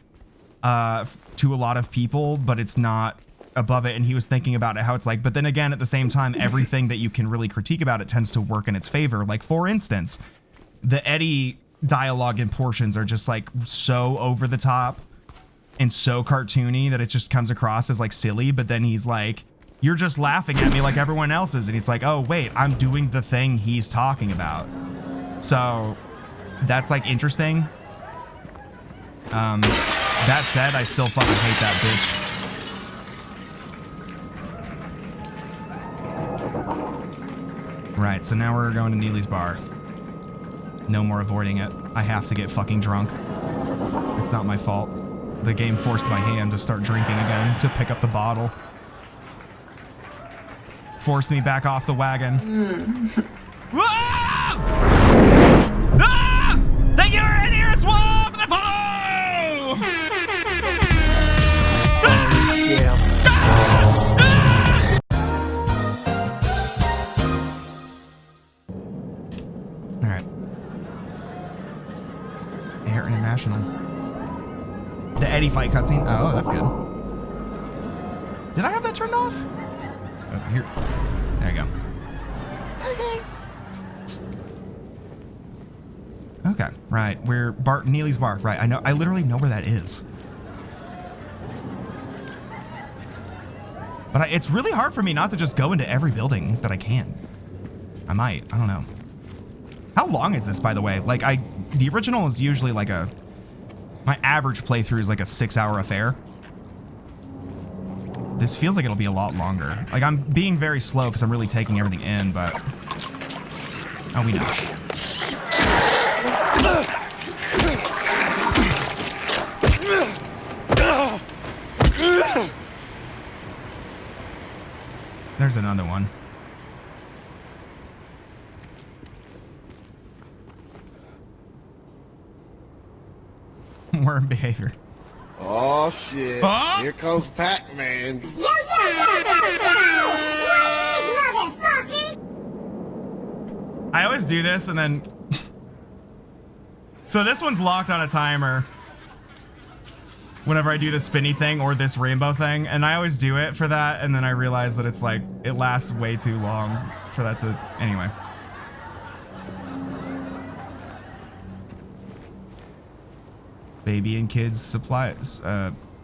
to a lot of people, but it's not above it. And he was thinking about it, how it's like, but then again, at the same time, everything that you can really critique about it tends to work in its favor. Like, for instance, the Eddie dialogue and portions are just like so over the top and so cartoony that it just comes across as like silly. But then he's like, you're just laughing at me like everyone else is. And it's like, oh, wait, I'm doing the thing he's talking about. So that's like interesting. That said, I still fucking hate that bitch. Right, so now we're going to Neely's bar. No more avoiding it. I have to get fucking drunk. It's not my fault. The game forced my hand to start drinking again, to pick up the bottle. Forced me back off the wagon. Ah! Ah! Thank you for in here as well for the follow! Yeah. Alright. Air International. The Eddie fight cutscene. Oh, that's good. Did I have that turned off? Here. There you go. Okay, right. We're Neely's bar. Right. I literally know where that is. But it's really hard for me not to just go into every building that I can. I might. I don't know. How long is this, by the way? Like, the original is usually like my average playthrough is like a 6-hour affair. This feels like it'll be a lot longer. Like, I'm being very slow because I'm really taking everything in, but... Oh, we know. There's another one. Worm behavior. Oh shit. Huh? Here comes Pac-Man. I always do this and then... So this one's locked on a timer whenever I do the spinny thing or this rainbow thing, and I always do it for that, and then I realize that it's like, it lasts way too long for that to... Anyway. Baby and Kids Supplies,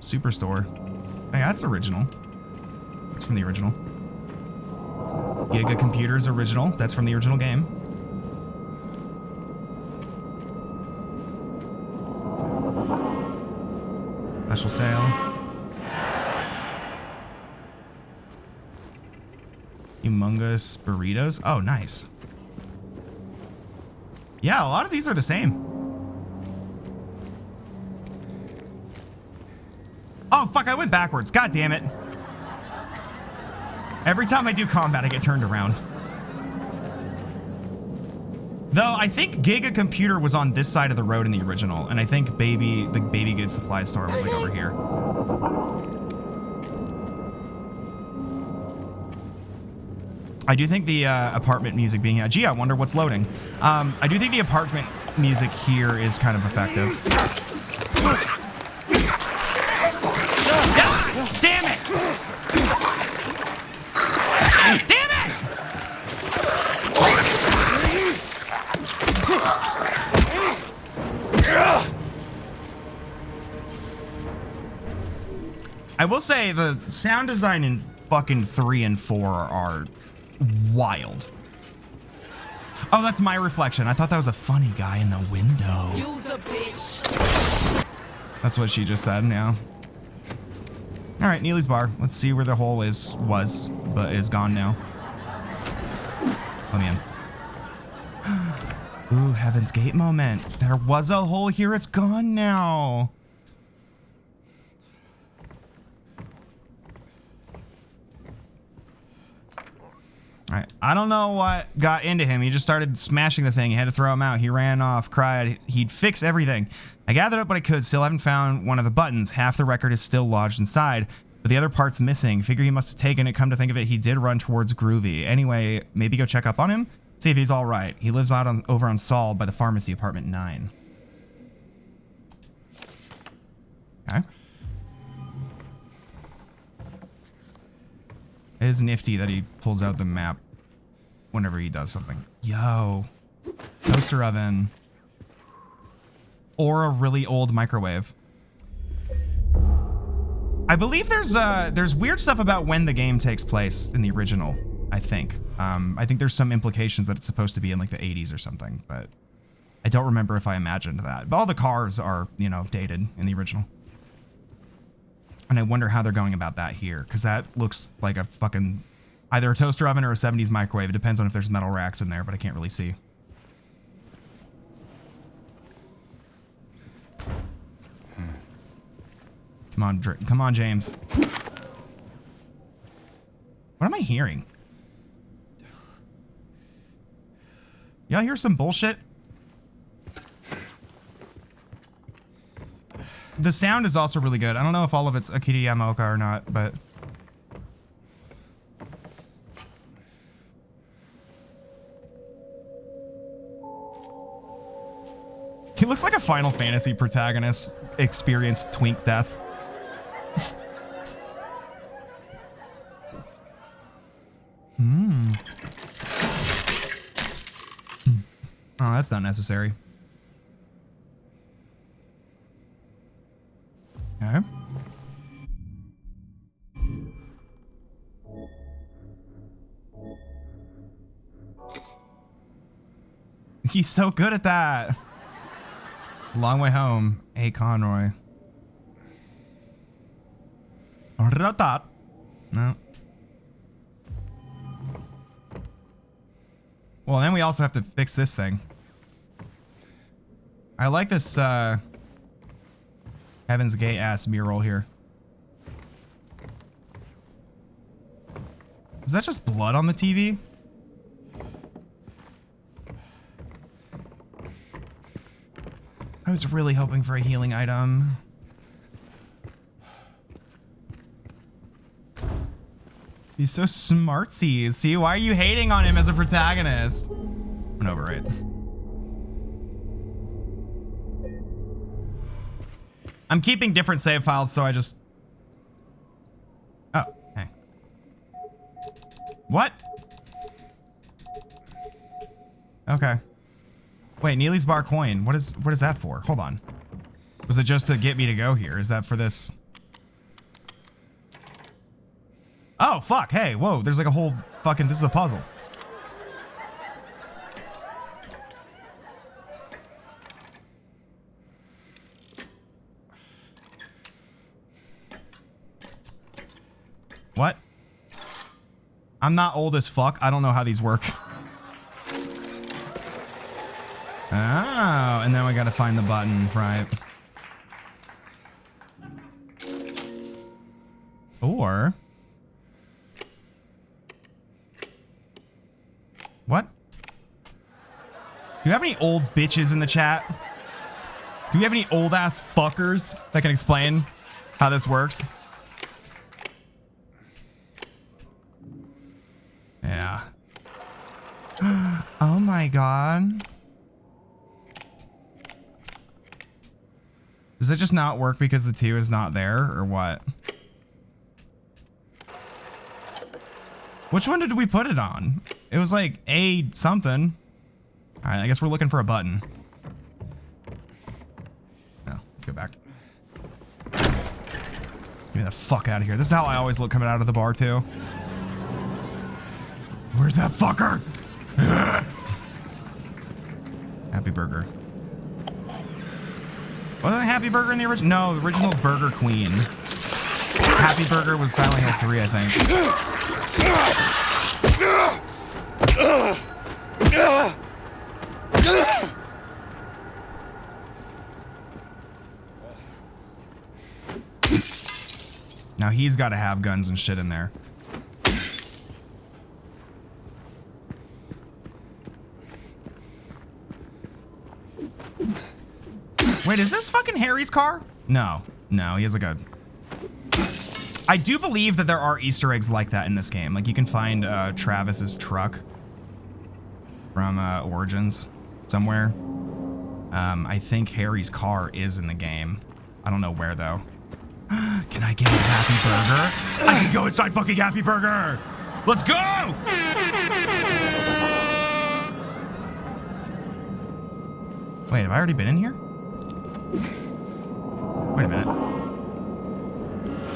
Superstore. Hey, that's original. That's from the original. Giga Computers original. That's from the original game. Special sale. Humongous burritos. Oh, nice. Yeah, a lot of these are the same. Oh, fuck, I went backwards. God damn it. Every time I do combat, I get turned around. Though I think Giga Computer was on this side of the road in the original, and I think the Baby Goods supply store was like over here. I do think the apartment music being here. Gee, I wonder what's loading. I do think the apartment music here is kind of effective. Ah, damn it! Damn it! I will say the sound design in fucking 3 and 4 are wild. Oh, that's my reflection. I thought that was a funny guy in the window. Use a bitch. That's what she just said now. All right, Neely's bar. Let's see where the hole but is gone now. Let me in. Ooh, Heaven's Gate moment. There was a hole here. It's gone now. All right. I don't know what got into him. He just started smashing the thing. He had to throw him out. He ran off, cried. He'd fix everything. I gathered up what I could. Still haven't found one of the buttons. Half the record is still lodged inside, but the other part's missing. Figure he must have taken it. Come to think of it, he did run towards Groovy. Anyway, maybe go check up on him. See if he's all right. He lives out over on Saul by the pharmacy, apartment 9. Okay. It is nifty that he pulls out the map whenever he does something. Yo. Toaster oven. Or a really old microwave. I believe there's weird stuff about when the game takes place in the original, I think. I think there's some implications that it's supposed to be in like the 80s or something, but I don't remember if I imagined that. But all the cars are, you know, dated in the original. And I wonder how they're going about that here, because that looks like a fucking either a toaster oven or a 70s microwave. It depends on if there's metal racks in there, but I can't really see. Come on, James. What am I hearing? Y'all hear some bullshit? The sound is also really good. I don't know if all of it's Akira Yamaoka or not, but... He looks like a Final Fantasy protagonist experienced twink death. Oh, that's not necessary. Okay. He's so good at that. Long way home. Hey, Conroy. No. Well, then we also have to fix this thing. I like this Heaven's Gate ass mural here. Is that just blood on the TV? I was really hoping for a healing item. He's so smartsy. See, why are you hating on him as a protagonist? Went over it. I'm keeping different save files, so I just... Oh, hey. What? Okay. Wait, Neely's bar coin. What is that for? Hold on. Was it just to get me to go here? Is that for this? Oh, fuck. Hey, whoa. There's like a whole fucking... This is a puzzle. What? I'm not old as fuck. I don't know how these work. Oh, and then we gotta find the button, right? Or... What? Do you have any old bitches in the chat? Do we have any old ass fuckers that can explain how this works? Yeah. Oh my god. Does it just not work because the 2 is not there or what? Which one did we put it on? It was like A something. All right, I guess we're looking for a button. No, let's go back. Get me the fuck out of here. This is how I always look coming out of the bar too. Where's that fucker? Happy Burger. Wasn't Happy Burger in the original? No, the original's Burger Queen. Happy Burger was Silent Hill 3, I think. Now he's got to have guns and shit in there. Wait, is this fucking Harry's car? No, he has like a... I do believe that there are Easter eggs like that in this game. Like you can find Travis's truck from Origins somewhere. I think Harry's car is in the game. I don't know where though. Can I get a Happy Burger? I can go inside fucking Happy Burger. Let's go! Wait, have I already been in here? Wait a minute.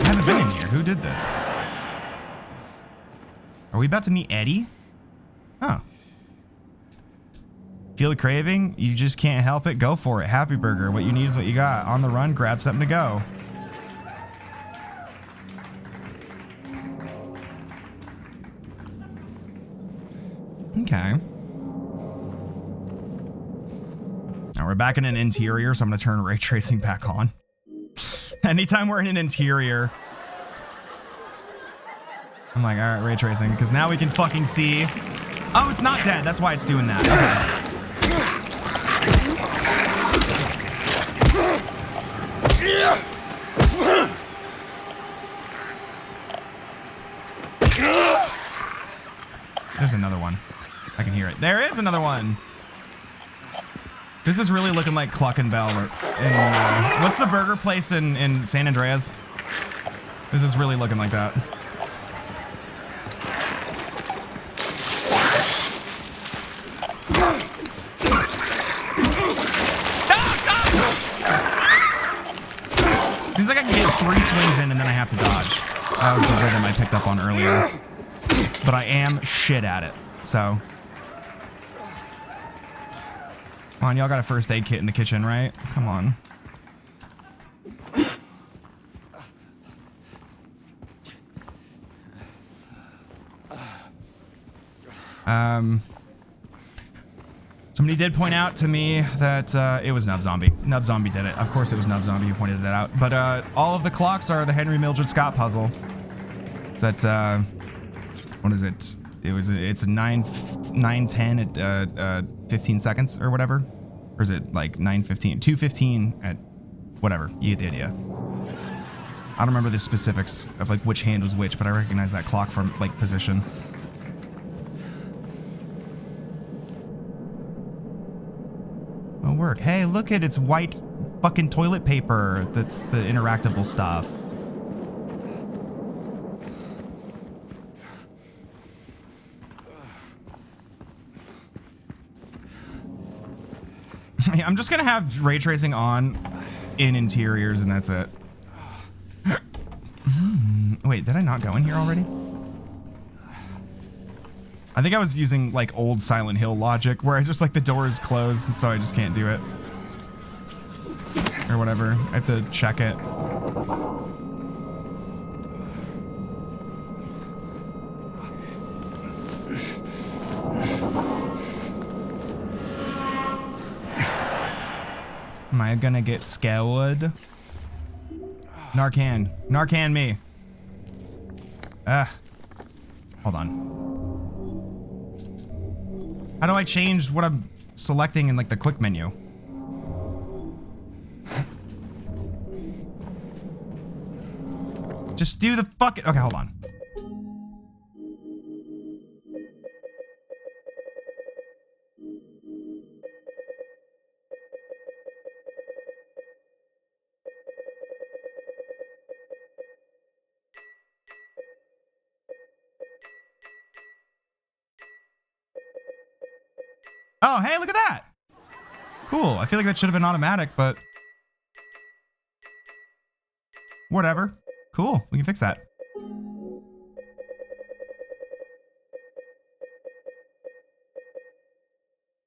I haven't been in here. Who did this? Are we about to meet Eddie? Oh. Feel the craving? You just can't help it? Go for it. Happy Burger. What you need is what you got. On the run, grab something to go. Okay. Now we're back in an interior, so I'm gonna turn ray tracing back on. Anytime we're in an interior, I'm like, all right, ray tracing, because now we can fucking see. Oh, it's not dead. That's why it's doing that. Okay. There's another one. I can hear it. There is another one. This is really looking like Cluck and Bell. What's the burger place in San Andreas? This is really looking like that. Seems like I can get 3 swings in and then I have to dodge. That was the rhythm I picked up on earlier. But I am shit at it, so. Come on, y'all got a first aid kit in the kitchen, right? Come on. Somebody did point out to me that it was Nub Zombie. Nub Zombie did it. Of course it was Nub Zombie who pointed it out. But all of the clocks are the Henry Mildred Scott puzzle. It's at, what is it? It's a 9:10 at 15 seconds or whatever. Or is it like 9:15? 2:15 at whatever. You get the idea. I don't remember the specifics of like which hand was which, but I recognize that clock from like position. Oh, work. Hey, look at it's white fucking toilet paper. That's the interactable stuff. I'm just gonna have ray tracing on in interiors and that's it. Wait, did I not go in here already? I think I was using like old Silent Hill logic where I just like the door is closed and so I just can't do it. Or whatever. I have to check it. Am I gonna get scared? Narcan. Narcan me. Hold on. How do I change what I'm selecting in like the quick menu. Just do the fucking, okay, hold on. Oh, hey, look at that. Cool. I feel like that should have been automatic, but whatever. Cool. We can fix that.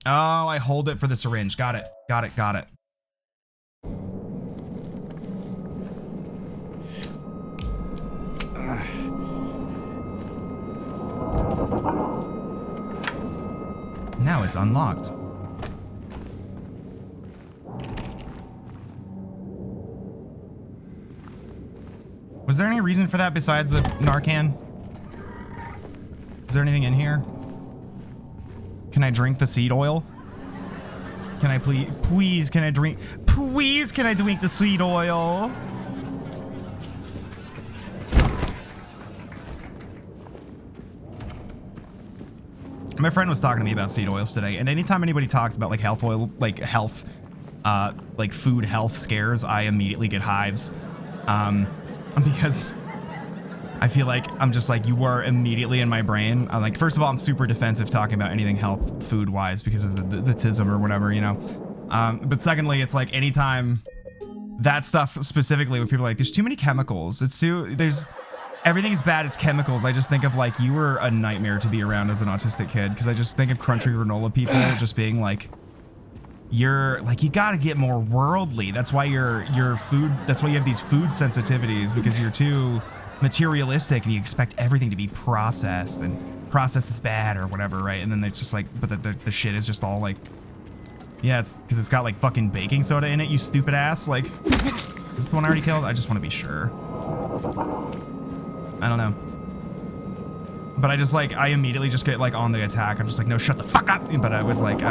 Oh, I hold it for the syringe. Got it. Got it. Got it. Now it's unlocked. Was there any reason for that besides the Narcan? Is there anything in here? Can I drink the seed oil? Can I please can I drink the seed oil? My friend was talking to me about seed oils today, and anytime anybody talks about like health oil, like health, like food health scares, I immediately get hives. Because I feel like I'm just like, you were immediately in my brain. I'm like, first of all, I'm super defensive talking about anything health food wise because of the tism or whatever, you know. But secondly, it's like anytime that stuff specifically when people are like, there's too many chemicals. Everything's bad, it's chemicals. I just think of like, you were a nightmare to be around as an autistic kid, because I just think of crunchy granola people just being like, you're like, you gotta get more worldly. That's why your food, that's why you have these food sensitivities, because you're too materialistic and you expect everything to be processed, and processed is bad or whatever, right? And then it's just like, but the shit is just all like, yeah, it's because it's got like fucking baking soda in it, you stupid ass. Like, is this the one I already killed? I just want to be sure. I don't know. But I just like, I immediately just get like on the attack. I'm just like, no, shut the fuck up. But I was like,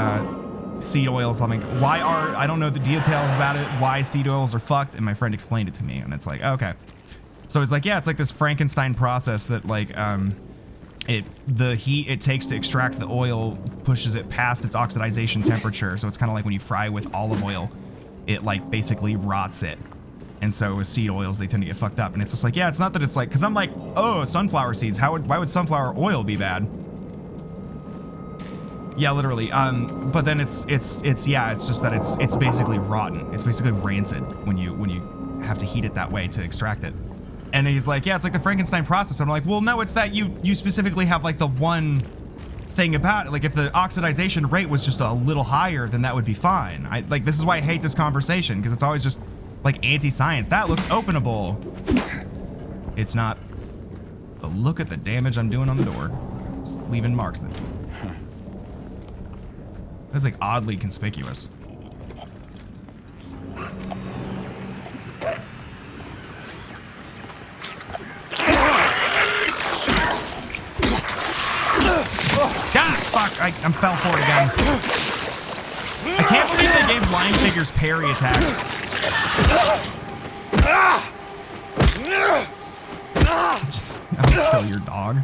seed oil something. I don't know the details about it, why seed oils are fucked. And my friend explained it to me, and it's like, okay. So it's like, yeah, it's like this Frankenstein process that like, the heat it takes to extract the oil pushes it past its oxidization temperature. So it's kind of like when you fry with olive oil, it like basically rots it. And so with seed oils, they tend to get fucked up. And it's just like, yeah, it's not that it's like, because I'm like, oh, sunflower seeds. Why would sunflower oil be bad? Yeah, literally. But then it's just that it's basically rotten. It's basically rancid when you have to heat it that way to extract it. And he's like, yeah, it's like the Frankenstein process. I'm like, well, no, it's that you specifically have like the one thing about it. Like if the oxidization rate was just a little higher, then that would be fine. This is why I hate this conversation, because it's always just like anti-science. That looks openable. It's not. But look at the damage I'm doing on the door. It's leaving marks that. That's like oddly conspicuous. God, fuck, I fell for it again. I can't believe they gave line figures parry attacks. I'll kill your dog.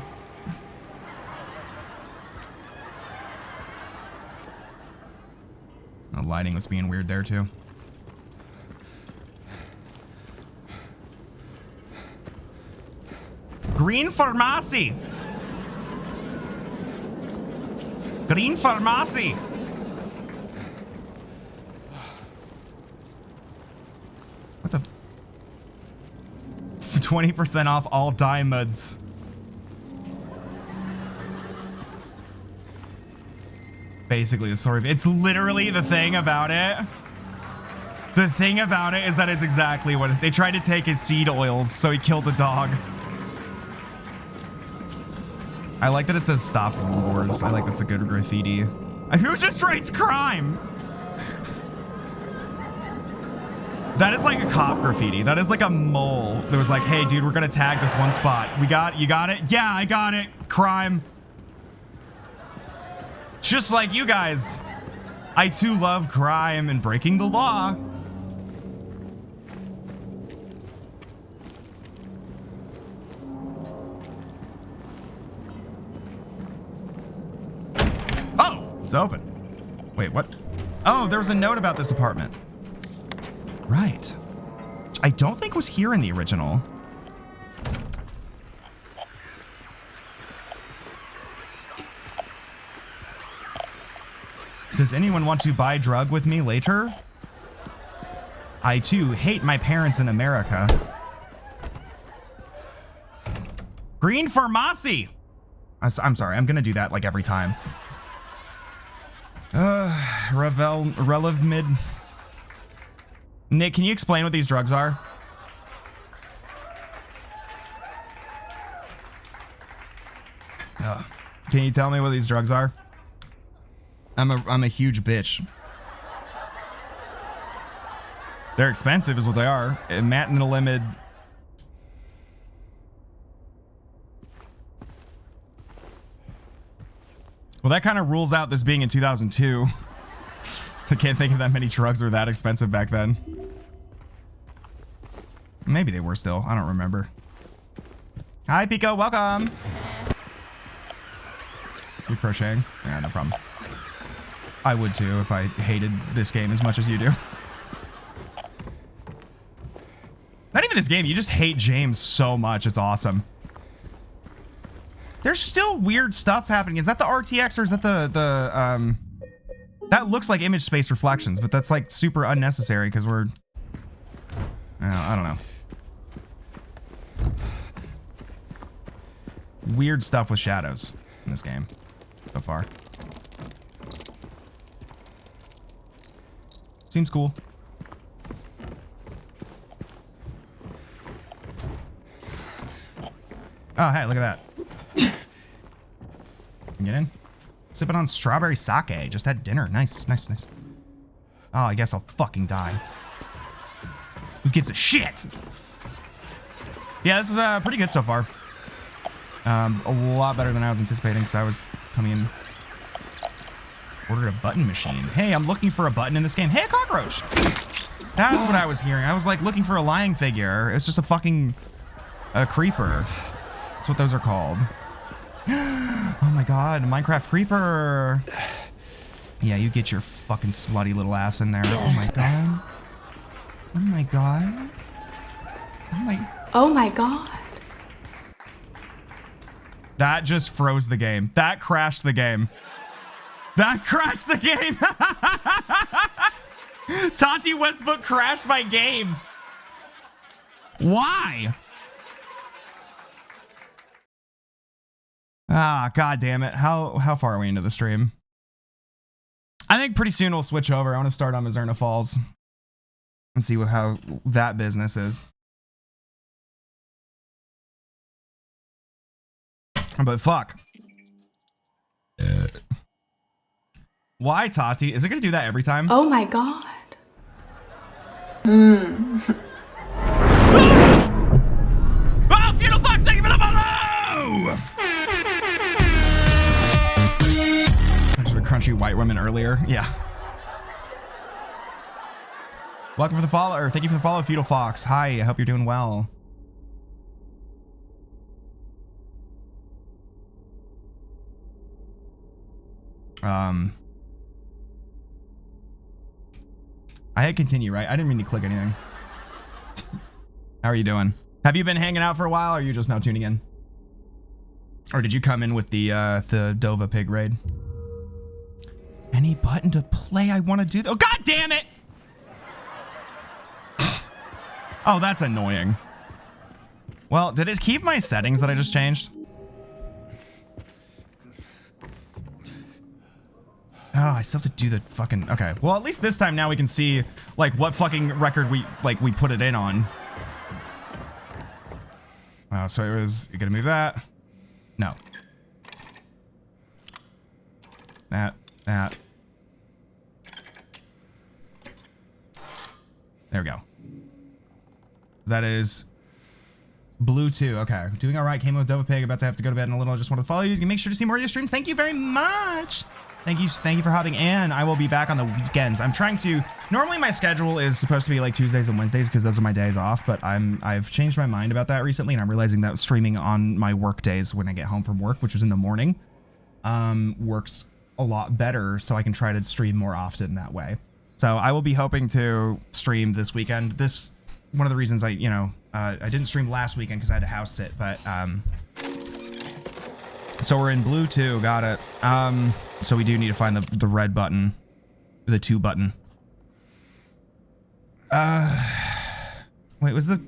The lighting was being weird there too. Green Pharmacy. Green Pharmacy. What the? 20% off all diamonds. Basically the story. It's literally the thing about it. The thing about it is that it's exactly what they tried to take his seed oils, so he killed a dog. I like that it says stop wars. I like that's a good graffiti. Who just writes crime? That is like a cop graffiti. That is like a mole that was like, hey dude, we're gonna tag this one spot. You got it? Yeah, I got it. Crime. Just like you guys. I too love crime and breaking the law. Oh, it's open. Wait, what? Oh, there was a note about this apartment. Right. I don't think was here in the original. Does anyone want to buy drug with me later? I too hate my parents in America. Green Pharmacy. I'm sorry, I'm gonna do that like every time. Relev mid. Nick, can you explain what these drugs are? Can you tell me what these drugs are? I'm a huge bitch. They're expensive is what they are. Matt in the limit. Well, that kind of rules out this being in 2002. I can't think of that many drugs were that expensive back then. Maybe they were still. I don't remember. Hi, Pico. Welcome. You crocheting? Yeah, no problem. I would too if I hated this game as much as you do. Not even this game. You just hate James so much. It's awesome. There's still weird stuff happening. Is that the RTX or is that the that looks like image space reflections, but that's like super unnecessary because we're... I don't know. Weird stuff with shadows in this game so far. Seems cool. Oh, hey, look at that. Get in. Sipping on strawberry sake. Just had dinner. Nice, nice, nice. Oh, I guess I'll fucking die. Who gives a shit? Yeah, this is pretty good so far. A lot better than I was anticipating because I was coming in. Ordered a button machine. Hey, I'm looking for a button in this game. Hey, a cockroach. That's what I was hearing. I was like looking for a lying figure. It's just a fucking creeper. That's what those are called. Oh my god, Minecraft creeper. Yeah, you get your fucking slutty little ass in there. Oh my god. Oh my god. Oh my god. That just froze the game. That crashed the game. That crashed the game. Tati Westbrook crashed my game. Why? Ah, god damn it. How far are we into the stream? I think pretty soon we'll switch over. I want to start on Mizerna Falls and see how that business is. But fuck. Why, Tati? Is it gonna do that every time? Oh my god. Oh, Feudal Fox, thank you for the follow! There's a crunchy white woman earlier. Yeah. Welcome for the follow, or thank you for the follow, Feudal Fox. Hi, I hope you're doing well. I hit continue, right? I didn't mean to click anything. How are you doing? Have you been hanging out for a while, or are you just now tuning in? Or did you come in with the Dova pig raid? Any button to play? I want to do. Oh, god damn it! Oh, that's annoying. Well, did it keep my settings that I just changed? Oh, I still have to do the fucking... Okay, well, at least this time now we can see, like, what fucking record we put it in on. Wow, so it was... You're gonna move that? No. That. There we go. That is... Blue 2. Okay, doing all right. Came with Dova Pig. About to have to go to bed in a little. I just wanted to follow you. You can make sure to see more of your streams. Thank you very much. Thank you for hopping in. I will be back on the weekends. I'm trying to. Normally, my schedule is supposed to be like Tuesdays and Wednesdays because those are my days off. But I've changed my mind about that recently, and I'm realizing that streaming on my work days when I get home from work, which is in the morning, works a lot better. So I can try to stream more often that way. So I will be hoping to stream this weekend. This one of the reasons I didn't stream last weekend because I had a house sit, but so we're in blue too. Got it. So we do need to find the red button, the 2 button. Wait, was the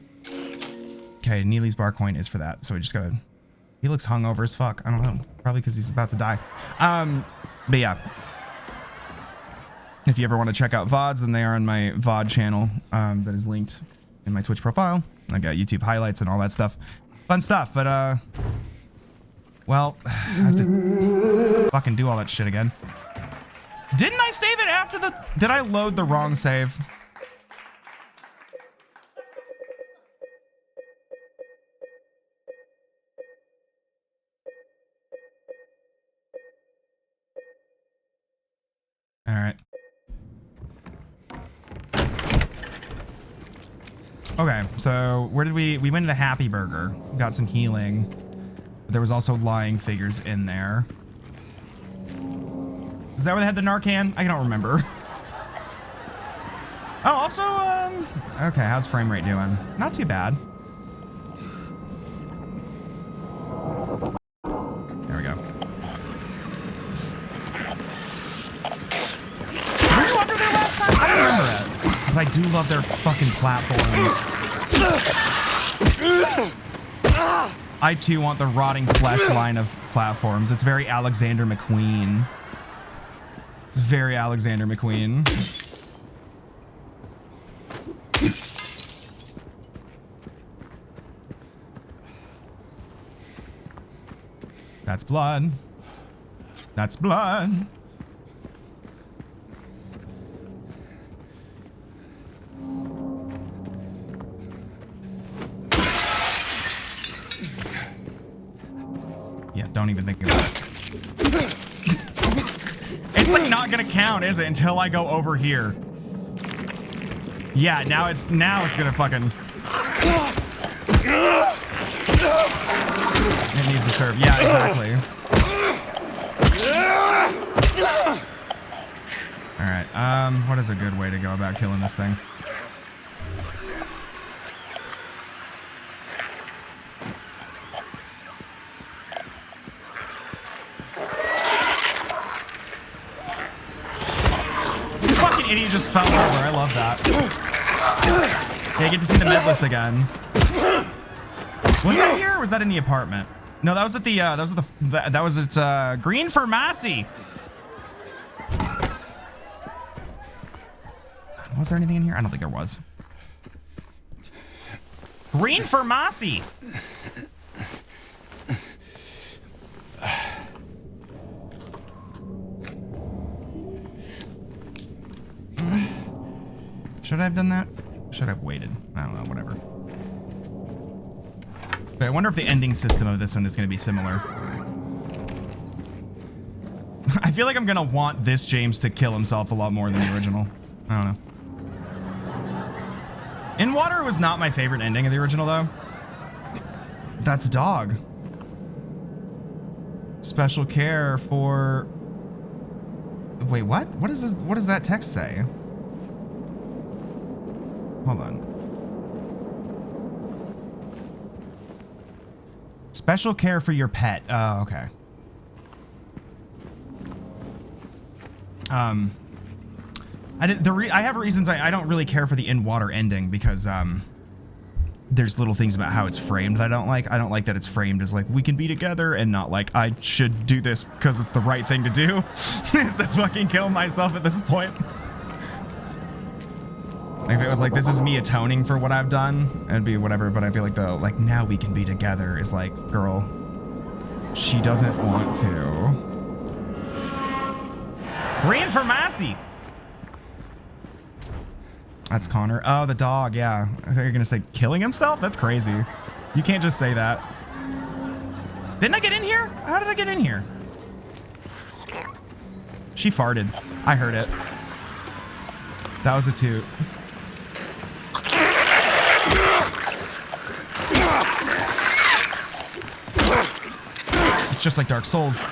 okay? Neely's bar coin is for that, so we just gotta. He looks hungover as fuck. I don't know, probably because he's about to die. But yeah. If you ever want to check out VODs, then they are on my VOD channel that is linked in my Twitch profile. I got YouTube highlights and all that stuff. Fun stuff, but well, I have to fucking do all that shit again. Didn't I save it after the... Did I load the wrong save? All right. Okay, so where did we went into Happy Burger, got some healing. But there was also lying figures in there. Is that where they had the Narcan? I don't remember. Oh, also, okay, how's frame rate doing? Not too bad. There we go. Were you under there last time? I don't remember that. But I do love their fucking platforms. I too want the rotting flesh line of platforms. It's very Alexander McQueen. It's very Alexander McQueen. That's blood. That's blood. Yeah, don't even think about it. It's like not gonna count, is it? Until I go over here. Yeah, now it's gonna fucking. It needs to serve. Yeah, exactly. All right. What is a good way to go about killing this thing? Idiot just fell over. I love that. Yeah, I get to see the med list again. Was that here or was that in the apartment? No, that was at the that was at Green Pharmacy. Was there anything in here? I don't think there was. Green Pharmacy. Should I have done that? Should I have waited? I don't know, whatever. But I wonder if the ending system of this one is going to be similar. I feel like I'm going to want this James to kill himself a lot more than the original. I don't know. In Water was not my favorite ending of the original, though. That's dog. Special care for... Wait, what? What is this? What does that text say? Hold on. Special care for your pet. Oh, okay. I have reasons I don't really care for the in water ending because there's little things about how it's framed that I don't like. I don't like that it's framed as like we can be together and not like I should do this because it's the right thing to do. Is to fucking kill myself at this point. Like if it was like this is me atoning for what I've done, it'd be whatever. But I feel like the like now we can be together is like, girl, she doesn't want to. Green Pharmacy. That's Connor. Oh, the dog. Yeah, I thought you're gonna say killing himself. That's crazy. You can't just say that. Didn't I get in here? How did I get in here? She farted. I heard it. That was a toot. It's just like Dark Souls.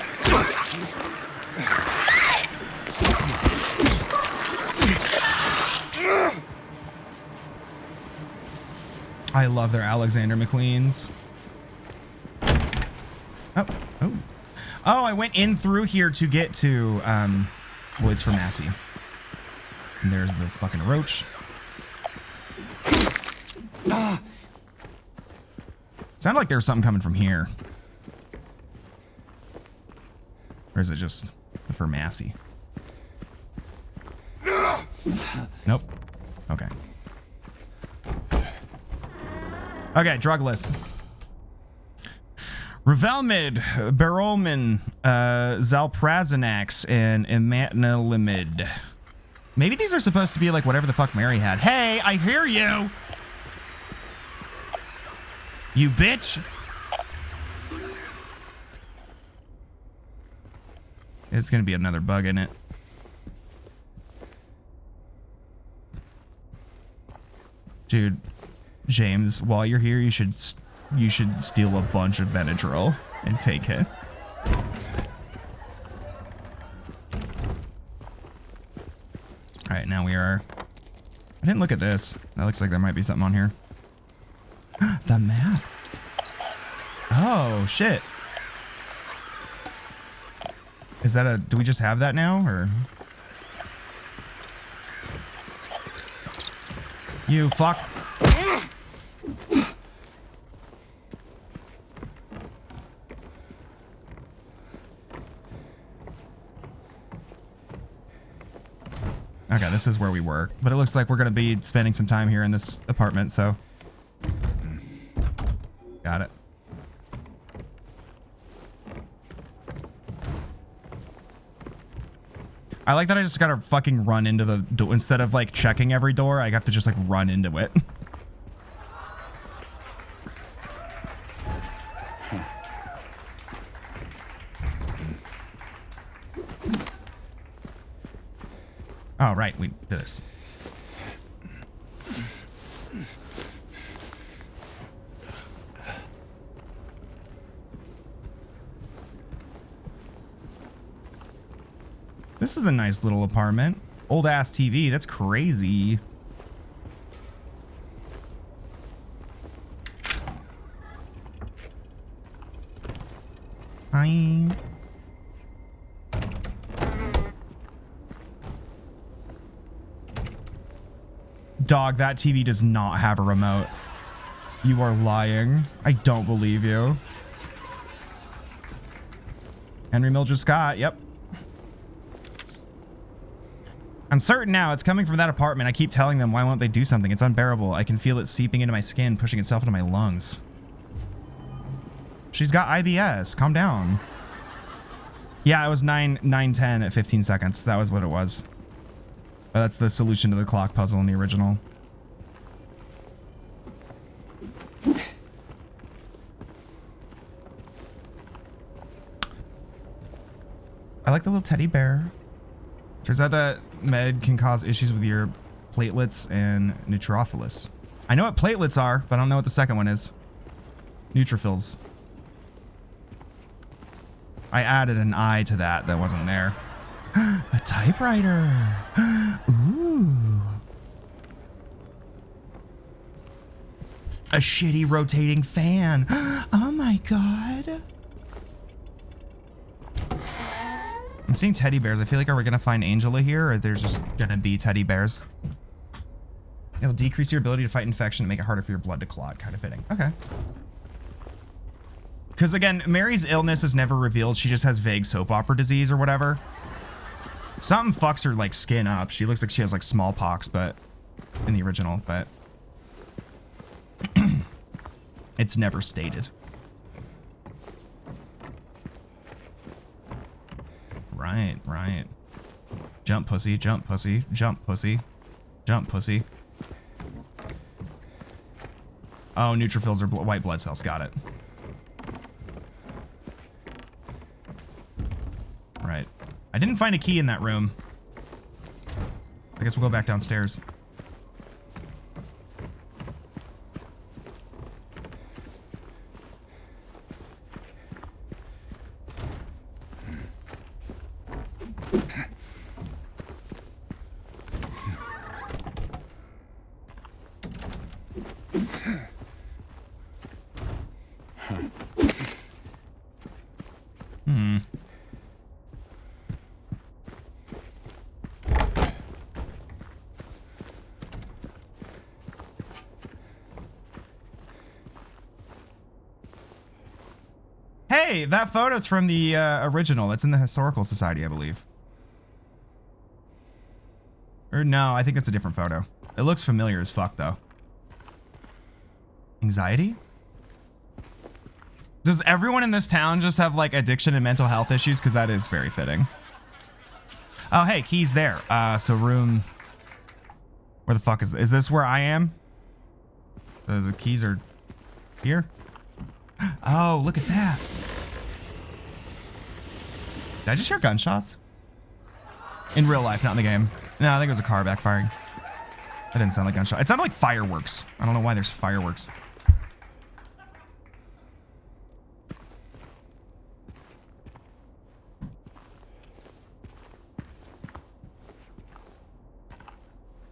I love their Alexander McQueens. Oh, oh. Oh, I went in through here to get to Woods for Massey. And there's the fucking roach. Sounded like there was something coming from here. Or is it just for Massey? Nope. Okay. Okay, drug list. Revelmid, Barolmin, Zalprazanax, and Imatinalimid. Maybe these are supposed to be like whatever the fuck Mary had. Hey, I hear you! You bitch! It's gonna be another bug in it. Dude, James, while you're here, you should steal a bunch of Benadryl and take it. All right, now we are. I didn't look at this. That looks like there might be something on here. The map. Oh shit. Is that a? Do we just have that now, or? You fuck. Okay, this is where we work, but it looks like we're gonna be spending some time here in this apartment, so. Got it. I like that I just gotta fucking run into the door. Instead of like checking every door, I have to just like run into it. Oh, right, we did this. This is a nice little apartment. Old ass TV, that's crazy. Hi. Dog, that TV does not have a remote. You are lying. I don't believe you. Henry Mildred Scott, yep. I'm certain now it's coming from that apartment. I keep telling them, why won't they do something? It's unbearable. I can feel it seeping into my skin, pushing itself into my lungs. She's got IBS. Calm down. Yeah, it was 9:10 at 15 seconds. That was what it was. But that's the solution to the clock puzzle in the original. I like the little teddy bear. Turns out that med can cause issues with your platelets and neutrophils. I know what platelets are, but I don't know what the second one is. Neutrophils. I added an I to that wasn't there. A typewriter. Ooh. A shitty rotating fan. Oh my god. I'm seeing teddy bears. I feel like, are we gonna find Angela here, or there's just gonna be teddy bears? It'll decrease your ability to fight infection and make it harder for your blood to clot. Kind of fitting. Okay. Because again, Mary's illness is never revealed. She just has vague soap opera disease or whatever. Something fucks her like skin up. She looks like she has like smallpox, but in the original, but it's never stated. Right, right. Jump pussy, jump pussy, jump pussy, jump pussy. Oh, neutrophils are white blood cells. Got it. Right. I didn't find a key in that room. I guess we'll go back downstairs. Hey, that photo's from the original. That's in the Historical Society, I believe. Or no, I think it's a different photo. It looks familiar as fuck, though. Anxiety? Does everyone in this town just have, like, addiction and mental health issues? Because that is very fitting. Oh, hey, key's there. So room... Where the fuck is this where I am? The keys are here? Oh, look at that. Did I just hear gunshots? In real life, not in the game. No, I think it was a car backfiring. That didn't sound like gunshots. It sounded like fireworks. I don't know why there's fireworks.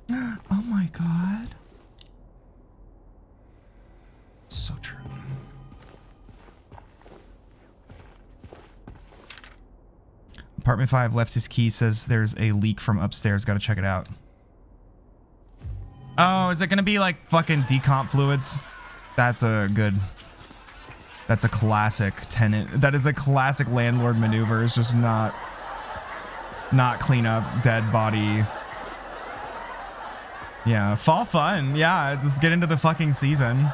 Oh my god. So true. Apartment 5 left his key, says there's a leak from upstairs. Gotta check it out. Oh, is it gonna be like fucking decomp fluids? That's a classic tenant. That is a classic landlord maneuver. It's just not clean up dead body. Yeah, fall fun. Yeah, just get into the fucking season.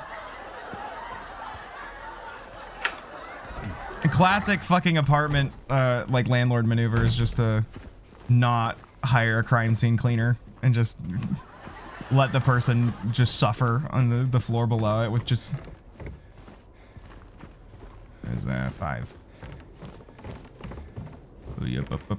A classic fucking apartment, like landlord maneuver is just to not hire a crime scene cleaner and just let the person just suffer on the floor below it with just... There's that 5. Ooh, yep, up.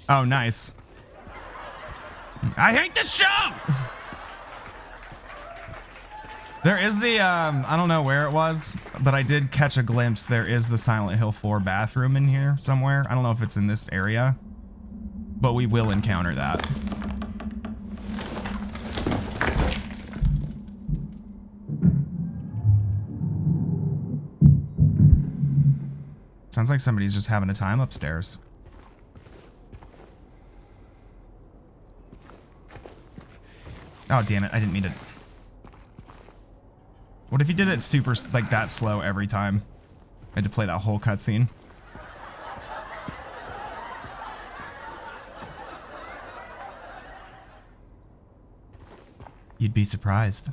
Oh, nice. I hate this show! There is the, I don't know where it was, but I did catch a glimpse. There is the Silent Hill 4 bathroom in here somewhere. I don't know if it's in this area, but we will encounter that. Sounds like somebody's just having a time upstairs. Oh, damn it. I didn't mean to. What if you did it super, like, that slow every time? I had to play that whole cutscene. You'd be surprised.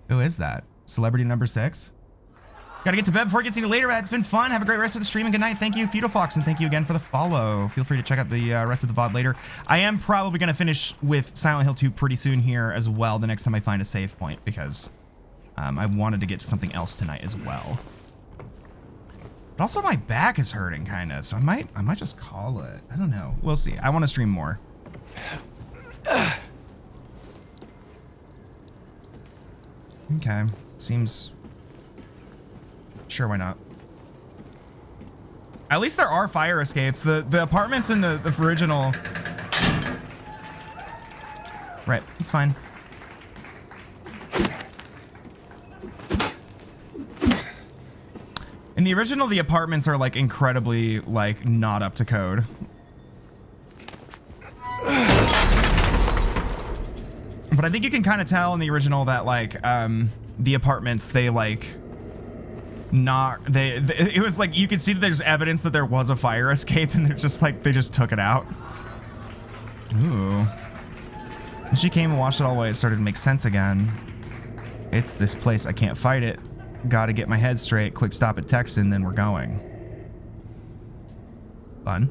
Who is that? Celebrity number 6? Gotta get to bed before it gets any later. It's been fun. Have a great rest of the stream and good night. Thank you, Feudal Fox, and thank you again for the follow. Feel free to check out the rest of the VOD later. I am probably gonna finish with Silent Hill 2 pretty soon here as well, the next time I find a save point, because I wanted to get to something else tonight as well. But also my back is hurting kinda, so I might just call it. I don't know. We'll see. I want to stream more. Okay. Seems... Sure, why not? At least there are fire escapes. The apartments in the original... Right, it's fine. In the original, the apartments are like incredibly like not up to code. But I think you can kind of tell in the original that like the apartments, they like it was like you could see that there's evidence that there was a fire escape and they're just like they just took it out. Ooh. When she came and watched it all the way, it started to make sense again. It's this place. I can't fight it. Gotta get my head straight. Quick stop at Texan, then we're going. Fun.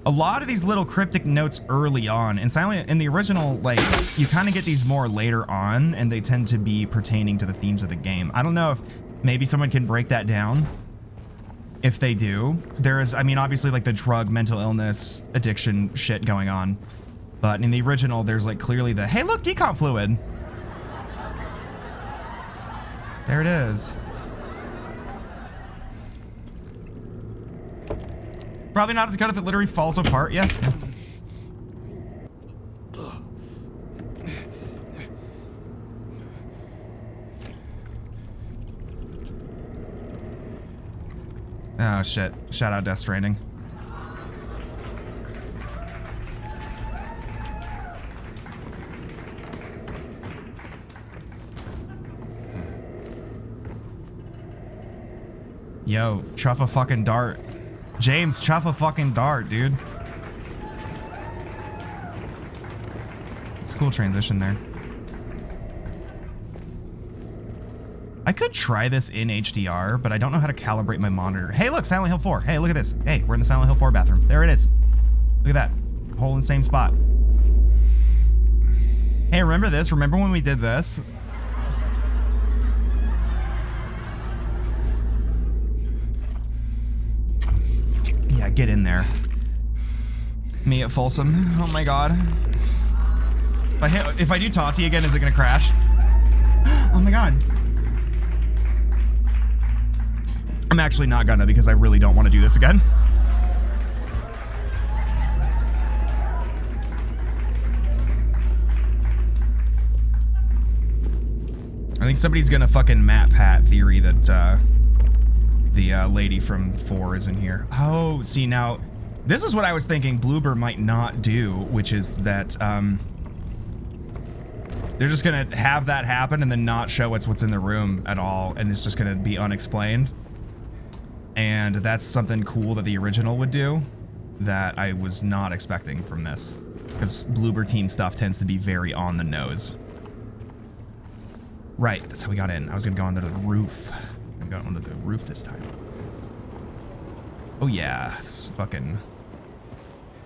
A lot of these little cryptic notes early on, and Silent in the original, like, you kind of get these more later on, and they tend to be pertaining to the themes of the game. I don't know if maybe someone can break that down. If they do, there is, I mean, obviously like the drug, mental illness, addiction shit going on, but in the original, there's like clearly the, hey, look, decomp fluid. There it is. Probably not the cut if it literally falls apart. Yeah. Oh shit. Shout out Death Stranding. Yo, chuff a fucking dart. James, chuff a fucking dart, dude. It's a cool transition there. I could try this in HDR, but I don't know how to calibrate my monitor. Hey, look, Silent Hill 4. Hey, look at this. Hey, we're in the Silent Hill 4 bathroom. There it is. Look at that. Hole in the same spot. Hey, remember this? Remember when we did this? Yeah, get in there. Me at Folsom. Oh my god. If I do Tati again, is it gonna crash? Oh my god. I'm actually not gonna, because I really don't want to do this again. I think somebody's gonna fucking Matt Pat theory that the lady from 4 is in here. Oh, see, now this is what I was thinking Bloober might not do, which is that they're just gonna have that happen and then not show what's in the room at all, and it's just gonna be unexplained. And that's something cool that the original would do that I was not expecting from this, because Bloober team stuff tends to be very on the nose. Right, that's how we got in. I was gonna go under the roof. I'm going under the roof this time. Oh yeah, it's fucking.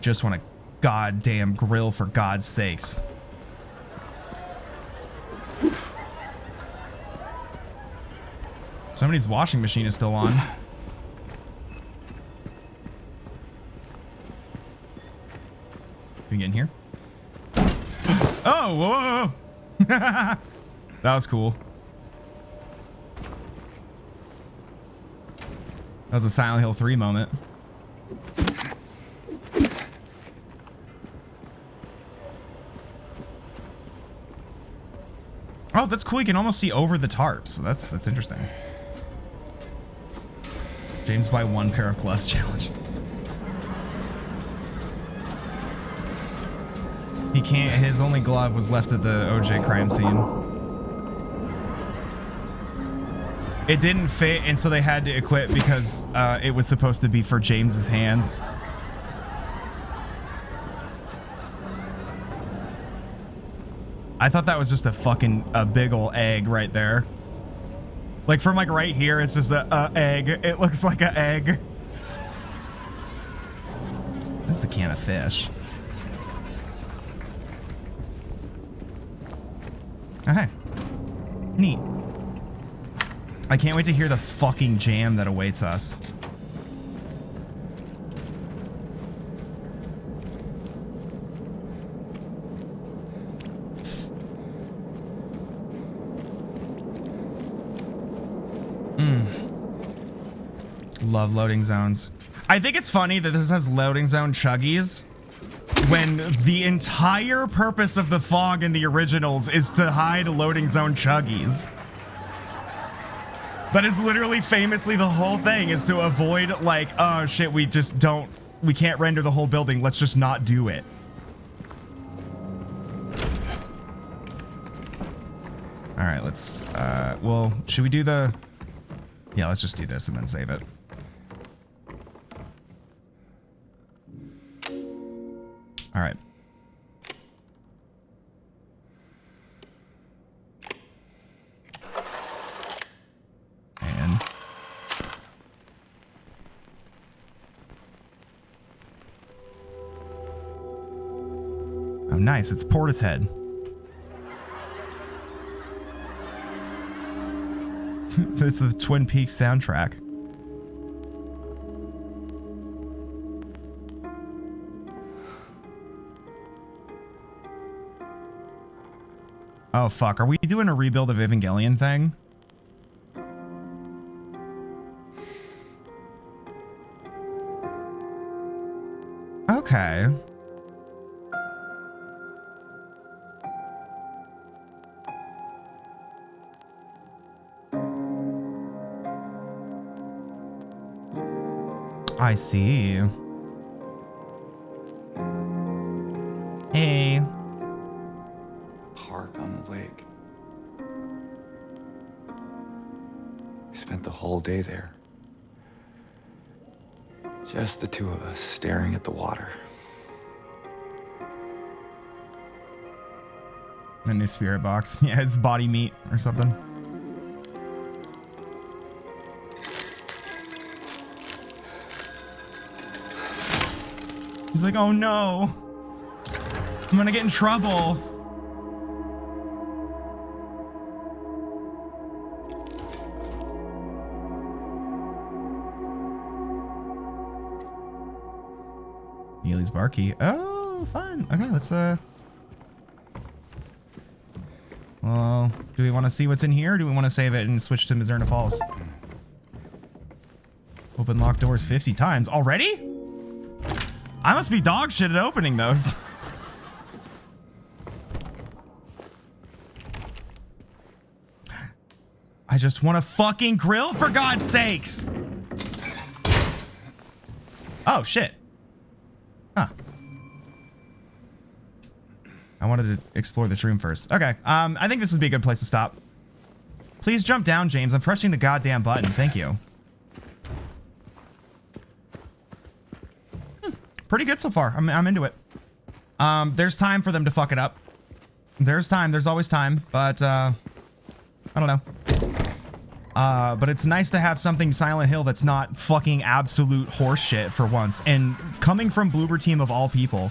Just want a goddamn grill, for God's sakes. Somebody's washing machine is still on. Can we get in here? Oh, whoa, whoa, whoa. That was cool. That was a Silent Hill 3 moment. Oh, that's cool. You can almost see over the tarps. That's interesting. James buy 1 pair of gloves challenge. He can't. His only glove was left at the OJ crime scene. It didn't fit, and so they had to equip because it was supposed to be for James's hand. I thought that was just a big ol' egg right there. Like from like right here, it's just a egg. It looks like an egg. That's a can of fish. Okay. Neat. I can't wait to hear the fucking jam that awaits us. Love loading zones. I think it's funny that this has loading zone chuggies when the entire purpose of the fog in the originals is to hide loading zone chuggies. That is literally famously the whole thing, is to avoid like, oh shit, we can't render the whole building. Let's just not do it. All right, let's, well, should we do the, yeah, let's just do this and then save it. All right. And oh, nice. It's Portishead. This is the Twin Peaks soundtrack. Oh, fuck. Are we doing a rebuild of Evangelion thing? Okay. I see. Hey. Park on the lake. We spent the whole day there. Just the two of us staring at the water. A new spirit box. Yeah, it's body meat or something. He's like, oh no, I'm gonna get in trouble. Neely's bar key. Oh, fun. Okay, let's well, do we want to see what's in here? Or do we want to save it and switch to Mizurna Falls? Open locked doors 50 times already? I must be dog shit at opening those. I just want to fucking grill, for God's sakes. Oh, shit. Huh. I wanted to explore this room first. Okay. I think this would be a good place to stop. Please jump down, James. I'm pressing the goddamn button. Thank you. Pretty good so far. I'm into it. There's time for them to fuck it up. There's time. There's always time. But, I don't know. But it's nice to have something Silent Hill that's not fucking absolute horseshit for once. And coming from Bloober Team of all people.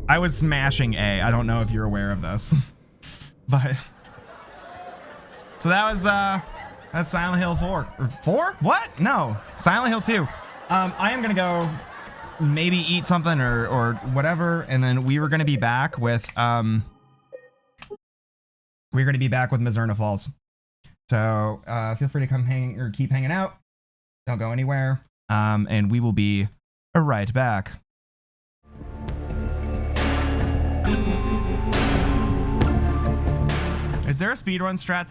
I was smashing A. I don't know if you're aware of this. But... so that was, that's Silent Hill 4. Or 4? What? No. Silent Hill 2. I am gonna go maybe eat something or whatever, and then we were gonna be back with, Mizurna Falls. So, feel free to come hang, or keep hanging out. Don't go anywhere. And we will be right back. Is there a speedrun strat?